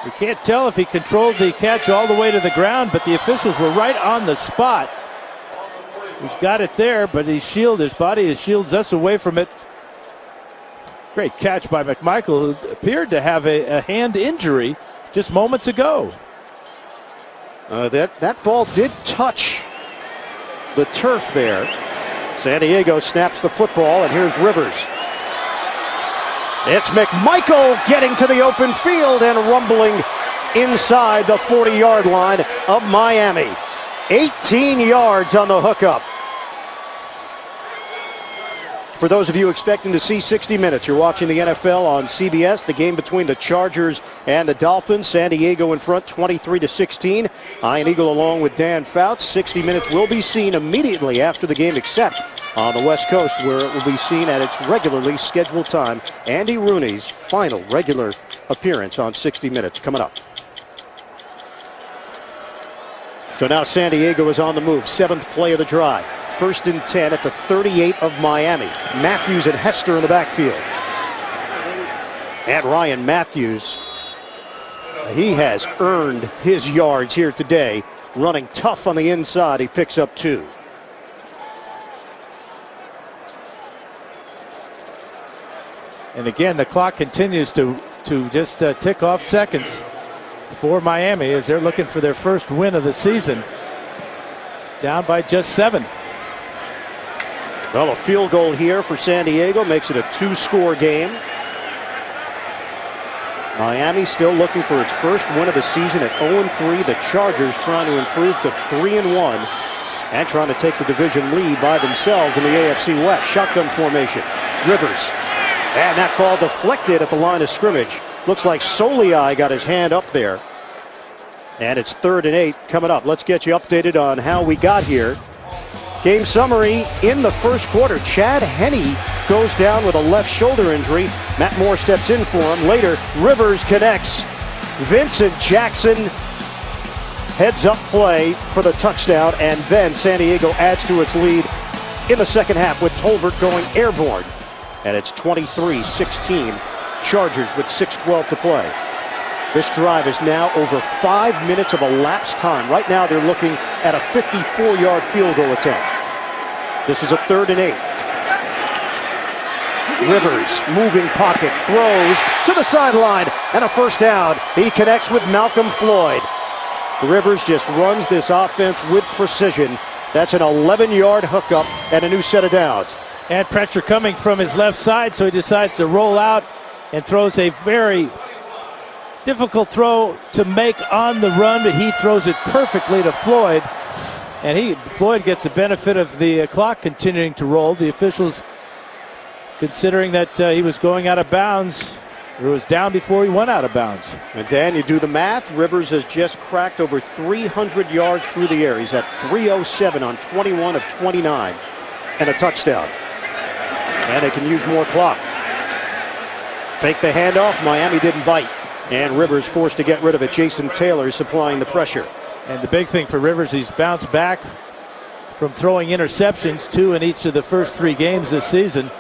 You can't tell if he controlled the catch all the way to the ground, but the officials were right on the spot. He's got it there, but his body shields us away from it. Great catch by McMichael, who appeared to have a hand injury just moments ago. That ball did touch the turf there. San Diego snaps the football, and here's Rivers. It's McMichael getting to the open field and rumbling inside the 40-yard line of Miami. 18 yards on the hookup. For those of you expecting to see 60 minutes, you're watching the NFL on CBS, the game between the Chargers and the Dolphins. San Diego in front 23-16. Ian Eagle along with Dan Fouts. 60 minutes will be seen immediately after the game, except on the West Coast, where it will be seen at its regularly scheduled time. Andy Rooney's final regular appearance on 60 Minutes coming up. So now San Diego is on the move. 7th play of the drive. 1st and 10 at the 38 of Miami. Matthews and Hester in the backfield. And Ryan Matthews, he has earned his yards here today. Running tough on the inside, he picks up 2. And again, the clock continues to just tick off seconds for Miami as they're looking for their first win of the season. Down by just 7. Well, a field goal here for San Diego makes it a 2-score game. Miami still looking for its first win of the season at 0-3. The Chargers trying to improve to 3-1 and trying to take the division lead by themselves in the AFC West. Shotgun formation. Rivers. And that ball deflected at the line of scrimmage. Looks like Soliai got his hand up there. And it's 3rd and 8 coming up. Let's get you updated on how we got here. Game summary in the first quarter. Chad Henne goes down with a left shoulder injury. Matt Moore steps in for him. Later, Rivers connects. Vincent Jackson heads up play for the touchdown, and then San Diego adds to its lead in the second half with Tolbert going airborne. And it's 23-16. Chargers with 6:12 to play. This drive is now over 5 minutes of elapsed time. Right now they're looking at a 54-yard field goal attempt. This is a 3rd and 8. Rivers, moving pocket, throws to the sideline, and a first down. He connects with Malcolm Floyd. Rivers just runs this offense with precision. That's an 11-yard hookup and a new set of downs. And pressure coming from his left side, so he decides to roll out and throws a very difficult throw to make on the run, but he throws it perfectly to Floyd. And Floyd gets the benefit of the clock continuing to roll. The officials considering that he was going out of bounds, or was down before he went out of bounds. And Dan, you do the math. Rivers has just cracked over 300 yards through the air. He's at 307 on 21 of 29 and a touchdown. And they can use more clock. Fake the handoff. Miami didn't bite. And Rivers forced to get rid of it. Jason Taylor supplying the pressure. And the big thing for Rivers, he's bounced back from throwing interceptions, 2 in each of the first 3 games this season.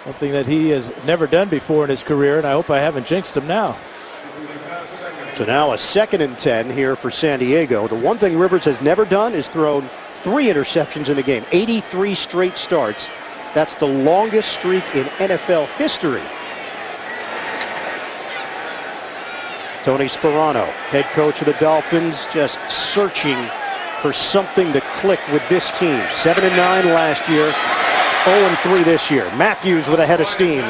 Something that he has never done before in his career, and I hope I haven't jinxed him now. So now a 2nd and 10 here for San Diego. The one thing Rivers has never done is thrown 3 interceptions in a game. 83 straight starts. That's the longest streak in NFL history. Tony Sparano, head coach of the Dolphins, just searching for something to click with this team. 7-9 last year, 0-3 this year. Matthews with a head of steam.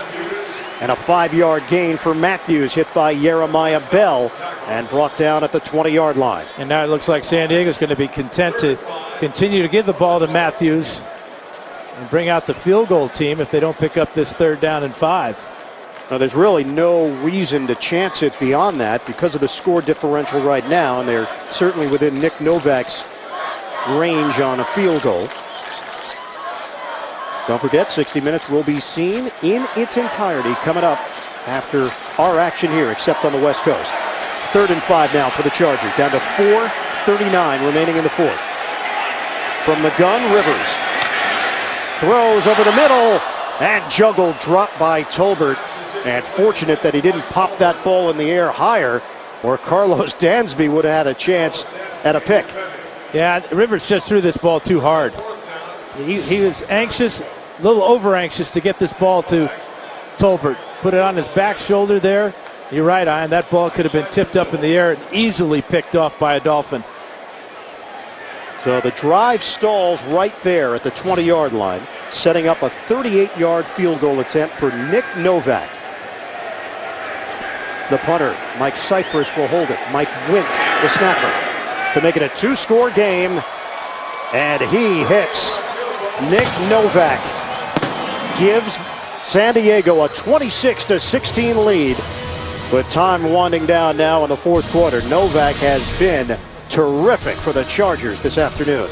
And a 5-yard gain for Matthews, hit by Jeremiah Bell and brought down at the 20-yard line. And now it looks like San Diego's going to be content to continue to give the ball to Matthews and bring out the field goal team if they don't pick up this 3rd down and 5. Now, there's really no reason to chance it beyond that because of the score differential right now, and they're certainly within Nick Novak's range on a field goal. Don't forget, 60 Minutes will be seen in its entirety coming up after our action here, except on the West Coast. 3rd and 5 now for the Chargers, down to 4:39 remaining in the fourth. From the gun, Rivers throws over the middle and juggled, dropped by Tolbert. And fortunate that he didn't pop that ball in the air higher, or Carlos Dansby would have had a chance at a pick. Yeah, Rivers just threw this ball too hard. He was anxious, a little over anxious to get this ball to Tolbert. Put it on his back shoulder there. You're right, Ian. That ball could have been tipped up in the air and easily picked off by a Dolphin. So the drive stalls right there at the 20-yard line, setting up a 38-yard field goal attempt for Nick Novak. The punter, Mike Cypress, will hold it. Mike Wint, the snapper, to make it a 2-score game. And he hits. Nick Novak gives San Diego a 26-16 lead. With time winding down now in the fourth quarter, Novak has been terrific for the Chargers this afternoon.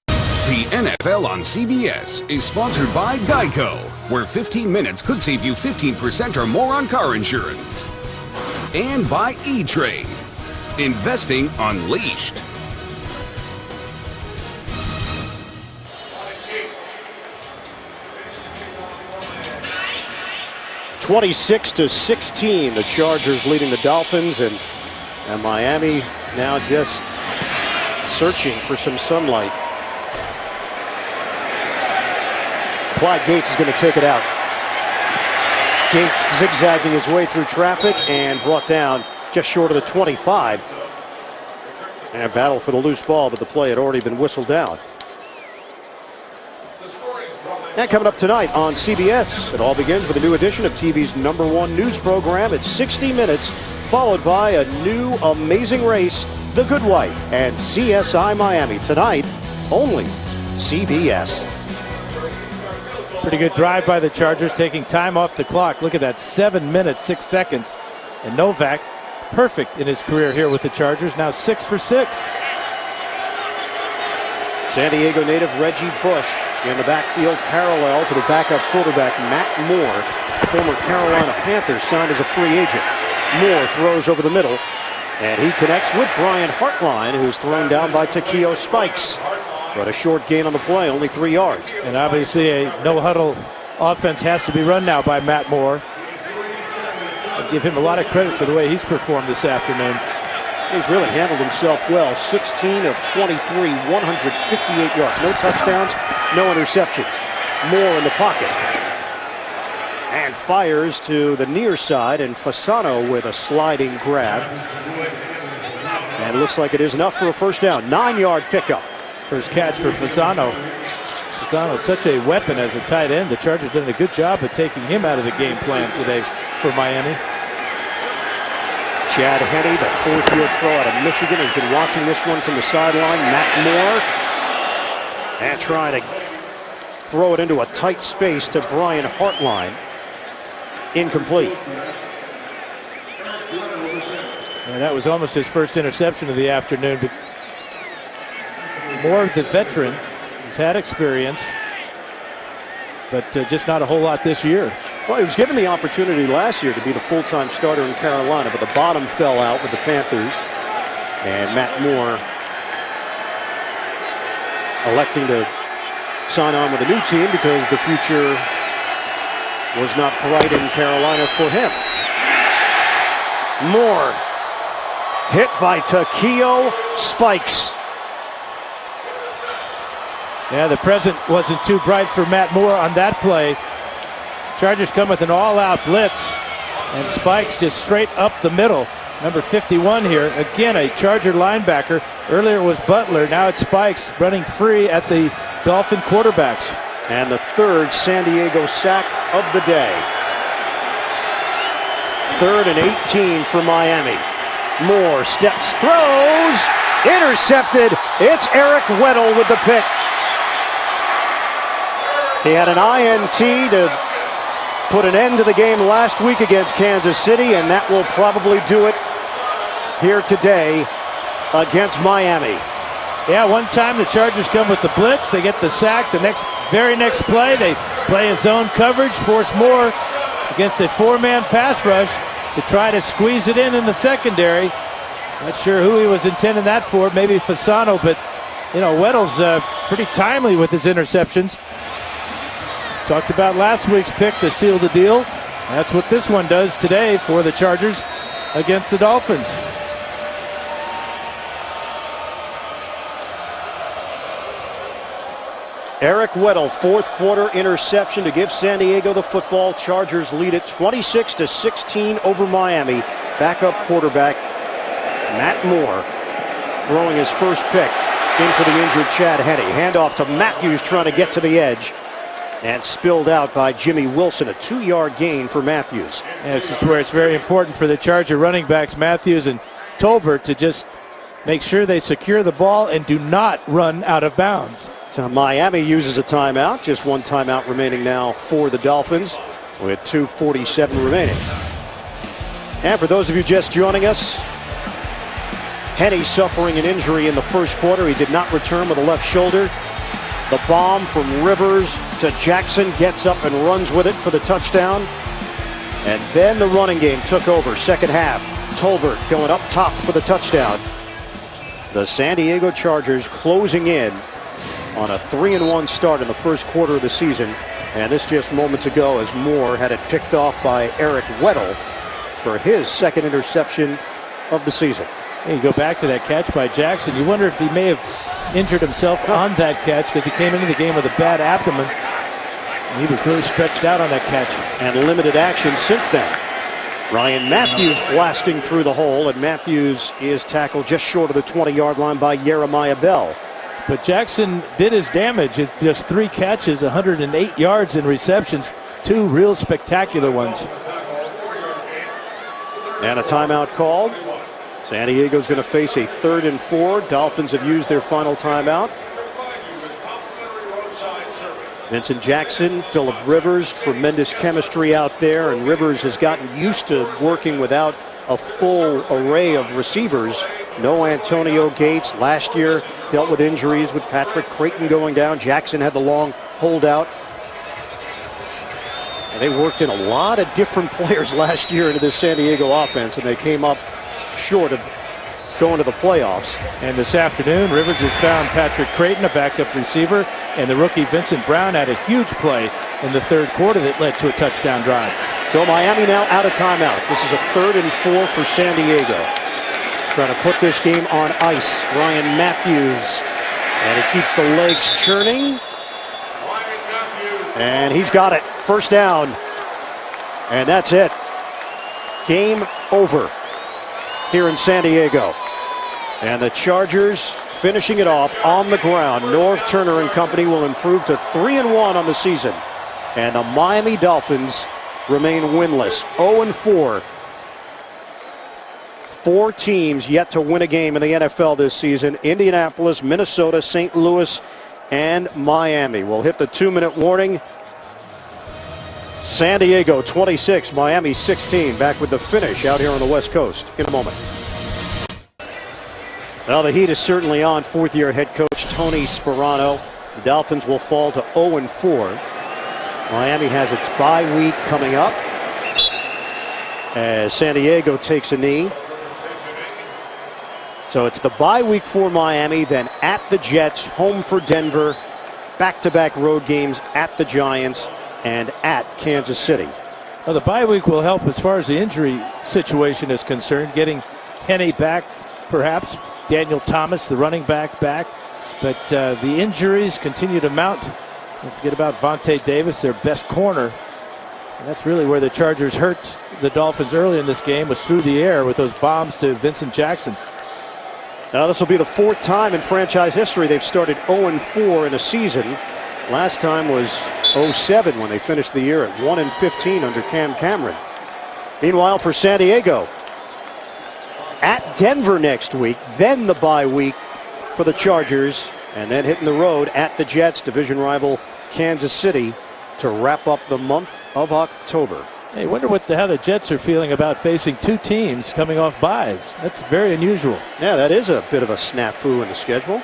The NFL on CBS is sponsored by Geico, where 15 minutes could save you 15% or more on car insurance. And by E-Trade, investing unleashed. (26-16), the Chargers leading the Dolphins, and Miami now just searching for some sunlight. Clyde Gates is going to take it out. Gates zigzagging his way through traffic and brought down just short of the 25. And a battle for the loose ball, but the play had already been whistled down. And coming up tonight on CBS, it all begins with a new edition of TV's #1 news program. It's 60 Minutes, followed by a new amazing race, The Good Wife and CSI Miami. Tonight, only CBS. Pretty good drive by the Chargers, taking time off the clock. Look at that, 7 minutes, 6 seconds. And Novak, perfect in his career here with the Chargers, now 6 for 6. San Diego native Reggie Bush in the backfield, parallel to the backup quarterback Matt Moore, former Carolina Panthers, signed as a free agent. Moore throws over the middle, and he connects with Brian Hartline, who's thrown down by Takeo Spikes. But a short gain on the play, only 3 yards. And obviously a no-huddle offense has to be run now by Matt Moore. I give him a lot of credit for the way he's performed this afternoon. He's really handled himself well. 16 of 23, 158 yards. No touchdowns, no interceptions. Moore in the pocket. And fires to the near side, and Fasano with a sliding grab. And it looks like it is enough for a first down. 9-yard pickup. First catch for Fasano. Fasano, such a weapon as a tight end. The Chargers did a good job of taking him out of the game plan today for Miami. Chad Henne, the fourth-year pro out of Michigan, has been watching this one from the sideline. Matt Moore. And trying to throw it into a tight space to Brian Hartline. Incomplete. And that was almost his first interception of the afternoon. But Moore, the veteran, has had experience, but just not a whole lot this year. Well, he was given the opportunity last year to be the full-time starter in Carolina, but the bottom fell out with the Panthers. And Matt Moore electing to sign on with a new team because the future was not bright in Carolina for him. Moore hit by Takeo Spikes. Yeah, the present wasn't too bright for Matt Moore on that play. Chargers come with an all-out blitz, and Spikes just straight up the middle. Number 51 here. Again, a Charger linebacker. Earlier it was Butler. Now it's Spikes running free at the Dolphin quarterbacks. And the third San Diego sack of the day. 3rd and 18 for Miami. Moore steps, throws, intercepted. It's Eric Weddle with the pick. He had an INT to put an end to the game last week against Kansas City, and that will probably do it here today against Miami. Yeah, one time the Chargers come with the blitz. They get the sack. The very next play, they play a zone coverage, force more against a four-man pass rush to try to squeeze it in the secondary. Not sure who he was intending that for. Maybe Fasano, but Weddle's pretty timely with his interceptions. Talked about last week's pick to seal the deal. That's what this one does today for the Chargers against the Dolphins. Eric Weddle, fourth quarter interception to give San Diego the football. Chargers lead it 26-16 over Miami. Backup quarterback Matt Moore throwing his first pick in for the injured Chad Henne. Handoff to Matthews trying to get to the edge. And spilled out by Jimmy Wilson. A 2-yard gain for Matthews. And this is where it's very important for the Charger running backs, Matthews and Tolbert, to just make sure they secure the ball and do not run out of bounds. So Miami uses a timeout. Just one timeout remaining now for the Dolphins with 2:47 remaining. And for those of you just joining us, Henne suffering an injury in the first quarter. He did not return with a left shoulder. The bomb from Rivers to Jackson, gets up and runs with it for the touchdown. And then the running game took over. Second half, Tolbert going up top for the touchdown. The San Diego Chargers closing in on a 3-1 start in the first quarter of the season. And this just moments ago as Moore had it picked off by Eric Weddle for his second interception of the season. Hey, you go back to that catch by Jackson. You wonder if he may have injured himself on that catch because he came into the game with a bad abdomen. And he was really stretched out on that catch. And limited action since then. Ryan Matthews blasting through the hole, and Matthews is tackled just short of the 20-yard line by Jeremiah Bell. But Jackson did his damage. It's just 3 catches, 108 yards in receptions, 2 real spectacular ones. And a timeout called. San Diego's going to face a 3rd and 4. Dolphins have used their final timeout. Vincent Jackson, Phillip Rivers, tremendous chemistry out there, and Rivers has gotten used to working without a full array of receivers. No Antonio Gates. Last year dealt with injuries with Patrick Creighton going down. Jackson had the long holdout. And they worked in a lot of different players last year into this San Diego offense, and they came up short of going to the playoffs. And this afternoon, Rivers has found Patrick Creighton, a backup receiver, and the rookie Vincent Brown had a huge play in the third quarter that led to a touchdown drive. So Miami now out of timeouts. This is a 3rd and 4 for San Diego. Trying to put this game on ice. Ryan Matthews. And he keeps the legs churning. And he's got it. First down. And that's it. Game over here in San Diego. And the Chargers finishing it off on the ground. Norv Turner and company will improve to 3-1 on the season. And the Miami Dolphins remain winless. 0-4. 4 teams yet to win a game in the NFL this season. Indianapolis, Minnesota, St. Louis, and Miami. We'll hit the 2-minute warning. San Diego 26, Miami 16. Back with the finish out here on the West Coast in a moment. Well, the heat is certainly on. 4th-year head coach Tony Sparano. The Dolphins will fall to 0-4. Miami has its bye week coming up as San Diego takes a knee. So it's the bye week for Miami, then at the Jets, home for Denver, back-to-back road games at the Giants and at Kansas City. Well, the bye week will help as far as the injury situation is concerned, getting Henne back, perhaps Daniel Thomas, the running back, back. But the injuries continue to mount. Don't forget about Vontae Davis, their best corner. And that's really where the Chargers hurt the Dolphins early in this game, was through the air with those bombs to Vincent Jackson. Now this will be the 4th time in franchise history they've started 0-4 in a season. Last time was 07 when they finished the year at 1-15 under Cam Cameron. Meanwhile for San Diego, at Denver next week, then the bye week for the Chargers, and then hitting the road at the Jets, division rival Kansas City, to wrap up the month of October. Hey, wonder how the Jets are feeling about facing two teams coming off byes. That's very unusual. Yeah, that is a bit of a snafu in the schedule.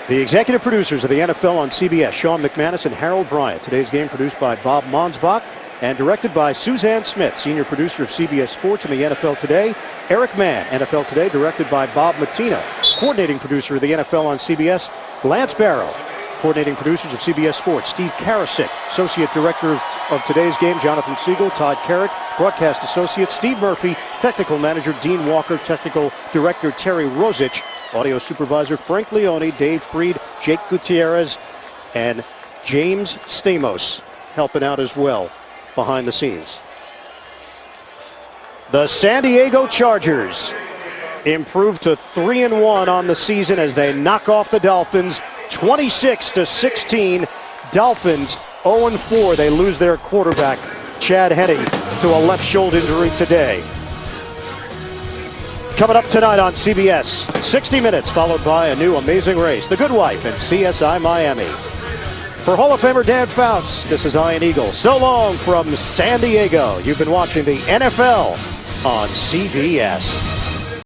The executive producers of the NFL on CBS, Sean McManus and Harold Bryant. Today's game produced by Bob Monsbach and directed by Suzanne Smith, senior producer of CBS Sports and the NFL Today. Eric Mann, NFL Today, directed by Bob Matina. Coordinating producer of the NFL on CBS, Lance Barrow. Coordinating producers of CBS Sports, Steve Karasik. Associate director of today's game, Jonathan Siegel, Todd Carrick. Broadcast associate, Steve Murphy. Technical manager, Dean Walker. Technical director, Terry Rozich. Audio supervisor, Frank Leone, Dave Freed, Jake Gutierrez, and James Stamos helping out as well behind the scenes. The San Diego Chargers improved to 3-1 on the season as they knock off the Dolphins 26-16. Dolphins 0-4. They lose their quarterback, Chad Henne, to a left shoulder injury today. Coming up tonight on CBS, 60 Minutes, followed by a new Amazing Race, The Good Wife, and CSI Miami. For Hall of Famer Dan Fouts, this is Ian Eagle. So long from San Diego. You've been watching the NFL on CBS.